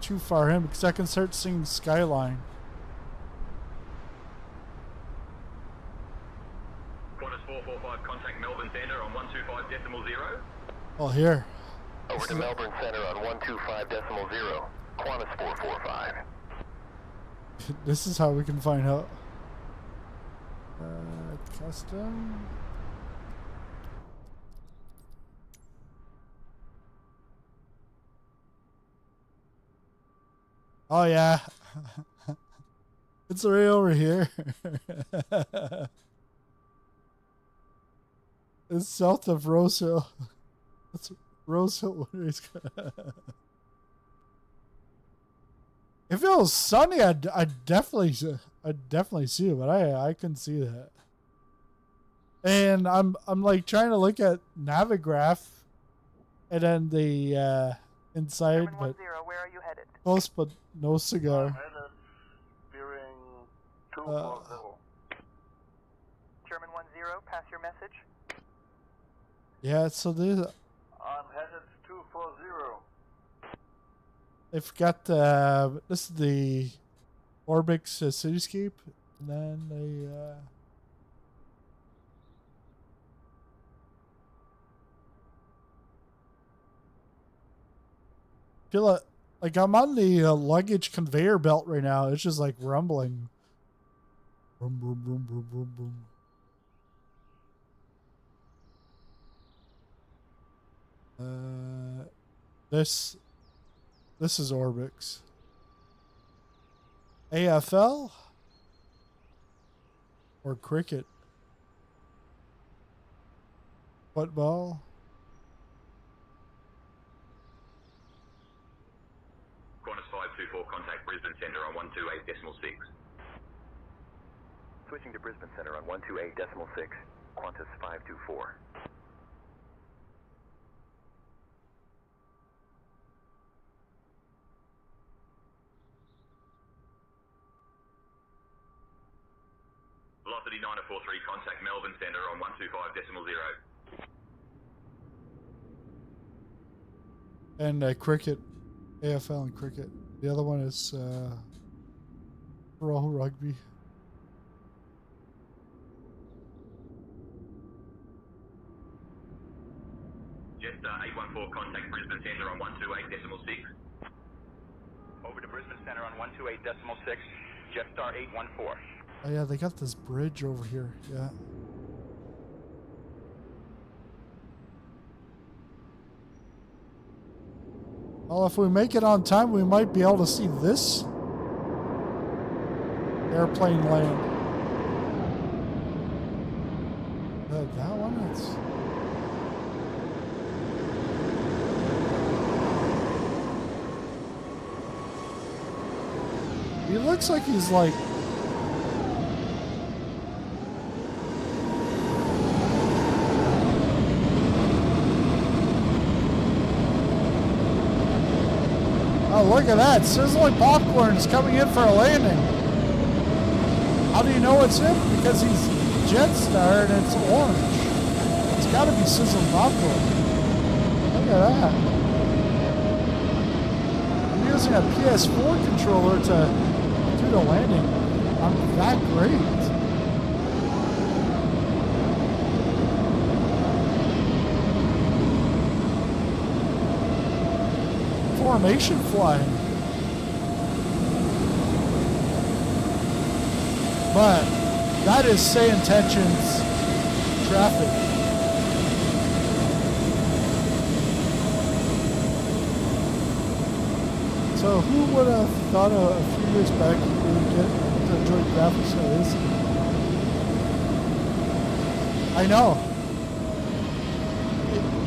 too far in because I can start seeing skyline. Qantas 445, contact Melbourne Centre on 125.0. Oh, here. Over to Melbourne Centre on 125.0. Qantas 445. This is how we can find out. Custom. Oh yeah. It's right over here. It's south of Rose Hill. It's Rose Hill. If it was sunny, I'd definitely see it, but I can see that. And I'm like trying to look at Navigraph, and then the inside, but where are you headed? close, but no cigar. Bearing 240. German 10, pass your message. Yeah, so this I'm headed 240. they've got this is the Orbx cityscape, and then they feel like I'm on the luggage conveyor belt right now. It's just like rumbling. Boom, boom, boom, boom, boom, boom. This is Orbx. AFL or cricket? Football? Qantas 524, contact Brisbane Centre on 128.6. Switching to Brisbane Centre on 128.6. Qantas 524. Velocity 943, contact Melbourne Centre on 125.0. And cricket. AFL and cricket. The other one is pro rugby. Jetstar 814, contact Brisbane Centre on 128.6. Over to Brisbane Centre on 128.6. Jetstar 814. Oh yeah, they got this bridge over here. Yeah. Well, if we make it on time, we might be able to see this airplane land. That one? He looks like he's like... Oh, look at that. Sizzling popcorn's coming in for a landing. How do you know it's him? Because he's Jetstar and it's orange. It's got to be sizzling popcorn. Look at that. I'm using a PS4 controller to do the landing. I'm that great. Formation flying. But that is say intentions traffic. So who would have thought a few years back we would get to enjoy graphics like this? I know.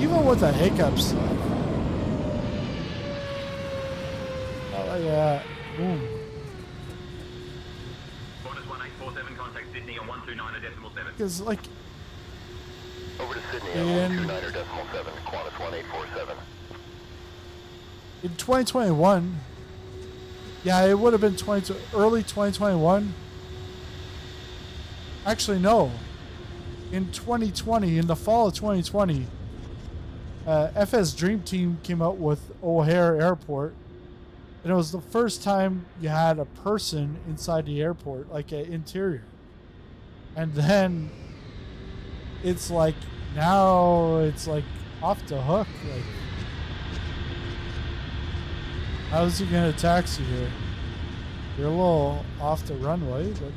Even with the hiccups. Yeah, boom. Qantas 1847, contact Sydney on 129.7. Because, like... Over to Sydney on 129.7, Qantas 1847. In 2021, yeah, it would have been early 2021. Actually, no. In 2020, in the fall of 2020, FS Dream Team came out with O'Hare Airport. And it was the first time you had a person inside the airport, like an interior. And then it's like, now it's like off the hook. Like, how's he going to taxi here? You're a little off the runway, but...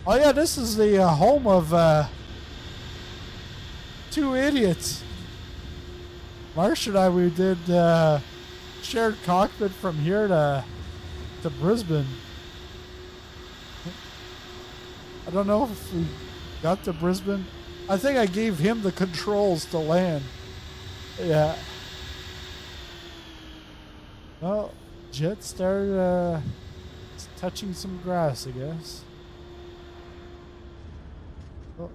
oh yeah, this is the home of two idiots. Marsh and I, we did shared cockpit from here to Brisbane. I don't know if we got to Brisbane. I think I gave him the controls to land. Yeah. Well, jet started touching some grass, I guess. Oh.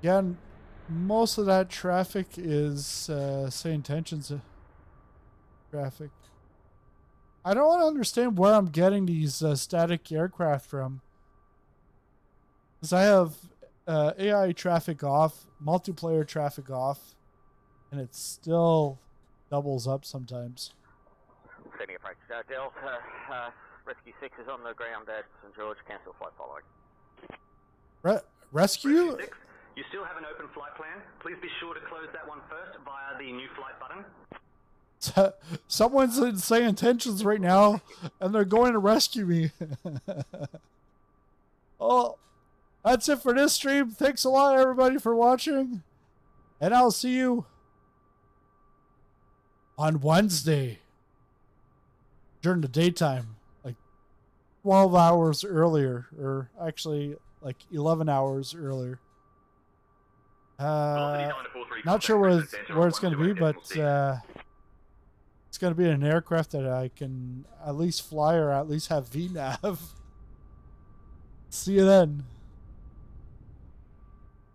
Again, most of that traffic is say intentions traffic. I don't understand where I'm getting these static aircraft from. Because I have AI traffic off, multiplayer traffic off, and it still doubles up sometimes. Sydney approach. Delta, Rescue 6 is on the ground at St George. Cancel flight following. Rescue? You still have an open flight plan. Please be sure to close that one first via the new flight button. Someone's in say intentions right now, and they're going to rescue me. Oh, that's it for this stream. Thanks a lot, everybody, for watching. And I'll see you on Wednesday during the daytime, like 12 hours earlier, or actually like 11 hours earlier. Not sure where it's going to be, but it's going to be an aircraft that I can at least fly or at least have VNAV. See you then.